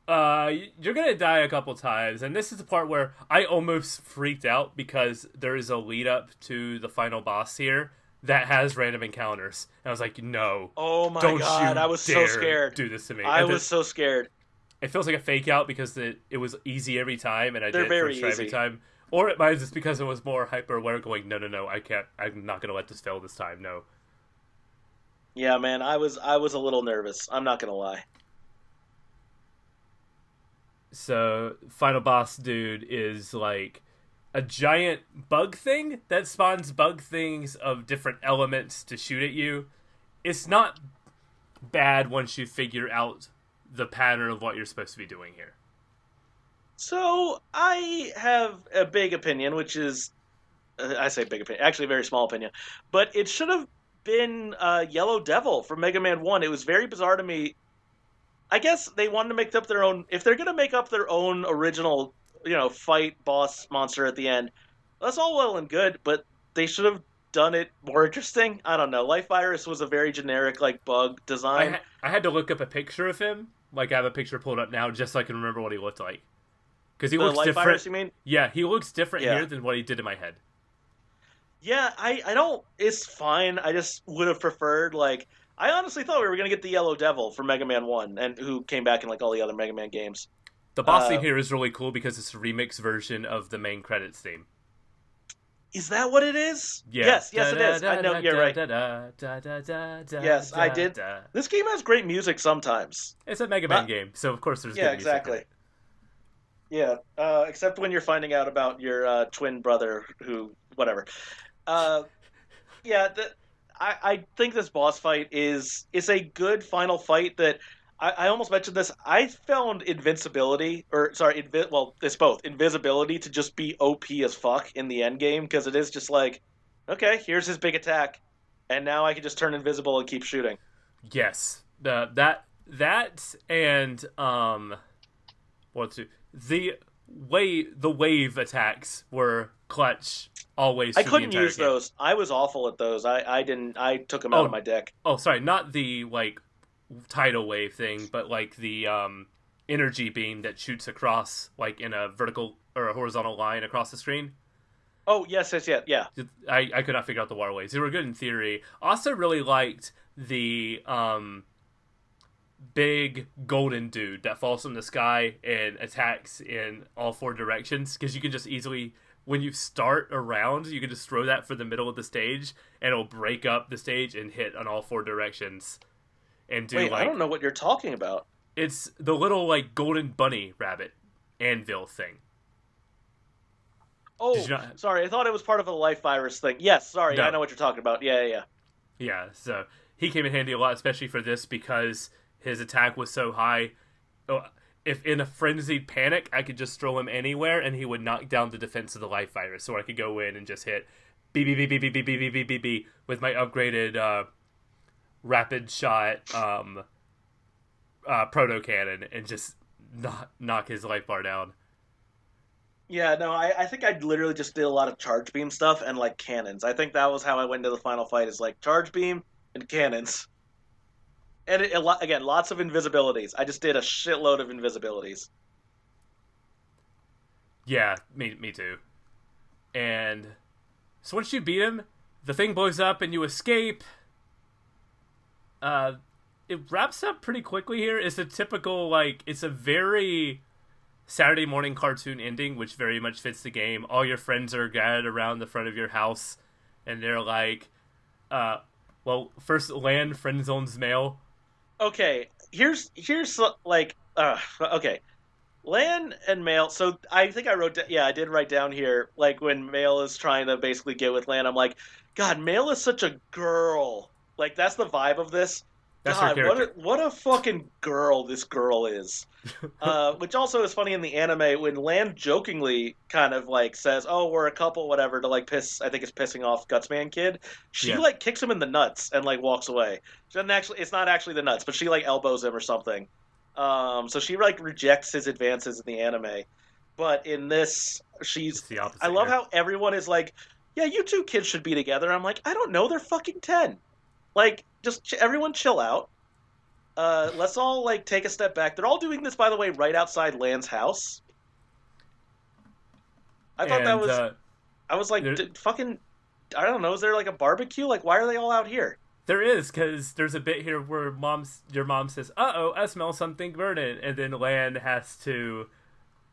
Speaker 2: You're gonna die a couple times, and this is the part where I almost freaked out because there is a lead up to the final boss here that has random encounters, and I was like, "No,
Speaker 3: Oh my
Speaker 2: don't
Speaker 3: god,
Speaker 2: you
Speaker 3: I was so
Speaker 2: dare
Speaker 3: scared.
Speaker 2: do this to me!"
Speaker 3: I was so scared.
Speaker 2: It feels like a fake out because it was easy every time, and I
Speaker 3: They're
Speaker 2: did it
Speaker 3: very
Speaker 2: first try every
Speaker 3: easy.
Speaker 2: time. Or it might just because it was more hyper aware, going, "No, I can't. I'm not gonna let this fail this time. No."
Speaker 3: Yeah, man, I was a little nervous. I'm not gonna lie.
Speaker 2: So, final boss dude is like a giant bug thing that spawns bug things of different elements to shoot at you. It's not bad once you figure out the pattern of what you're supposed to be doing here.
Speaker 3: So I have a big opinion, which is I say big opinion, actually a very small opinion, but it should have been Yellow Devil from Mega Man 1. It was very bizarre to me. I guess they wanted to make up their own. If they're going to make up their own original, fight boss monster at the end, that's all well and good, but they should have done it more interesting. I don't know. Life Virus was a very generic, like, bug design.
Speaker 2: I had to look up a picture of him. Like, I have a picture pulled up now just so I can remember what he looked like. Because he
Speaker 3: The
Speaker 2: looks
Speaker 3: Life
Speaker 2: different.
Speaker 3: Virus, you mean?
Speaker 2: Yeah, he looks different
Speaker 3: Yeah.
Speaker 2: here than what he did in my head.
Speaker 3: Yeah, I don't. It's fine. I just would have preferred, like, I honestly thought we were going to get the Yellow Devil from Mega Man 1, and who came back in, like, all the other Mega Man games.
Speaker 2: The boss theme here is really cool because it's a remix version of the main credits theme.
Speaker 3: Is that what it is?
Speaker 2: Yeah.
Speaker 3: Yes, it is. I know, you're right. Yes, I did. This game has great music sometimes.
Speaker 2: It's a Mega Man game, so of course there's
Speaker 3: Yeah,
Speaker 2: good music.
Speaker 3: exactly. Yeah, except when you're finding out about your twin brother who, whatever. Yeah, I think this boss fight is a good final fight that I almost mentioned this. I found invincibility, it's both invisibility to just be OP as fuck in the end game because it is just like, okay, here's his big attack, and now I can just turn invisible and keep shooting.
Speaker 2: Yes, that and what's it? The wave attacks were clutch always.
Speaker 3: I
Speaker 2: through the
Speaker 3: couldn't
Speaker 2: entire
Speaker 3: use
Speaker 2: game.
Speaker 3: those. I was awful at those. I didn't. I took them out of my deck.
Speaker 2: Oh, sorry, not the like tidal wave thing, but like the energy beam that shoots across like in a vertical or a horizontal line across the screen.
Speaker 3: Oh, yes, yeah.
Speaker 2: I could not figure out the waterways. They were good in theory. Also really liked the big golden dude that falls from the sky and attacks in all four directions, because you can just easily, when you start a round, you can just throw that for the middle of the stage and it'll break up the stage and hit on all four directions and do.
Speaker 3: Wait,
Speaker 2: like,
Speaker 3: I don't know what you're talking about.
Speaker 2: It's the little like golden bunny rabbit anvil thing.
Speaker 3: Oh,
Speaker 2: Did you not-
Speaker 3: sorry. I thought it was part of a life virus thing. Yes, sorry.
Speaker 2: No.
Speaker 3: I know what you're talking about. Yeah.
Speaker 2: Yeah, so he came in handy a lot, especially for this, because his attack was so high. If in a frenzied panic, I could just throw him anywhere, and he would knock down the defense of the life virus. So I could go in and just hit B with my upgraded rapid shot proto cannon and just knock his life bar down.
Speaker 3: Yeah, no, I think I literally just did a lot of charge beam stuff and like cannons. I think that was how I went into the final fight, is like charge beam and cannons. And again, lots of invisibilities. I just did a shitload of invisibilities.
Speaker 2: Yeah, me too. And so once you beat him, the thing blows up and you escape. It wraps up pretty quickly here. It's a typical, like, it's a very Saturday morning cartoon ending, which very much fits the game. All your friends are gathered around the front of your house, and they're like, well, first Lan friend zones Mail.
Speaker 3: Okay, here's like, okay. Lan and Mail, so I think I did write down here, like, when Mail is trying to basically get with Lan, I'm like, God, Mail is such a girl. Like, that's the vibe of this.
Speaker 2: That's her
Speaker 3: God,
Speaker 2: character.
Speaker 3: what a fucking girl this girl is. Which also is funny in the anime when Lan jokingly kind of like says, "Oh, we're a couple," whatever, to like I think it's pissing off Gutsman Kid. She like kicks him in the nuts and like walks away. She doesn't actually. It's not actually the nuts, but she like elbows him or something. So she like rejects his advances in the anime. But in this,
Speaker 2: It's the opposite
Speaker 3: I love
Speaker 2: here.
Speaker 3: how everyone is like, yeah, you two kids should be together. I'm like, I don't know, they're fucking 10. Like, just everyone chill out. Let's all like take a step back. They're all doing this, by the way, right outside Lan's house. I thought that
Speaker 2: And
Speaker 3: was. I was like,
Speaker 2: there,
Speaker 3: fucking. I don't know. Is there like a barbecue? Like, why are they all out here?
Speaker 2: there is, because there's a bit here where your mom says, "Uh-oh, I smell something burning," and then Lan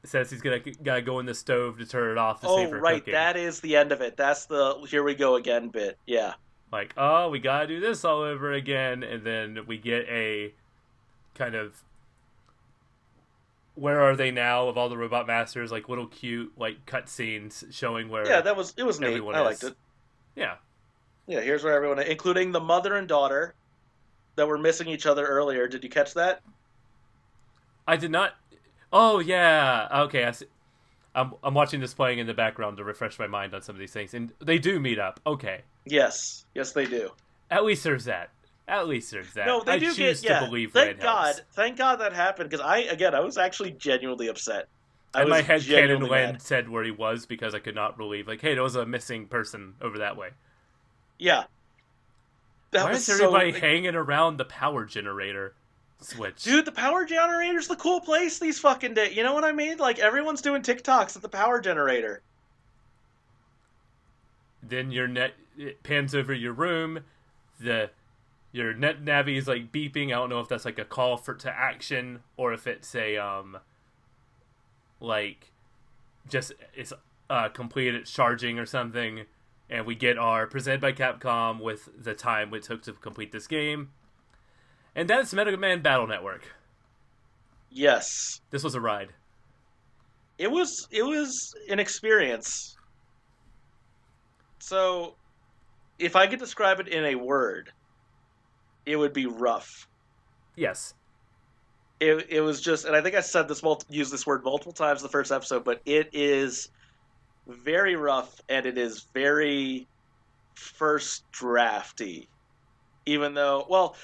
Speaker 2: says he's gotta go in the stove to turn it off to save
Speaker 3: Oh,
Speaker 2: her
Speaker 3: right.
Speaker 2: cooking.
Speaker 3: That is the end of it. That's the here we go again bit. Yeah.
Speaker 2: Like, oh, we gotta do this all over again, and then we get a kind of where are they now of all the robot masters, like little cute like cutscenes showing where
Speaker 3: Yeah, it was neat.
Speaker 2: everyone
Speaker 3: I
Speaker 2: is.
Speaker 3: liked it.
Speaker 2: Yeah,
Speaker 3: Yeah, here's where everyone, including the mother and daughter that were missing each other earlier. Did you catch that?
Speaker 2: I did not. Oh yeah, okay. I see. I'm watching this playing in the background to refresh my mind on some of these things, and they do meet up. Okay,
Speaker 3: Yes. Yes, they do.
Speaker 2: at least there's that. At least there's that.
Speaker 3: No, they
Speaker 2: I
Speaker 3: do
Speaker 2: choose
Speaker 3: get, yeah.
Speaker 2: to believe
Speaker 3: Thank
Speaker 2: Lan
Speaker 3: God.
Speaker 2: helps.
Speaker 3: Thank God that happened, because I was actually genuinely upset. I
Speaker 2: In
Speaker 3: was
Speaker 2: my head, canon
Speaker 3: genuinely
Speaker 2: Lan
Speaker 3: mad.
Speaker 2: said where he was because I could not believe, like, hey, there was a missing person over that way.
Speaker 3: Yeah. That
Speaker 2: Why
Speaker 3: was
Speaker 2: is everybody
Speaker 3: so...
Speaker 2: hanging around the power generator switch?
Speaker 3: Dude, the power generator's the cool place these fucking days. You know what I mean? Like, everyone's doing TikToks at the power generator.
Speaker 2: Then it pans over your room. Your net navi is like beeping. I don't know if that's like a call to action or if it's a like just it's completed its charging or something. And we get our presented by Capcom with the time it took to complete this game. And that's Mega Man Battle Network.
Speaker 3: Yes.
Speaker 2: This was a ride.
Speaker 3: It was an experience. So, if I could describe it in a word, it would be rough.
Speaker 2: Yes.
Speaker 3: It was just, and I think I said this, used this word multiple times in the first episode, but it is very rough and it is very first drafty. Even though, well,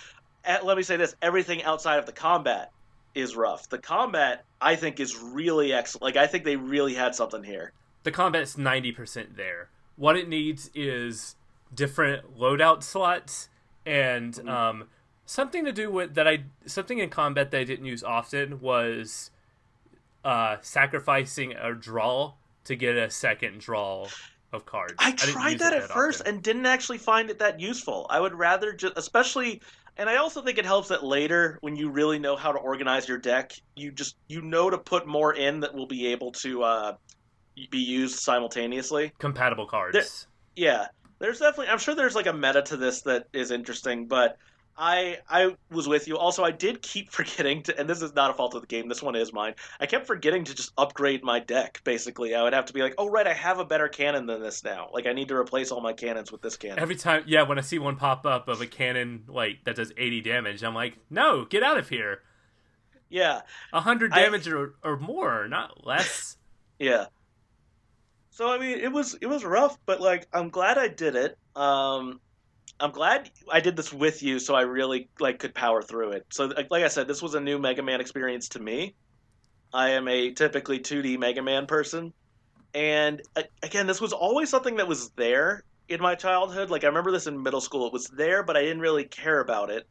Speaker 3: let me say this: everything outside of the combat is rough. The combat, I think, is really excellent. Like, I think they really had something here.
Speaker 2: The combat's 90% there. What it needs is different loadout slots and something to do with something in combat that I didn't use often was sacrificing a draw to get a second draw of cards.
Speaker 3: I tried that at first
Speaker 2: often.
Speaker 3: and didn't actually find it that useful. I would rather just, especially, and I also think it helps that later, when you really know how to organize your deck, you know to put more in that will be able to be used simultaneously.
Speaker 2: Compatible cards.
Speaker 3: Yeah, there's definitely. I'm sure there's like a meta to this that is interesting, but I was with you. Also, I did keep forgetting to, and this is not a fault of the game. This one is mine. I kept forgetting to just upgrade my deck. Basically, I would have to be like, oh right, I have a better cannon than this now. Like I need to replace all my cannons with this cannon.
Speaker 2: Every time, yeah, when I see one pop up of a cannon like that does 80 damage, I'm like, no, get out of here.
Speaker 3: Yeah,
Speaker 2: 100 damage or more, not less.
Speaker 3: Yeah. So I mean, it was rough, but like I'm glad I did it. I'm glad I did this with you, so I really like could power through it. So like I said, this was a new Mega Man experience to me. I am a typically 2D Mega Man person, and again, this was always something that was there in my childhood. Like I remember this in middle school; it was there, but I didn't really care about it.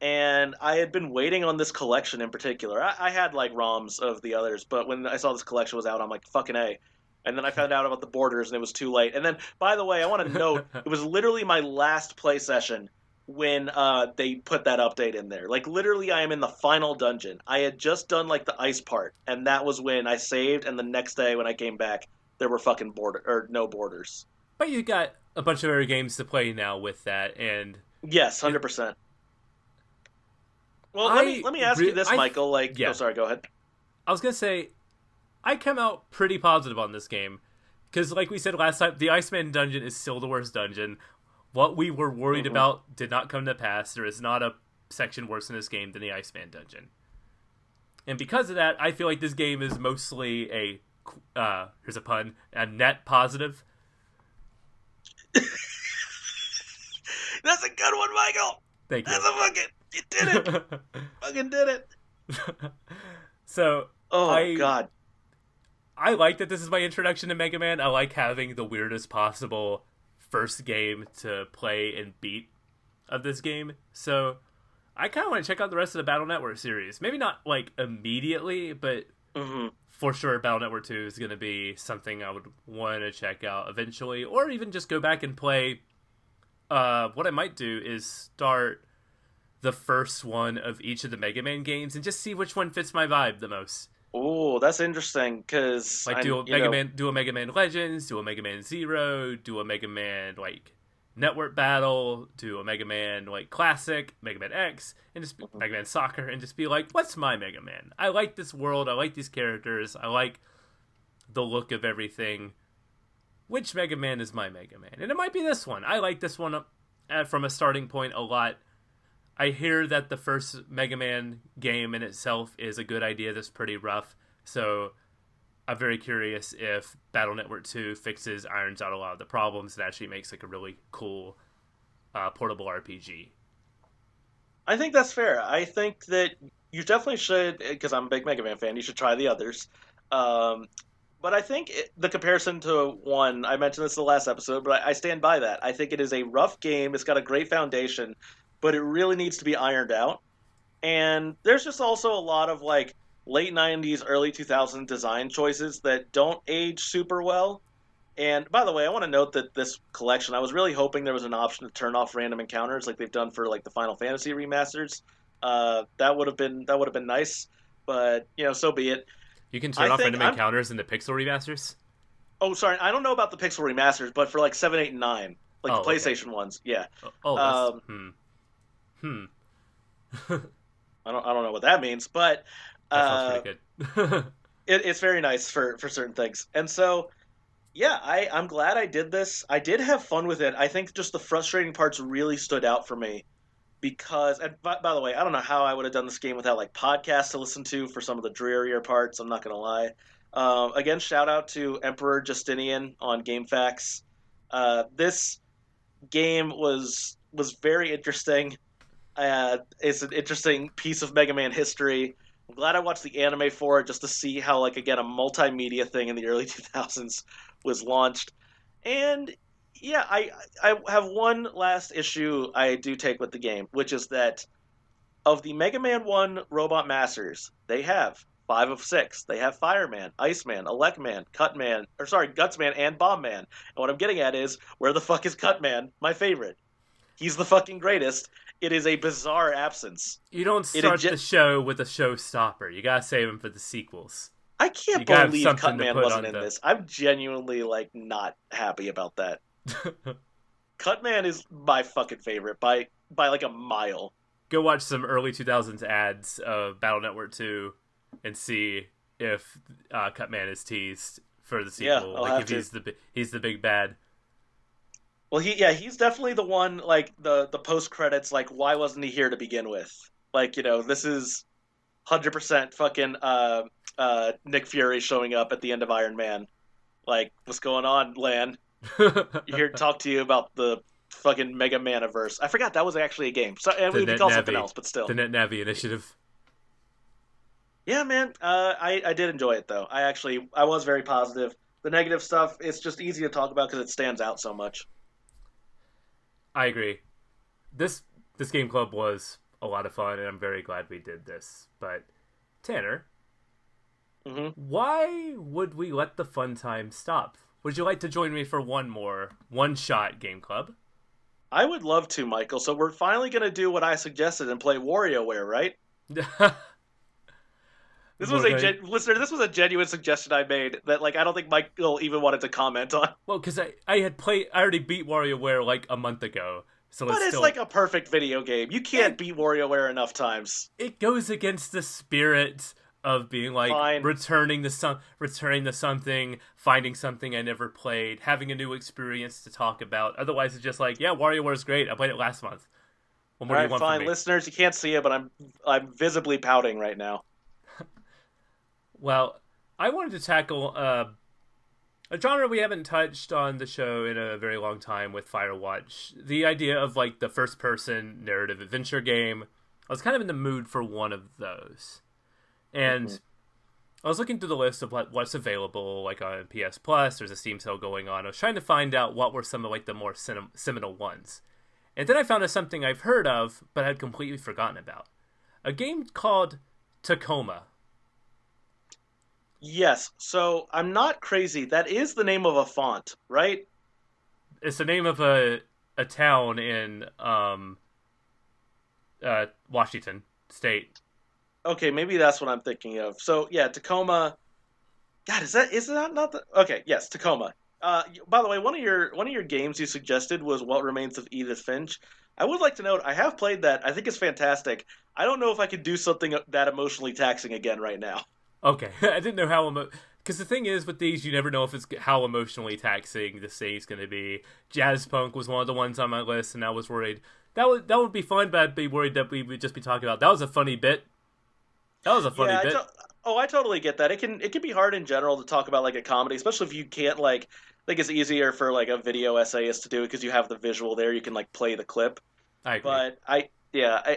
Speaker 3: And I had been waiting on this collection in particular. I had like ROMs of the others, but when I saw this collection was out, I'm like, fucking A. And then I found out about the borders, and it was too late. And then, by the way, I want to note, it was literally my last play session when they put that update in there. Like, literally, I am in the final dungeon. I had just done, like, the ice part, and that was when I saved, and the next day when I came back, there were fucking no borders.
Speaker 2: But you got a bunch of other games to play now with that, and...
Speaker 3: Yes, 100%. Well, let me ask you this, Michael. Like, yeah. Oh, sorry, go ahead.
Speaker 2: I was going to say... I come out pretty positive on this game. Because like we said last time, the Iceman dungeon is still the worst dungeon. What we were worried about did not come to pass. There is not a section worse in this game than the Iceman dungeon. And because of that, I feel like this game is mostly here's a pun, a net positive.
Speaker 3: That's a good one, Michael!
Speaker 2: Thank you.
Speaker 3: That's a fucking... You did it! Fucking did it!
Speaker 2: So
Speaker 3: Oh
Speaker 2: I
Speaker 3: God.
Speaker 2: I like that this is my introduction to Mega Man. I like having the weirdest possible first game to play and beat of this game. So I kind of want to check out the rest of the Battle Network series. Maybe not like immediately, but
Speaker 3: Hmm.
Speaker 2: for sure Battle Network 2 is going to be something I would want to check out eventually, or even just go back and play. What I might do is start the first one of each of the Mega Man games and just see which one fits my vibe the most.
Speaker 3: Oh, that's interesting because
Speaker 2: Like
Speaker 3: I'm,
Speaker 2: do a Mega Man Legends, do a Mega Man Zero, do a Mega Man like Network Battle, do a Mega Man like Classic, MegaMan.EXE, and just Mega Man Soccer, and just be like, what's my Mega Man? I like this world, I like these characters, I like the look of everything. Which Mega Man is my Mega Man? And it might be this one. I like this one from a starting point a lot. I hear that the first Mega Man game in itself is a good idea that's pretty rough, so I'm very curious if Battle Network 2 fixes, irons out a lot of the problems, and actually makes like a really cool portable RPG.
Speaker 3: I think that's fair. I think that you definitely should, because I'm a big Mega Man fan. You should try the others. Um, but I think the comparison to one, I mentioned this in the last episode, but I stand by that. I think it is a rough game. It's got a great foundation, but it really needs to be ironed out. And there's just also a lot of like late 90s, early 2000s design choices that don't age super well. And by the way, I want to note that this collection, I was really hoping there was an option to turn off random encounters like they've done for like the Final Fantasy remasters. That would have been nice, but so be it.
Speaker 2: You can
Speaker 3: I
Speaker 2: turn off
Speaker 3: think
Speaker 2: random
Speaker 3: I'm.
Speaker 2: encounters in the Pixel remasters.
Speaker 3: Oh, sorry, I don't know about the Pixel remasters, but for like 7, 8, and 9, like the
Speaker 2: Oh, okay.
Speaker 3: PlayStation ones, yeah.
Speaker 2: Oh, that's
Speaker 3: Um,
Speaker 2: hmm.
Speaker 3: I don't know what that means, but
Speaker 2: That sounds
Speaker 3: uh,
Speaker 2: pretty good.
Speaker 3: it's very nice for certain things, and so. Yeah, I'm glad I did this. I did have fun with it. I think just the frustrating parts really stood out for me because, and by the way, I don't know how I would have done this game without like podcasts to listen to for some of the drearier parts. I'm not gonna lie. Again, shout out to Emperor Justinian on GameFAQs. This game was very interesting. It's an interesting piece of Mega Man history. I'm glad I watched the anime for it just to see how, like, again, a multimedia thing in the early 2000s was launched. And yeah, I have one last issue I do take with the game, which is that of the Mega Man 1 Robot Masters, they have 5 of 6. They have Fireman, Iceman, Electman, Cutman, or sorry, Gutsman, and Bombman. And what I'm getting at is, where the fuck is Cutman, my favorite? He's the fucking greatest. It is a bizarre absence.
Speaker 2: You don't
Speaker 3: It
Speaker 2: start the show with a showstopper. You gotta save him for the sequels.
Speaker 3: I can't
Speaker 2: You gotta have
Speaker 3: believe
Speaker 2: something to
Speaker 3: Cutman
Speaker 2: put
Speaker 3: wasn't
Speaker 2: on
Speaker 3: in this. I'm genuinely like not happy about that. Cutman is my fucking favorite by like a mile.
Speaker 2: Go watch some early 2000s ads of Battle Network 2 and see if Cutman is teased for the
Speaker 3: Yeah,
Speaker 2: sequel.
Speaker 3: I'll
Speaker 2: Like
Speaker 3: have
Speaker 2: if
Speaker 3: to.
Speaker 2: he's the big bad.
Speaker 3: Well, he's definitely the one like the post credits like why wasn't he here to begin with? Like, this is 100% fucking Nick Fury showing up at the end of Iron Man. Like, what's going on, Lan? Here to talk to you about the fucking Mega Maniverse. I forgot that was actually a game. So, and
Speaker 2: the
Speaker 3: we could
Speaker 2: Net
Speaker 3: call something
Speaker 2: Navi,
Speaker 3: else, but still.
Speaker 2: the Net Navi initiative.
Speaker 3: Yeah, man. I did enjoy it though. I was very positive. The negative stuff, it's just easy to talk about because it stands out so much.
Speaker 2: I agree. This game club was a lot of fun, and I'm very glad we did this. But Tanner, why would we let the fun time stop? Would you like to join me for one more one-shot game club?
Speaker 3: I would love to, Michael. So we're finally gonna do what I suggested and play WarioWare, right? This was listener. This was a genuine suggestion I made that like I don't think Michael even wanted to comment on.
Speaker 2: Well, because I already beat WarioWare like a month ago, so
Speaker 3: But it's
Speaker 2: still
Speaker 3: like a perfect video game. You can't beat WarioWare enough times.
Speaker 2: it goes against the spirit of being like
Speaker 3: Fine.
Speaker 2: returning to something, finding something I never played, having a new experience to talk about. Otherwise, it's just like, yeah, WarioWare's great. I played it last month. What more
Speaker 3: All
Speaker 2: do you
Speaker 3: right,
Speaker 2: want
Speaker 3: fine,
Speaker 2: from me?
Speaker 3: listeners. You can't see it, but I'm visibly pouting right now.
Speaker 2: Well, I wanted to tackle a genre we haven't touched on the show in a very long time with Firewatch. The idea of like the first-person narrative adventure game. I was kind of in the mood for one of those. And
Speaker 3: hmm
Speaker 2: I was looking through the list of what's available, like on PS Plus. There's a Steam sale going on. I was trying to find out what were some of like the more seminal ones. And then I found out something I've heard of, but had completely forgotten about. A game called Tacoma.
Speaker 3: Yes. So I'm not crazy. That is the name of a font, right?
Speaker 2: It's the name of a town in Washington State.
Speaker 3: Okay, maybe that's what I'm thinking of. So yeah, Tacoma. God, is that not the? Okay, yes, Tacoma. By the way, one of your games you suggested was What Remains of Edith Finch. I would like to note I have played that. I think it's fantastic. I don't know if I could do something that emotionally taxing again right now.
Speaker 2: Okay, I didn't know how because the thing is with these, you never know if it's how emotionally taxing the scene's going to be. Jazz Punk was one of the ones on my list, and I was worried that would be fun, but I'd be worried that we would just be talking about that was a funny bit. That was a funny
Speaker 3: Yeah,
Speaker 2: bit.
Speaker 3: I totally get that. It can be hard in general to talk about like a comedy, especially if you can't like. I think it's easier for like a video essayist to do it because you have the visual there. You can like play the clip.
Speaker 2: I agree.
Speaker 3: But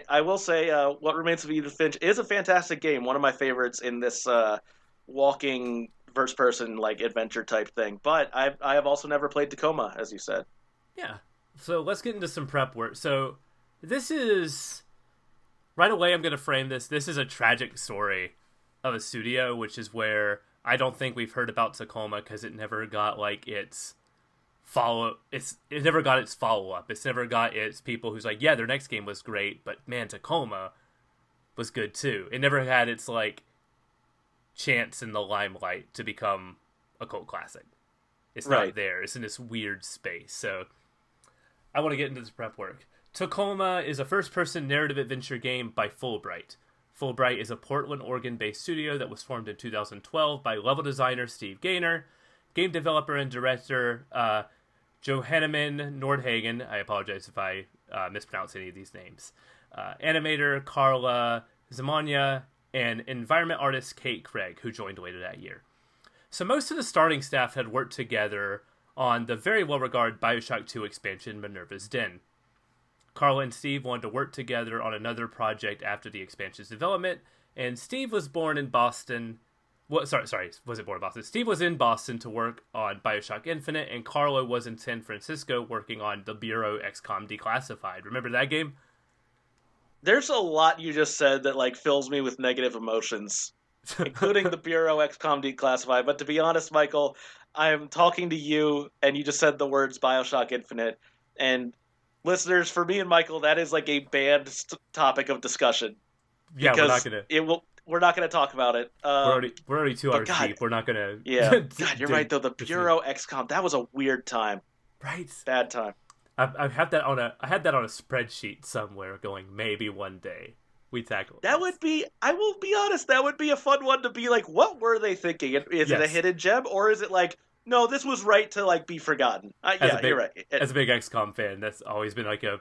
Speaker 3: I will say, What Remains of Edith Finch is a fantastic game. One of my favorites in this walking first person like adventure type thing. But I have also never played Tacoma, as you said.
Speaker 2: Yeah. So let's get into some prep work. So this is right away. I'm going to frame this. This is a tragic story of a studio, which is where I don't think we've heard about Tacoma because it never got like its follow. It never got its follow up. It's never got its people who's like, yeah, their next game was great, but man, Tacoma was good too. It never had its like chance in the limelight to become a cult classic. It's
Speaker 3: Right.
Speaker 2: not there. It's in this weird space. So I want to get into this prep work. Tacoma is a first-person narrative adventure game by Fulbright. Fulbright is a Portland, Oregon-based studio that was formed in 2012 by level designer Steve Gaynor, game developer and director Johanneman Nordhagen. I apologize if I mispronounce any of these names. Animator Carla Zamania, and environment artist Kate Craig, who joined later that year. So most of the starting staff had worked together on the very well-regarded BioShock 2 expansion, Minerva's Den. Carla and Steve wanted to work together on another project after the expansion's development, and Steve was born in Boston. Was it born in Boston? Steve was in Boston to work on BioShock Infinite, and Carla was in San Francisco working on the Bureau XCOM Declassified. Remember that game?
Speaker 3: There's a lot you just said that like fills me with negative emotions, including the Bureau XCOM Declassified. But to be honest, Michael, I'm talking to you, and you just said the words BioShock Infinite, and listeners, for me and Michael, that is like a banned topic of discussion
Speaker 2: Yeah,
Speaker 3: because
Speaker 2: we're not gonna.
Speaker 3: it will. We're not going to talk about it.
Speaker 2: We're already 2 hours
Speaker 3: God,
Speaker 2: deep. We're not gonna.
Speaker 3: Yeah, God, you're right though. The Bureau XCOM, that was a weird time.
Speaker 2: Right.
Speaker 3: Bad time.
Speaker 2: I had that on a spreadsheet somewhere. Going maybe one day we tackle
Speaker 3: That would be. I will be honest. That would be a fun one to be like. What were they thinking? Is it a
Speaker 2: Yes.
Speaker 3: hidden gem, or is it like, no, this was right to like be forgotten? You're right.
Speaker 2: As a big XCOM fan, that's always been like a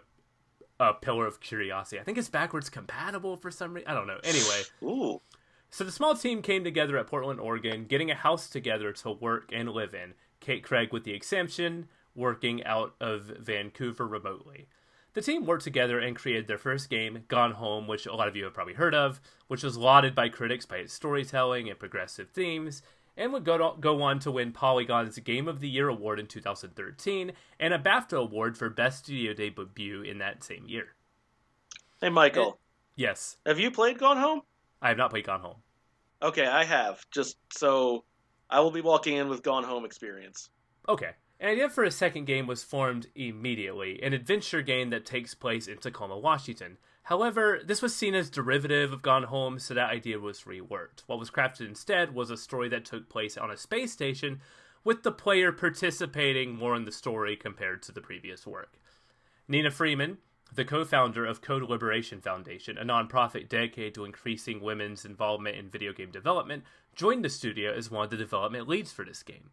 Speaker 2: pillar of curiosity. I think it's backwards compatible for some reason. I don't know. Anyway,
Speaker 3: Ooh.
Speaker 2: so the small team came together at Portland, Oregon, getting a house together to work and live in. Kate Craig with the exception, working out of Vancouver remotely. The team worked together and created their first game, Gone Home, which a lot of you have probably heard of, which was lauded by critics by its storytelling and progressive themes, and would go on to win Polygon's Game of the Year award in 2013 and a BAFTA award for Best Studio Debut in that same year.
Speaker 3: Hey, Michael.
Speaker 2: Yes,
Speaker 3: Have you played Gone Home?
Speaker 2: I have not played Gone Home.
Speaker 3: Okay, I have. Just so I will be walking in with Gone Home experience.
Speaker 2: Okay. An idea for a second game was formed immediately, an adventure game that takes place in Tacoma, Washington. However, this was seen as derivative of Gone Home, so that idea was reworked. What was crafted instead was a story that took place on a space station, with the player participating more in the story compared to the previous work. Nina Freeman, the co-founder of Code Liberation Foundation, a nonprofit dedicated to increasing women's involvement in video game development, joined the studio as one of the development leads for this game.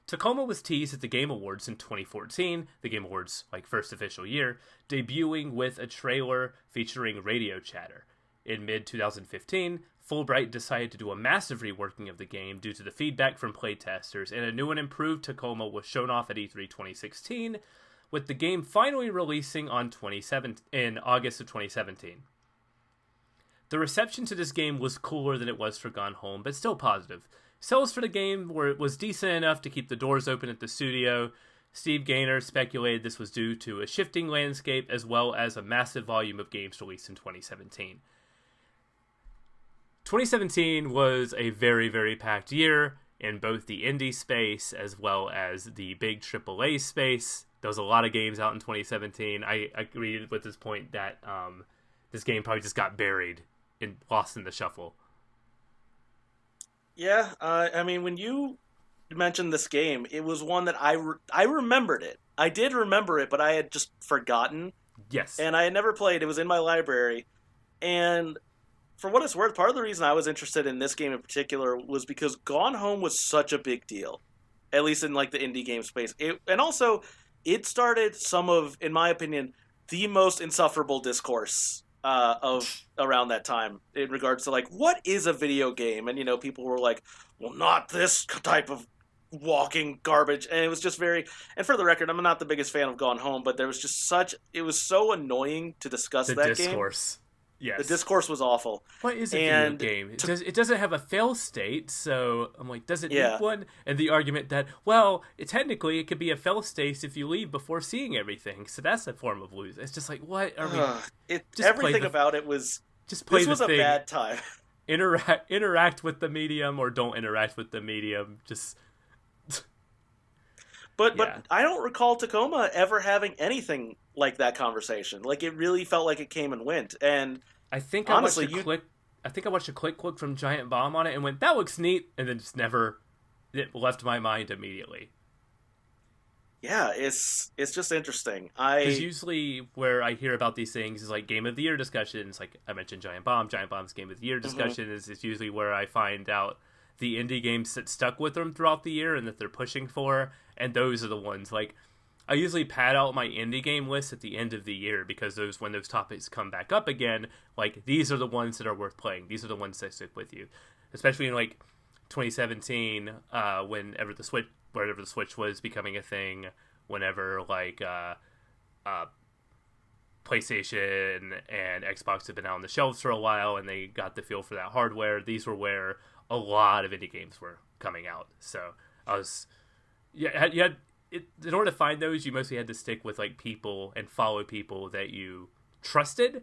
Speaker 2: Tacoma was teased at the Game Awards in 2014, the Game Awards' first official year, debuting with a trailer featuring radio chatter. In mid-2015, Fulbright decided to do a massive reworking of the game due to the feedback from playtesters, and a new and improved Tacoma was shown off at E3 2016, with the game finally releasing in August of 2017. The reception to this game was cooler than it was for Gone Home, but still positive. Sales for the game was decent enough to keep the doors open at the studio. Steve Gaynor speculated this was due to a shifting landscape as well as a massive volume of games released in 2017. 2017 was a very, very packed year in both the indie space as well as the big AAA space. There was a lot of games out in 2017. I agree with this point that this game probably just got buried and lost in the shuffle.
Speaker 3: Yeah, I mean, when you mentioned this game, it was one that I remembered it. I did remember it, but I had just forgotten.
Speaker 2: Yes.
Speaker 3: And I had never played. It was in my library. And for what it's worth, part of the reason I was interested in this game in particular was because Gone Home was such a big deal, at least in like the indie game space. And also, it started some of, in my opinion, the most insufferable discourse of around that time in regards to like, what is a video game? And, you know, people were like, well, not this type of walking garbage. And it was just very, and for the record, I'm not the biggest fan of Gone Home, but there was just it was so annoying to discuss that
Speaker 2: discourse.
Speaker 3: Game.
Speaker 2: Yes.
Speaker 3: The discourse was awful.
Speaker 2: What is a video game? It doesn't have a fail state, so I'm like, does it need one? And the argument that, well, technically it could be a fail state if you leave before seeing everything, so that's a form of lose. It's just like, what are we?
Speaker 3: Everything about it was.
Speaker 2: Just play
Speaker 3: this was
Speaker 2: the
Speaker 3: a
Speaker 2: thing.
Speaker 3: bad time.
Speaker 2: Interact with the medium or don't interact with the medium. Just.
Speaker 3: But I don't recall Tacoma ever having anything like that conversation. Like, it really felt like it came and went. And
Speaker 2: I think
Speaker 3: honestly,
Speaker 2: I watched a quick look from Giant Bomb on it and went, that looks neat, and then just never, it left my mind immediately.
Speaker 3: Yeah, it's just interesting.
Speaker 2: Because usually where I hear about these things is like Game of the Year discussions. Like I mentioned Giant Bomb. Giant Bomb's Game of the Year discussion is usually where I find out the indie games that stuck with them throughout the year and that they're pushing for. And those are the ones, like, I usually pad out my indie game list at the end of the year because when those topics come back up again, like, these are the ones that are worth playing. These are the ones that stick with you. Especially in, like, 2017, whenever the Switch was becoming a thing, whenever, like, PlayStation and Xbox had been out on the shelves for a while and they got the feel for that hardware, these were where a lot of indie games were coming out. So I was... Yeah, in order to find those, you mostly had to stick with like people and follow people that you trusted,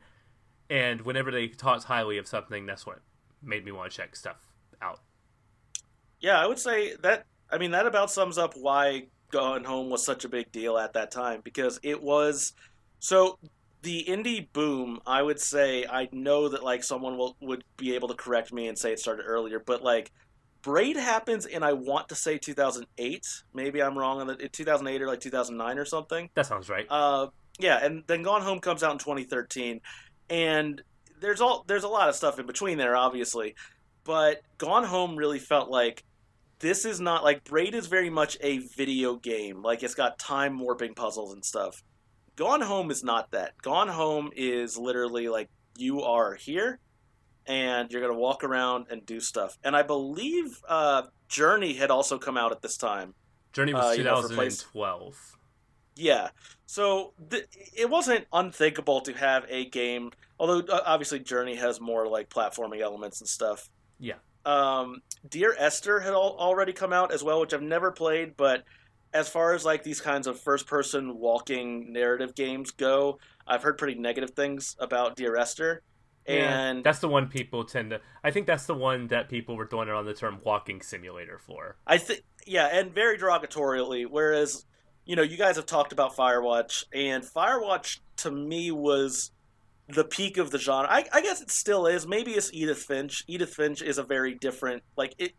Speaker 2: and whenever they talked highly of something, that's what made me want to check stuff out.
Speaker 3: Yeah, I would say that. I mean, that about sums up why Gone Home was such a big deal at that time, because it was so the indie boom. I would say, I know that like someone would be able to correct me and say it started earlier, but like. Braid happens in, I want to say 2008. Maybe I'm wrong on it. 2008 or like 2009 or something.
Speaker 2: That sounds right.
Speaker 3: Yeah, and then Gone Home comes out in 2013, and there's a lot of stuff in between there, obviously, but Gone Home really felt like this is not like Braid is very much a video game. Like, it's got time warping puzzles and stuff. Gone Home is not that. Gone Home is literally like, you are here. And you're going to walk around and do stuff. And I believe Journey had also come out at this time.
Speaker 2: Journey was 2012.
Speaker 3: Yeah. So it wasn't unthinkable to have a game, although obviously Journey has more like platforming elements and stuff.
Speaker 2: Yeah.
Speaker 3: Dear Esther had already come out as well, which I've never played, but as far as like these kinds of first-person walking narrative games go, I've heard pretty negative things about Dear Esther. And
Speaker 2: that's the one people tend to... I think that's the one that people were throwing around the term walking simulator for.
Speaker 3: I think, yeah, and very derogatorily, whereas, you know, you guys have talked about Firewatch, and Firewatch, to me, was the peak of the genre. I guess it still is. Maybe it's Edith Finch. Edith Finch is a very different, like,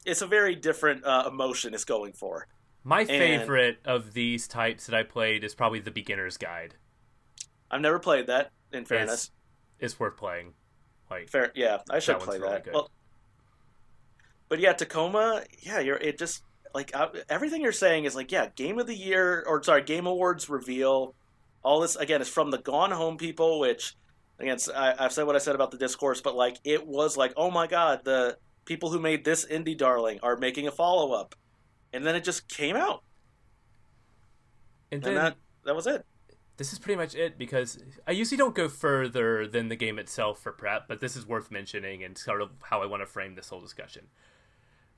Speaker 3: it's a very different emotion it's going for.
Speaker 2: My favorite of these types that I played is probably The Beginner's Guide.
Speaker 3: I've never played that, in fairness.
Speaker 2: It's worth playing. Like,
Speaker 3: fair, yeah, I should play that. Really, well, but yeah, Tacoma, yeah, it just like everything you're saying is like, yeah, Game of the Year, or sorry, Game Awards reveal. All this again is from the Gone Home people, which again, I've said what I said about the discourse, but like it was like, oh my god, the people who made this indie darling are making a follow up, and then it just came out,
Speaker 2: and
Speaker 3: that was it.
Speaker 2: this is pretty much it, because I usually don't go further than the game itself for prep, but this is worth mentioning and sort of how I want to frame this whole discussion.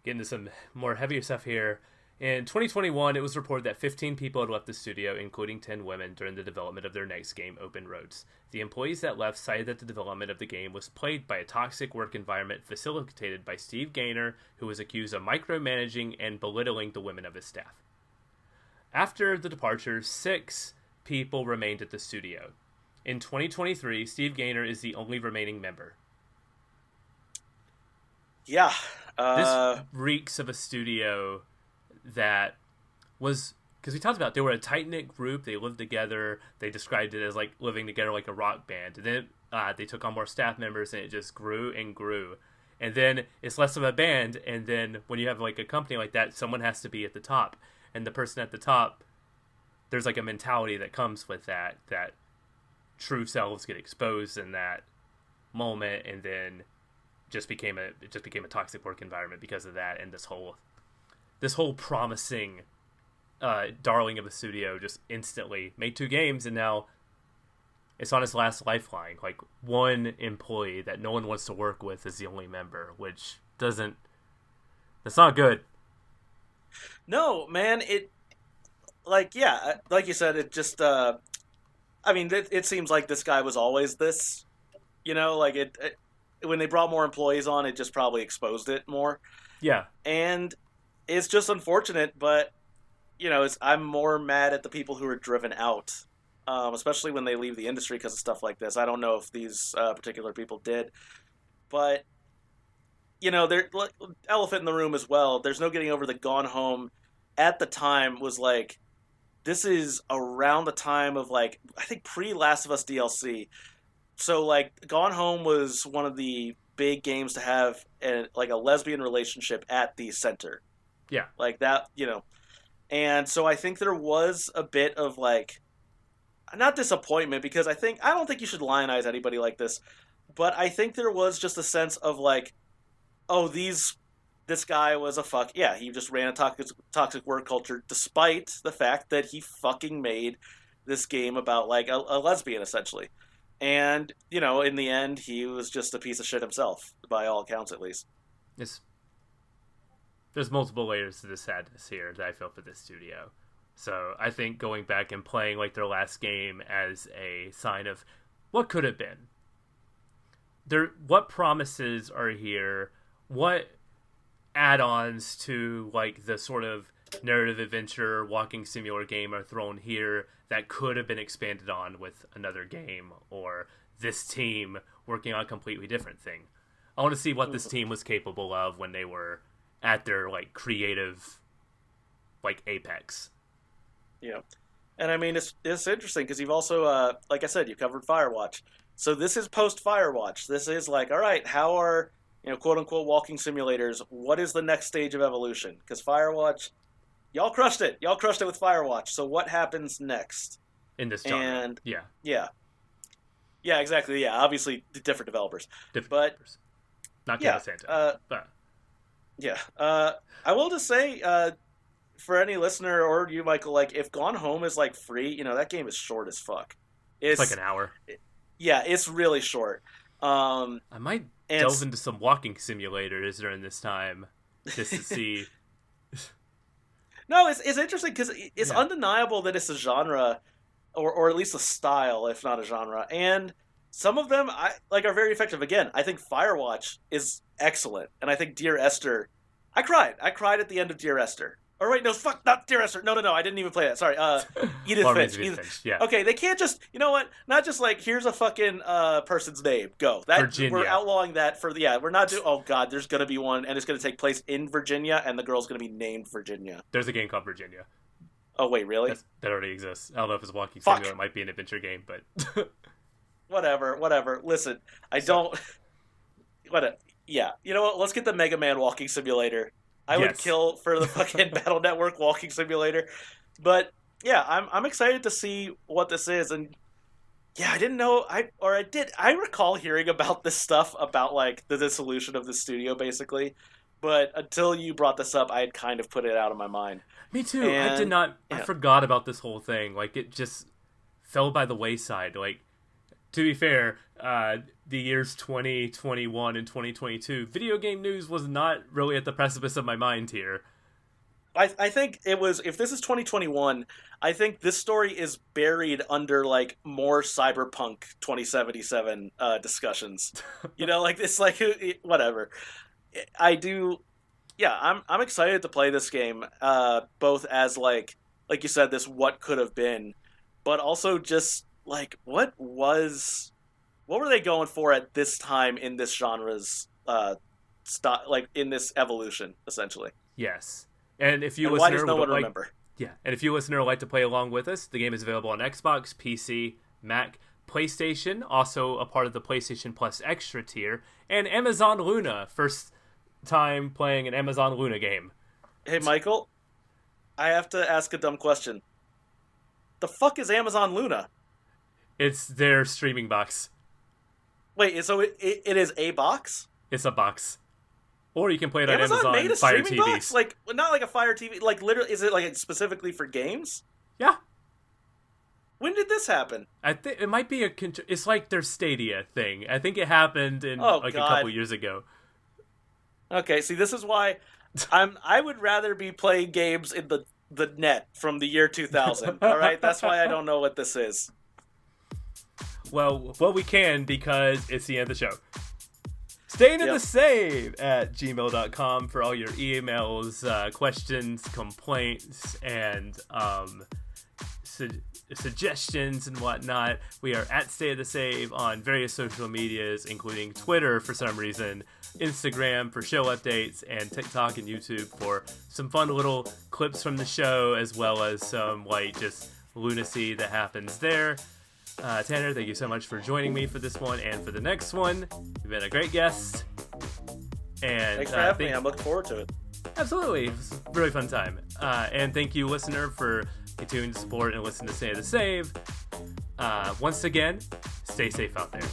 Speaker 2: Getting to some more heavier stuff here. In 2021, it was reported that 15 people had left the studio, including 10 women, during the development of their next game, Open Roads. The employees that left cited that the development of the game was plagued by a toxic work environment facilitated by Steve Gaynor, who was accused of micromanaging and belittling the women of his staff. After the departures, 6 people remained at the studio. In 2023, Steve Gaynor is the only remaining member.
Speaker 3: Yeah.
Speaker 2: This reeks of a studio that was, because we talked about, they were a tight-knit group, they lived together, they described it as like living together like a rock band, and then they took on more staff members, and it just grew and grew, and then it's less of a band, and then when you have like a company like that, someone has to be at the top, and the person at the top, there's like a mentality that comes with that true selves get exposed in that moment, and then it just became a toxic work environment because of that, and this whole promising darling of a studio just instantly made 2 games, and now it's on its last lifeline. Like, one employee that no one wants to work with is the only member, which that's not good.
Speaker 3: No, man, like you said, it just, I mean, it seems like this guy was always this, like it when they brought more employees on, it just probably exposed it more.
Speaker 2: Yeah.
Speaker 3: And it's just unfortunate, but, I'm more mad at the people who are driven out, especially when they leave the industry because of stuff like this. I don't know if these particular people did, but, they're elephant in the room as well. There's no getting over the Gone Home at the time was like, this is around the time of like, I think pre-Last of Us DLC. So like Gone Home was one of the big games to have a lesbian relationship at the center.
Speaker 2: Yeah.
Speaker 3: Like that, And so I think there was a bit of like, not disappointment, because I don't think you should lionize anybody like this, but I think there was just a sense of like, oh, this guy was a fuck. Yeah, he just ran a toxic work culture, despite the fact that he fucking made this game about like a lesbian, essentially. And, in the end, he was just a piece of shit himself, by all accounts, at least.
Speaker 2: There's multiple layers to the sadness here that I feel for this studio. So I think going back and playing like their last game as a sign of what could have been. What promises are here? What add-ons to like the sort of narrative adventure walking simulator game are thrown here that could have been expanded on with another game, or this team working on a completely different thing. I want to see what this team was capable of when they were at their like creative like apex.
Speaker 3: Yeah. And I mean, it's interesting because you've also, like I said, you covered Firewatch. So this is post Firewatch. This is like, all right, how are, quote unquote walking simulators, what is the next stage of evolution? Because Firewatch, y'all crushed it. Y'all crushed it with Firewatch. So what happens next?
Speaker 2: In this genre.
Speaker 3: And
Speaker 2: yeah.
Speaker 3: Yeah, exactly. Yeah, obviously different developers. Developers.
Speaker 2: Not Kevin Santa. But
Speaker 3: yeah. I will just say, for any listener or you, Michael, like if Gone Home is like free, that game is short as fuck.
Speaker 2: It's like an hour.
Speaker 3: Yeah, it's really short.
Speaker 2: I might delve into some walking simulators during this time just to see.
Speaker 3: No, it's interesting because it's undeniable that it's a genre, or at least a style, if not a genre. And some of them are very effective. Again, I think Firewatch is excellent, and I think Dear Esther. I cried at the end of Dear Esther. Or wait, no, fuck, not Dear Esther. No, I didn't even play that. Sorry, Edith Finch.
Speaker 2: Yeah.
Speaker 3: Okay, they can't just, you know what? Not just like, here's a fucking person's name. Go.
Speaker 2: Virginia.
Speaker 3: We're outlawing that for, we're not doing, oh god, there's going to be one, and it's going to take place in Virginia, and the girl's going to be named Virginia.
Speaker 2: There's a game called Virginia.
Speaker 3: Oh, wait, really?
Speaker 2: That already exists. I don't know if it's a walking simulator. It might be an adventure game, but...
Speaker 3: Whatever. Listen, yeah. You know what? Let's get the Mega Man walking simulator. I would kill for the fucking Battle Network walking simulator. But yeah, I'm excited to see what this is. And yeah, I didn't know I recall hearing about this stuff about like the dissolution of the studio basically. But until you brought this up, I had kind of put it out of my mind.
Speaker 2: Me too. I did not I forgot about this whole thing. Like it just fell by the wayside. Like, to be fair, the years 2021 and 2022, video game news was not really at the precipice of my mind here.
Speaker 3: I think it was, if this is 2021, I think this story is buried under, like, more Cyberpunk 2077 discussions. You know, like, it's like, whatever. I'm excited to play this game, both as, like you said, this what could have been, but also just, like, what were they going for at this time in this genre's, in this evolution, essentially?
Speaker 2: Yes. And if you
Speaker 3: and
Speaker 2: listener
Speaker 3: why does no one
Speaker 2: like,
Speaker 3: remember?
Speaker 2: Yeah, and if you listener would like to play along with us, the game is available on Xbox, PC, Mac, PlayStation, also a part of the PlayStation Plus Extra tier, and Amazon Luna. First time playing an Amazon Luna game.
Speaker 3: Hey, Michael, I have to ask a dumb question. The fuck is Amazon Luna?
Speaker 2: It's their streaming box.
Speaker 3: Wait, so it is a box?
Speaker 2: It's a box. Or you can play it on
Speaker 3: Amazon made
Speaker 2: Amazon
Speaker 3: a
Speaker 2: Fire
Speaker 3: streaming
Speaker 2: TVs.
Speaker 3: box? Like, not like a Fire TV. Like, literally, is it like specifically for games?
Speaker 2: Yeah.
Speaker 3: When did this happen?
Speaker 2: I think it might be it's like their Stadia thing. I think it happened in a couple years ago.
Speaker 3: Okay, see, this is why I would rather be playing games in the net from the year 2000. All right, that's why I don't know what this is.
Speaker 2: Well, we can because it's the end of the show. Staying in the save at gmail.com for all your emails, questions, complaints, and suggestions and whatnot. We are at Stay of the Save on various social medias, including Twitter for some reason, Instagram for show updates, and TikTok and YouTube for some fun little clips from the show, as well as some just lunacy that happens there. Tanner, thank you so much for joining me for this one and for the next one. You've been a great guest. And
Speaker 3: thanks for having me. I'm looking forward to it.
Speaker 2: Absolutely. It was a really fun time. And thank you, listener, for continuing to support and listen to Stay the Save. Once again, stay safe out there.